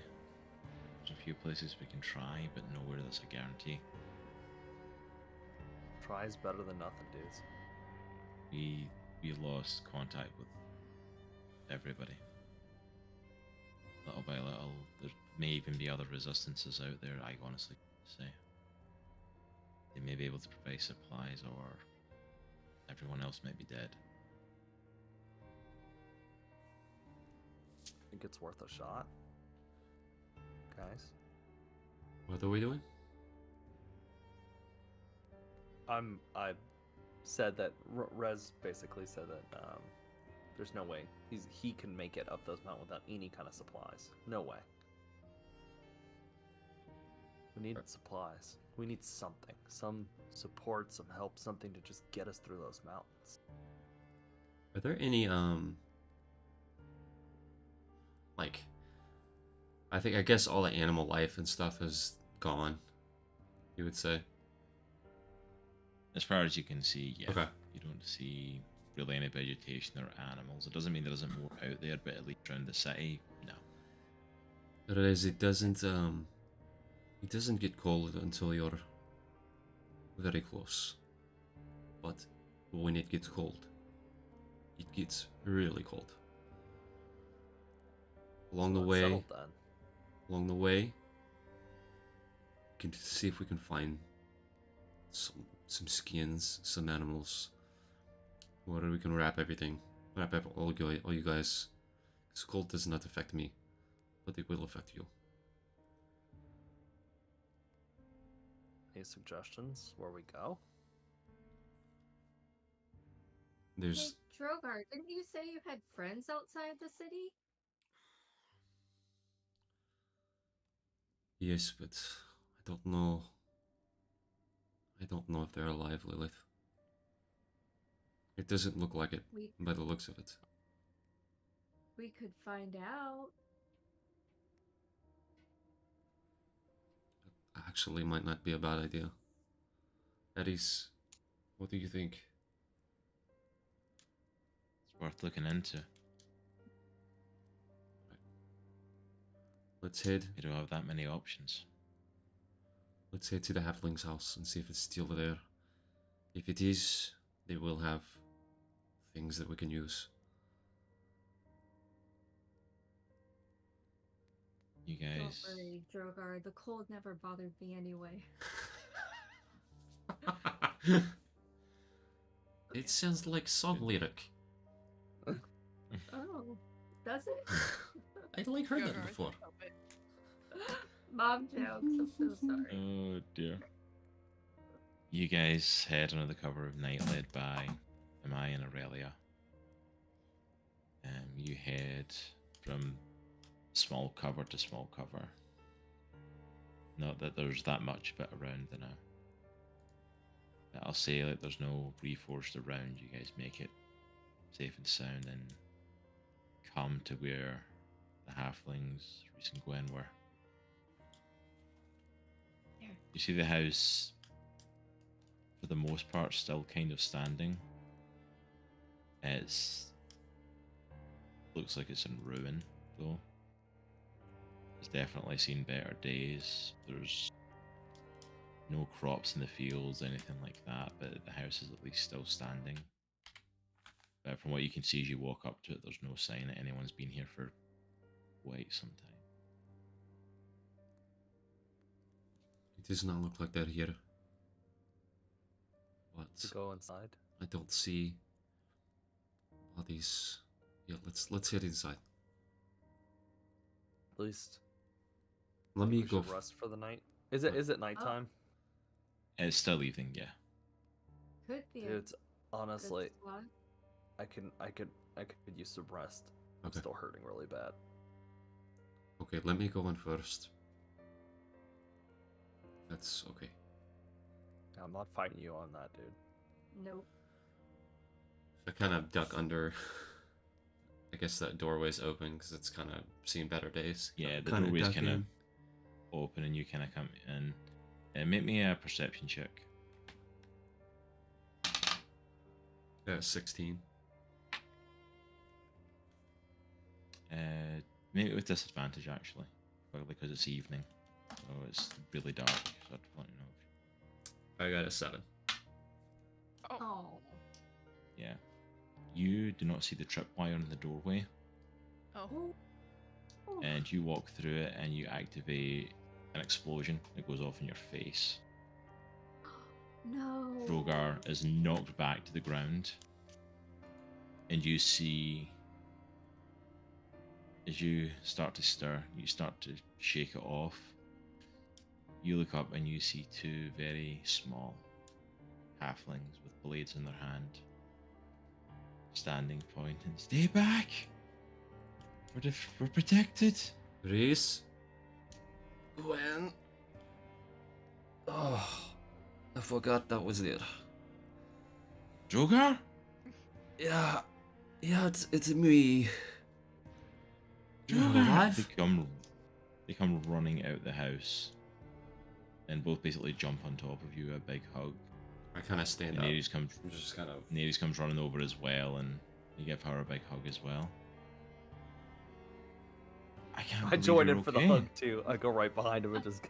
there's a few places we can try, but nowhere that's a guarantee. Try is better than nothing, dudes. We lost contact with everybody. Little by little, there may even be other resistances out there, I honestly can't say. They may be able to provide supplies, or everyone else might be dead. Think it's worth a shot, guys. What are we doing? I said that Rezz basically said that there's no way he can make it up those mountains without any kind of supplies. No way. We need supplies. We need something, some support, some help, something to just get us through those mountains. Are there any like, I guess all the animal life and stuff is gone, you would say? As far as you can see, yeah. Okay. You don't see really any vegetation or animals. It doesn't mean there isn't more out there, but at least around the city, no. Whereas it doesn't get cold until you're very close. But when it gets cold, it gets really cold. Along the way, we can see if we can find some skins, some animals, where we can wrap everything, all you guys. Because cold does not affect me, but it will affect you. Any suggestions where we go? There's Hey, Droghar, didn't you say you had friends outside the city? yes, but I don't know. I don't know if they're alive, Lilith. It doesn't look like it by the looks of it. We could find out. Actually, might not be a bad idea. Aries, what do you think? It's worth looking into. Let's head. You don't have that many options. Let's head to the halfling's house and see if it's still there. If it is, they will have things that we can use. You guys. Don't worry, Droghar. The cold never bothered me anyway. It sounds like song lyric. Oh, does it? I'd like heard that Droghar, before. stop it. Mom jokes. I'm so sorry. Oh dear. You guys head under the cover of night, led by Amaya and Aurelia. You head from small cover to small cover. Not that there's that much of it around now. I'll say like there's no Reforged around. You guys make it safe and sound and come to where the halflings, Reese and Gwen, were. There. You see the house, for the most part, still kind of standing. Looks like it's in ruin, though. It's definitely seen better days. There's no crops in the fields, anything like that, but the house is at least still standing. But from what you can see as you walk up to it, there's no sign that anyone's been here for quite some time. It does not look like they're here. What? To go inside. I don't see bodies. Yeah, let's head inside. At least Let me we go. should rest for the night. Is it nighttime? It's still evening, yeah. Could be. Dude, Good honestly, spot. I could use some rest. I'm Okay. still hurting really bad. Okay, let me go in first. That's okay. I'm not fighting you on that, dude. Nope. I kind of duck under. I guess that doorway's open because it's kind of seen better days. Yeah, the Kinda doorway's duck kind of in. open and you kind of come in. Make me a perception check. 16. Maybe with disadvantage actually, probably because it's evening, so it's really dark. So I'd want to know. I got a 7. Oh. Yeah, you do not see the tripwire in the doorway, Oh. and you walk through it and you activate an explosion that goes off in your face. No. Droghar is knocked back to the ground, and you see, as you start to stir, you start to shake it off. You look up and you see 2 very small halflings with blades in their hand, standing, pointing. Stay back! We're protected! Reese? When? Oh, I forgot that was there. Droghar? Yeah, it's me. You're Droghar! alive? They come running out the house, and both basically jump on top of you, a big hug. I kind of stand And up. Aries comes, I'm just kind of. Aries comes running over as well, and you give her a big hug as well. I can't I believe join you're in for the okay. hug too. I go right behind him and just.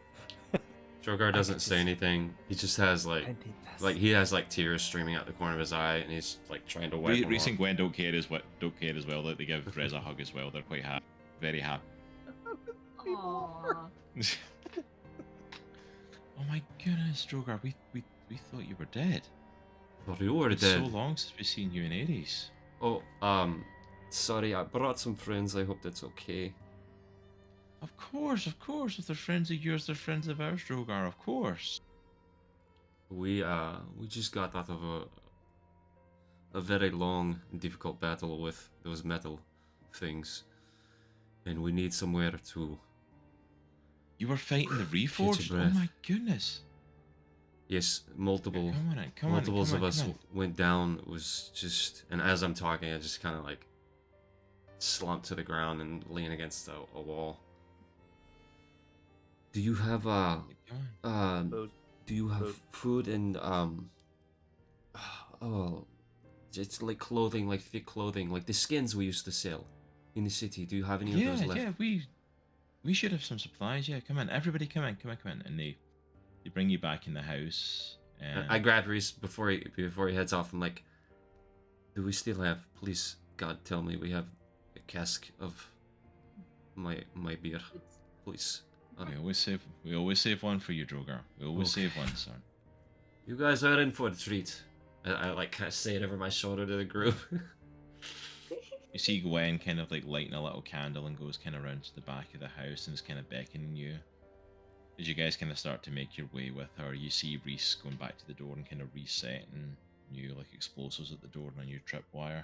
Droghar doesn't say just- anything. He just has I like need this. he has like tears streaming out the corner of his eye, and he's like trying to wipe them Reese and off. Gwen don't care as well. Like, they give Rezz a hug as well. They're quite happy, very happy. Aw. Oh my goodness, Droghar, we thought you were dead. Thought you were It's dead. so long since we've seen you in Aries. Oh, sorry, I brought some friends. I hope that's okay. Of course. If they're friends of yours, they're friends of ours, Droghar. Of course. We just got out of a very long and difficult battle with those metal things, and we need somewhere to. You were fighting the Reforged. Oh breath. my goodness. Yes, multiple. Multiples of us went down. It was just, and as I'm talking, I just kind of like slump to the ground and lean against a wall. Do you have Food. do you have Food. food and oh, it's like clothing, like thick clothing, like the skins we used to sell in the city? Do you have any of those left? Yeah, we should have some supplies. Yeah, come in, everybody, come in, and they bring you back in the house. And I grab Reese before he heads off. I'm like, do we still have? Please, God, tell me we have a cask of my beer, please. we always save one for you, Droghar. We always Okay. save one, son. You guys are in for a treat. I like kind of say it over my shoulder to the group. You see Gwen kind of like lighting a little candle and goes kind of around to the back of the house and is kind of beckoning you. As you guys kind of start to make your way with her, you see Reese going back to the door and kind of resetting new like explosives at the door and a new tripwire.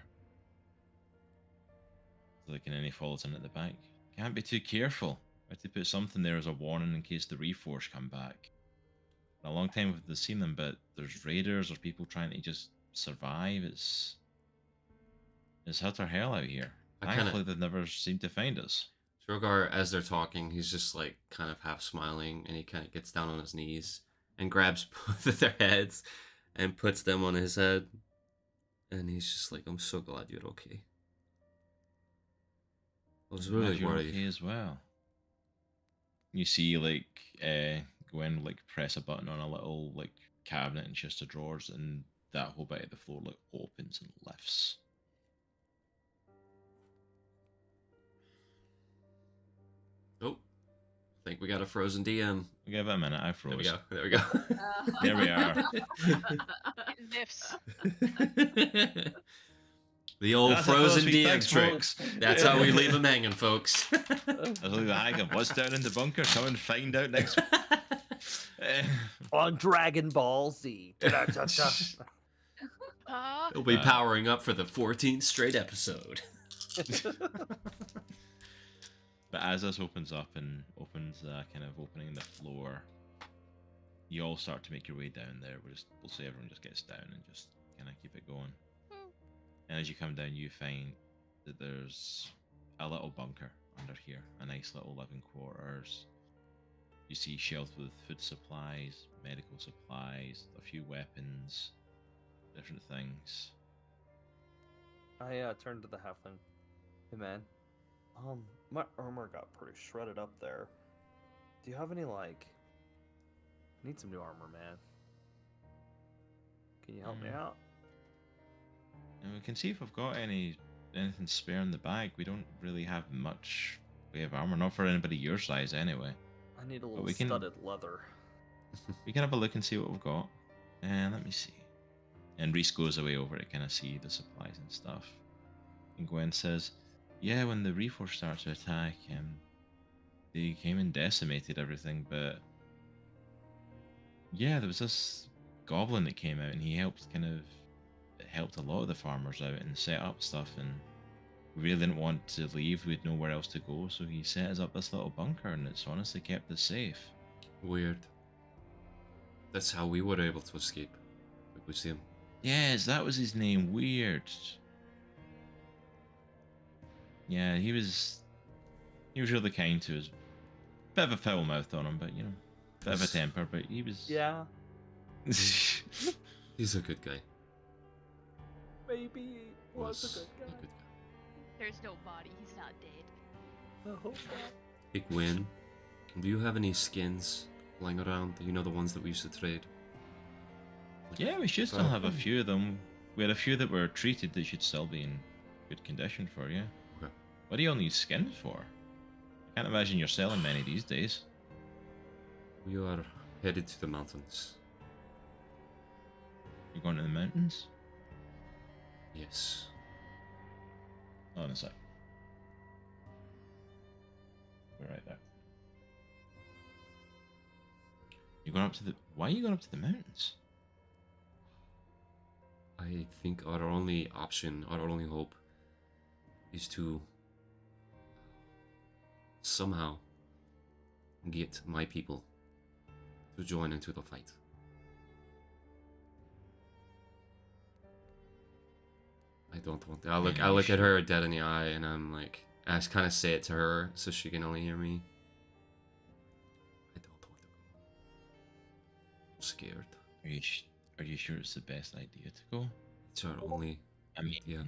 So like, and then he falls in at the back. Can't be too careful. I have to put something there as a warning in case the Reforged come back. In a long time we've seen them, but there's raiders or people trying to just survive. It's utter hell out here. Thankfully, they've never seemed to find us. Droghar, as they're talking, he's just like kind of half smiling, and he kind of gets down on his knees and grabs both of their heads and puts them on his head. And he's just like, I'm so glad you're okay. I was really You're worried. okay as well. You see, like, Gwen like press a button on a little like cabinet and chest of drawers, and that whole bit of the floor like opens and lifts, we got a frozen DM. Give it a minute. I froze. There we go. There we go. There we are. It niffs. The old That's it, frozen folks. DM Thanks, trick. folks. That's how we leave them hanging, folks. I'll leave it hanging. What's down in the bunker? Come and find out next week. On Dragon Ball Z. We'll be powering up for the 14th straight episode. But as this opens up and opens kind of opening the floor, you all start to make your way down there. We'll say everyone just gets down and just kind of keep it going. And as you come down, you find that there's a little bunker under here, a nice little living quarters. You see shelves with food supplies, medical supplies, a few weapons, different things. I turned to the halfling. Hey man, my armor got pretty shredded up there. Do you have any I need some new armor, man. Can you help me out? And we can see if we've got anything spare in the bag. We don't really have much way of armor, not for anybody your size anyway. I need a little we can- studded leather. We can have a look and see what we've got. And let me see. And Reese goes away over to kind of see the supplies and stuff. And Gwen says, yeah, when the Reforged started to attack, they came and decimated everything, but yeah, there was this goblin that came out and he helped a lot of the farmers out and set up stuff, and we really didn't want to leave. We'd nowhere else to go, so he set us up this little bunker, and it's honestly kept us safe. Weird. That's how we were able to escape. We see him. Yes, that was his name. Weird. Yeah, he was really kind to us. Bit of a foul mouth on him, but bit of a temper, but he was. Yeah, He's a good guy. maybe he was a good guy. There's no body. He's not dead. I hope not. Hey Gwen, do you have any skins lying around? You know, the ones that we used to trade? Yeah, we should still have a few of them. We had a few that were treated that should still be in good condition for you. Okay. What do you all need skins for? I can't imagine you're selling many these days. We are headed to the mountains. You're going to the mountains? Yes. Hold on a sec. We're right there. You're going up to the... Why are you going up to the mountains? I think our only option, our only hope, is to somehow get my people to join into the fight. I don't want to. I look at her dead in the eye, and I'm like, I kind of say it to her so she can only hear me. I don't want to go. I'm scared. Are you sure it's the best idea to go? It's our only idea.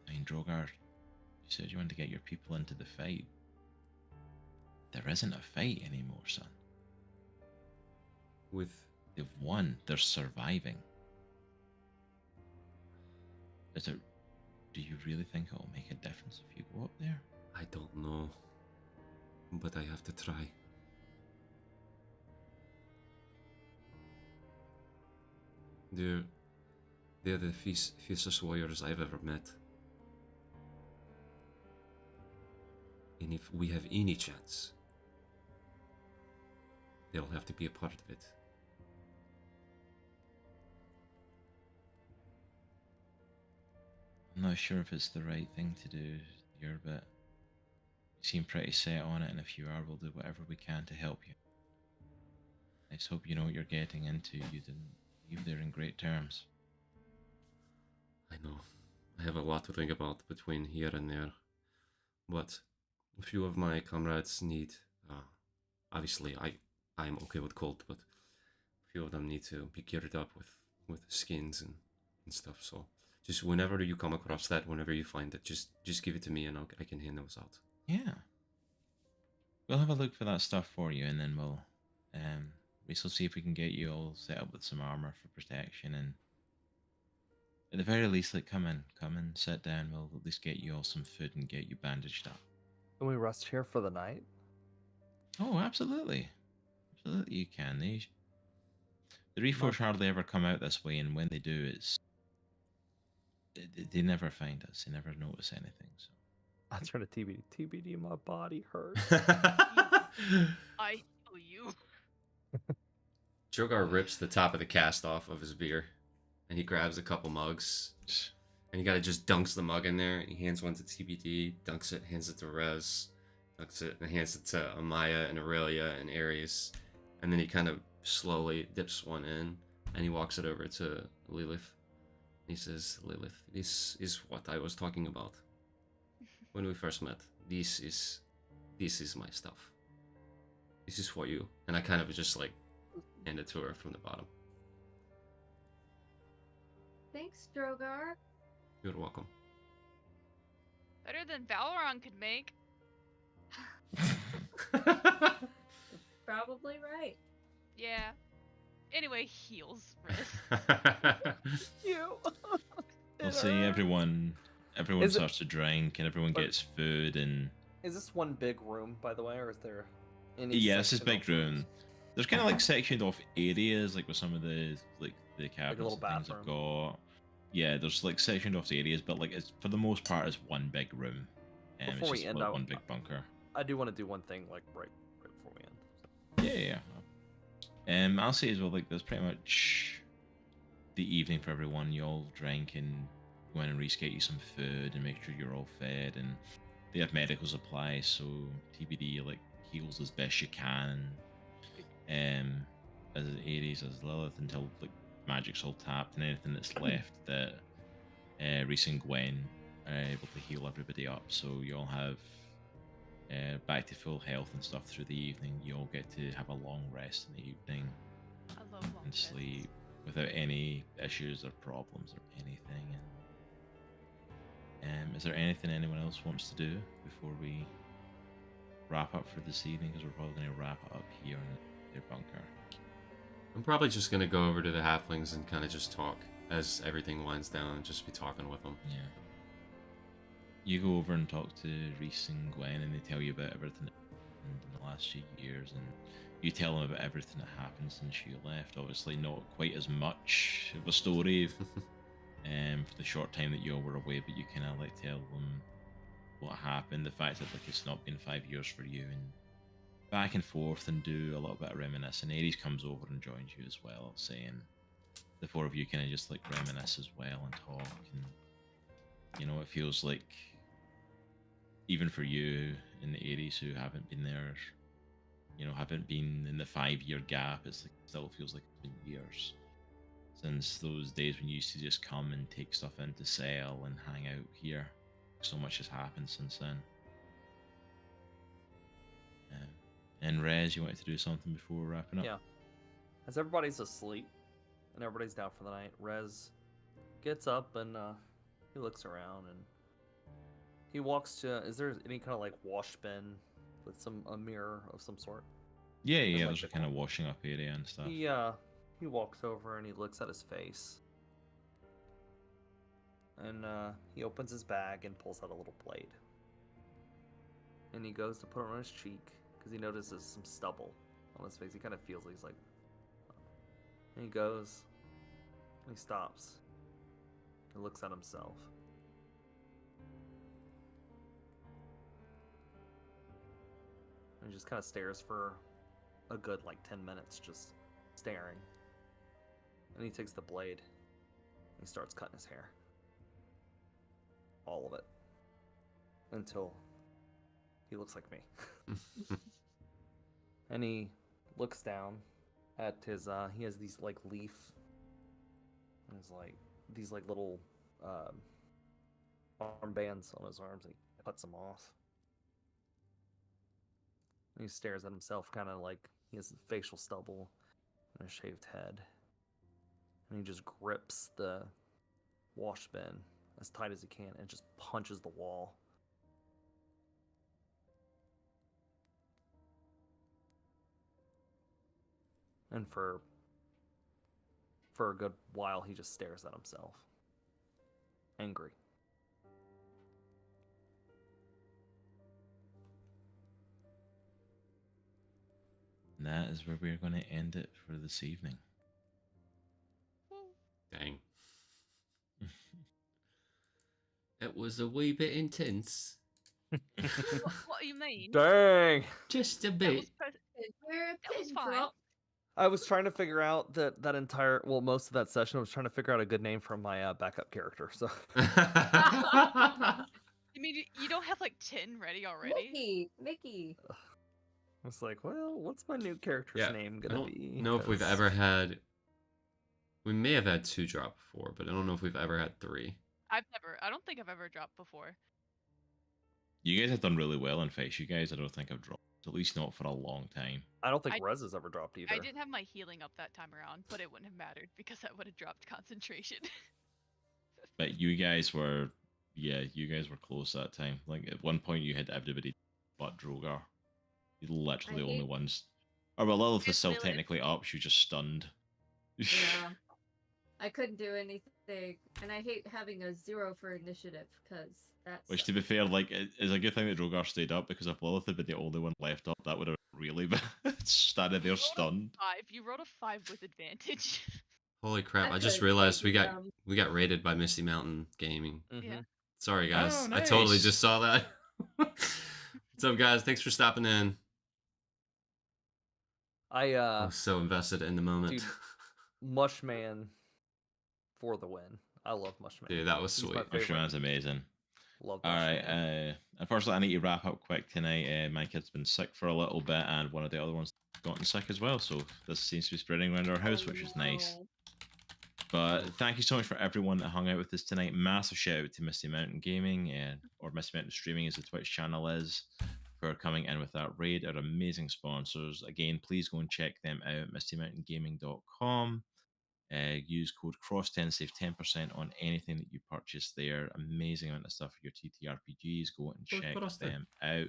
I mean, Droghar, you said you wanted to get your people into the fight. There isn't a fight anymore, son. They've won. They're surviving. Do you really think it'll make a difference if you go up there? I don't know, but I have to try. They're the fiercest warriors I've ever met. And if we have any chance, they'll have to be a part of it. I'm not sure if it's the right thing to do here, but you seem pretty set on it, and if you are, we'll do whatever we can to help you. I just hope you know what you're getting into. You didn't leave there in great terms. I know. I have a lot to think about between here and there. But a few of my comrades need... obviously, I'm okay with cold, but a few of them need to be geared up with skins and stuff, so... Just whenever you come across that, whenever you find it, just give it to me and I can hand those out. Yeah. We'll have a look for that stuff for you, and then we'll see if we can get you all set up with some armor for protection, and at the very least, like, come in, sit down. We'll at least get you all some food and get you bandaged up. Can we rest here for the night? Oh, absolutely. Absolutely, you can. The Reforged hardly ever come out this way, and when they do, they never find us. They never notice anything. So I turn to TBD. TBD, my body hurts. I feel you. Droghar rips the top of the cast off of his beer, and he grabs a couple mugs, and he gotta just dunks the mug in there. And he hands one to TBD, dunks it, hands it to Rezz, dunks it, and hands it to Amaya and Aurelia and Aries, and then he kind of slowly dips one in, and he walks it over to Lilith. He says, "Lilith, this is what I was talking about when we first met. This is my stuff. This is for you." And I kind of just like hand it to her from the bottom. Thanks, Droghar. You're welcome. Better than Valoron could make. Probably right. Yeah. Anyway, heals, Rezz. You. we'll see. Everyone starts to drink, and everyone gets food, and Is this one big room, by the way, or is there any? yeah, this is section big off room. rooms? There's kind of like sectioned off areas, like with some of the cabinets little and things I've bathroom. got. Yeah, there's like sectioned off areas, but like it's for the most part it's one big room. Before It's we just end like out, one big bunker. I do want to do one thing, like right before we end. Yeah. I'll say as well, like there's pretty much the evening for everyone. You all drink and go in and get you some food and make sure you're all fed, and they have medical supplies, so TBD like heals as best you can. As Aries, as Lilith, until like magic's all tapped, and anything that's left that Reese and Gwen are able to heal everybody up. So you all have back to full health and stuff through the evening. You all get to have a long rest in the evening I love long and sleep without any issues or problems or anything. And is there anything anyone else wants to do before we wrap up for this evening? Because we're probably going to wrap it up here in their bunker. I'm probably just gonna go over to the halflings and kind of just talk as everything winds down and just be talking with them. Yeah. You go over and talk to Reese and Gwen, and they tell you about everything that happened in the last few years, and you tell them about everything that happened since you left. Obviously, not quite as much of a story for the short time that you all were away, but you kind of like tell them what happened, the fact that like it's not been 5 years for you, and back and forth, and do a little bit of reminiscing. Aries comes over and joins you as well, saying the four of you kind of just like reminisce as well and talk, and you know, it feels like even for you and the Aries who haven't been there, you know, haven't been in the 5-year gap, it's like, it still feels like it's been years since those days when you used to just come and take stuff in to sell and hang out here. So much has happened since then. And Rezz, you wanted to do something before wrapping up? Yeah. As everybody's asleep and everybody's down for the night, Rezz gets up and he looks around and he walks to. Is there any kind of like wash bin with a mirror of some sort? Yeah, like there's a kind of washing up area and stuff. He walks over and he looks at his face. And he opens his bag and pulls out a little blade. And he goes to put it on his cheek because he notices some stubble on his face. He kind of feels it. He's like, and he goes and he stops. He looks at himself. And he just kind of stares for a good like 10 minutes, just staring. And he takes the blade and he starts cutting his hair. All of it. Until he looks like me. And he looks down at his he has these like leaf and his like these like little armbands on his arms, and he cuts them off. And he stares at himself, kind of like he has facial stubble and a shaved head. And he just grips the wash bin as tight as he can and just punches the wall. And for a good while, he just stares at himself. Angry. And that is where we're going to end it for this evening. Dang. It was a wee bit intense. What do you mean? Dang. Just a That bit. was Is there a That was pin fine. drop? I was trying to figure out that entire, well, most of that session, I was trying to figure out a good name for my backup character. So I mean, you don't have like 10 ready already? Mickey. I was like, well, what's my new character's Yeah, name I gonna don't be? know if we've 'Cause ever had. We may have had 2 drop before, but I don't know if we've ever had 3. I don't think I've ever dropped before. You guys have done really well in Face. You guys, I don't think I've dropped. At least not for a long time. I don't think I- Rezz has ever dropped either. I didn't have my healing up that time around, but it wouldn't have mattered because I would have dropped concentration. But you guys were, yeah, you guys were close that time. Like at one point, you had everybody but Droghar. You're literally I the only hate- ones. Or well, Lilith is It's still Lilith. technically up. She was just stunned. Yeah. I couldn't do anything, and I hate having a 0 for initiative because that's. Which, to be fair, like, is a good thing that Droghar stayed up, because if Lilith had been the only one left up, that would have really been standing there You rolled a stunned. 5. You rolled a 5 with advantage. Holy crap! I I just could've realized we taken got them. we got raided by Misty Mountain Gaming. Yeah. Sorry guys, Oh, I totally nice. just saw that. What's up, guys? Thanks for stopping in. I I was so invested in the moment. dude, Mushman for the win. I love Mushman. Dude, that was He's my sweet. favorite. Mushman's amazing. Love All right. Mushman. Unfortunately, I need to wrap up quick tonight. My kid's been sick for a little bit, and one of the other ones gotten sick as well. So this seems to be spreading around our house, which is nice. no. But thank you so much for everyone that hung out with us tonight. Massive shout out to Misty Mountain Gaming, or Misty Mountain Streaming as the Twitch channel is, for coming in with that raid. Our amazing sponsors. Again, please go and check them out, mistymountaingaming.com. Use code CROSS10, save 10% on anything that you purchase there. Amazing amount of stuff for your TTRPGs. Go and Code check CROSS10. them out.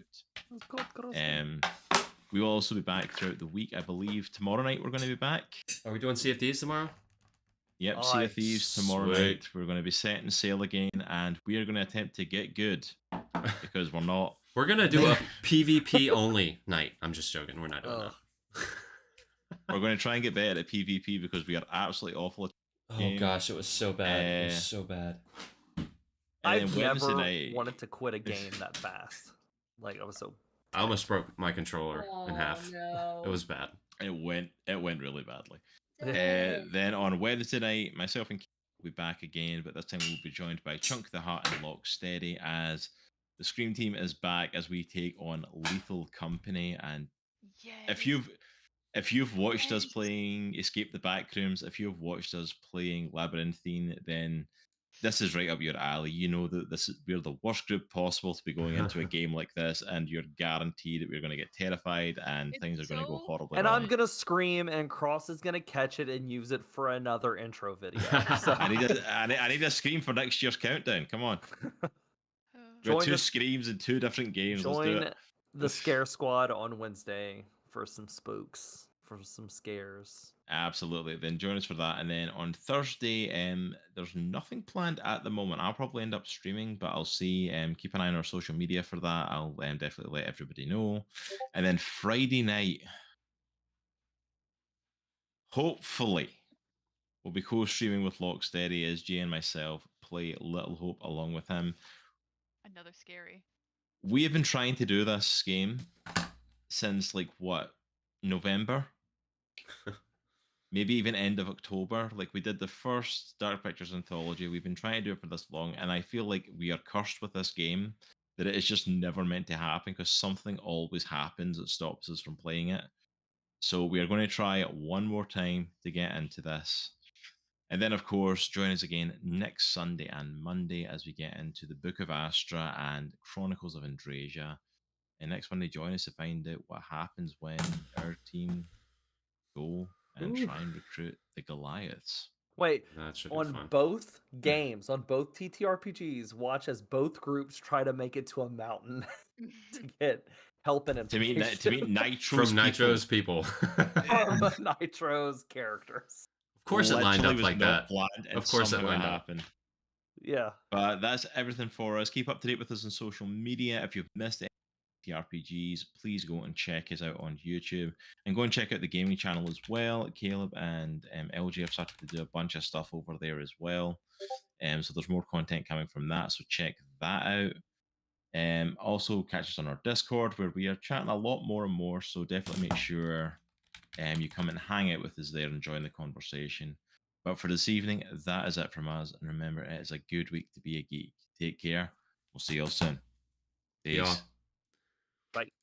Let's go, Crossman. We will also be back throughout the week. I believe tomorrow night we're going to be back. Are we doing CFDs tomorrow? Yep, Sea of Nice. Thieves tomorrow Sweet. night. We're going to be setting sail again, and we are going to attempt to get good because we're not. We're gonna do a PvP only night. I'm just joking. We're not doing Ugh. that. We're going to try and get better at PvP because we are absolutely awful at. Oh game. gosh, it was so bad. It was so bad. And I've then Wednesday never night, wanted to quit a game that fast. Like I was so. I almost broke my controller in half. No. It was bad. it went really badly. Dang. Then on Wednesday night, myself and Keith will be back again, but this time we'll be joined by Chunk the Hut and Locksteady as the Scream team is back as we take on Lethal Company. And Yeah. if you've watched us Yes. playing Escape the Backrooms, if you've watched us playing Labyrinthine, then this is right up your alley. You know that we're the worst group possible to be going into a game like this, and you're guaranteed that we're going to get terrified and It's things are going to go so- horribly And wrong. I'm gonna scream, and Cross is gonna catch it and use it for another intro video. So I need a scream for next year's countdown. Come on. We Join got 2 the- screams in 2 different games. Let's do join it. the Scare Squad on Wednesday for some spooks, for some scares. Absolutely. Then join us for that. And then on Thursday, there's nothing planned at the moment. I'll probably end up streaming, but I'll see. Keep an eye on our social media for that. I'll definitely let everybody know. And then Friday night, hopefully, we'll be co-streaming with Locksteady as Jay and myself play Little Hope along with him. Another scary. We have been trying to do this game since November? Maybe even end of October. Like we did the first Dark Pictures anthology. We've been trying to do it for this long, and I feel like we are cursed with this game, that it is just never meant to happen because something always happens that stops us from playing it. So we are going to try it one more time to get into this. And then, of course, join us again next Sunday and Monday as we get into the Book of Astra and Chronicles of Andriesia. And next Monday, join us to find out what happens when our team go and Ooh. try and recruit the Goliaths. Wait, That should be on fun. both games, on both TTRPGs, watch as both groups try to make it to a mountain to get help and To meet information Nitro's From Nitro's people. from Nitro's characters. Of course it lined up was like not that. planned, and Of course it somehow lined up. happened. Yeah. But that's everything for us. Keep up to date with us on social media. If you've missed TRPGs, please go and check us out on YouTube and go and check out the gaming channel as well. Caleb and LG have started to do a bunch of stuff over there as well. So there's more content coming from that. So check that out. Also catch us on our Discord where we are chatting a lot more and more. So definitely make sure you come and hang out with us there and join the conversation. But for this evening, that is it from us. And remember, it is a good week to be a geek. Take care. We'll see you all soon. Peace. Yeah. Bye.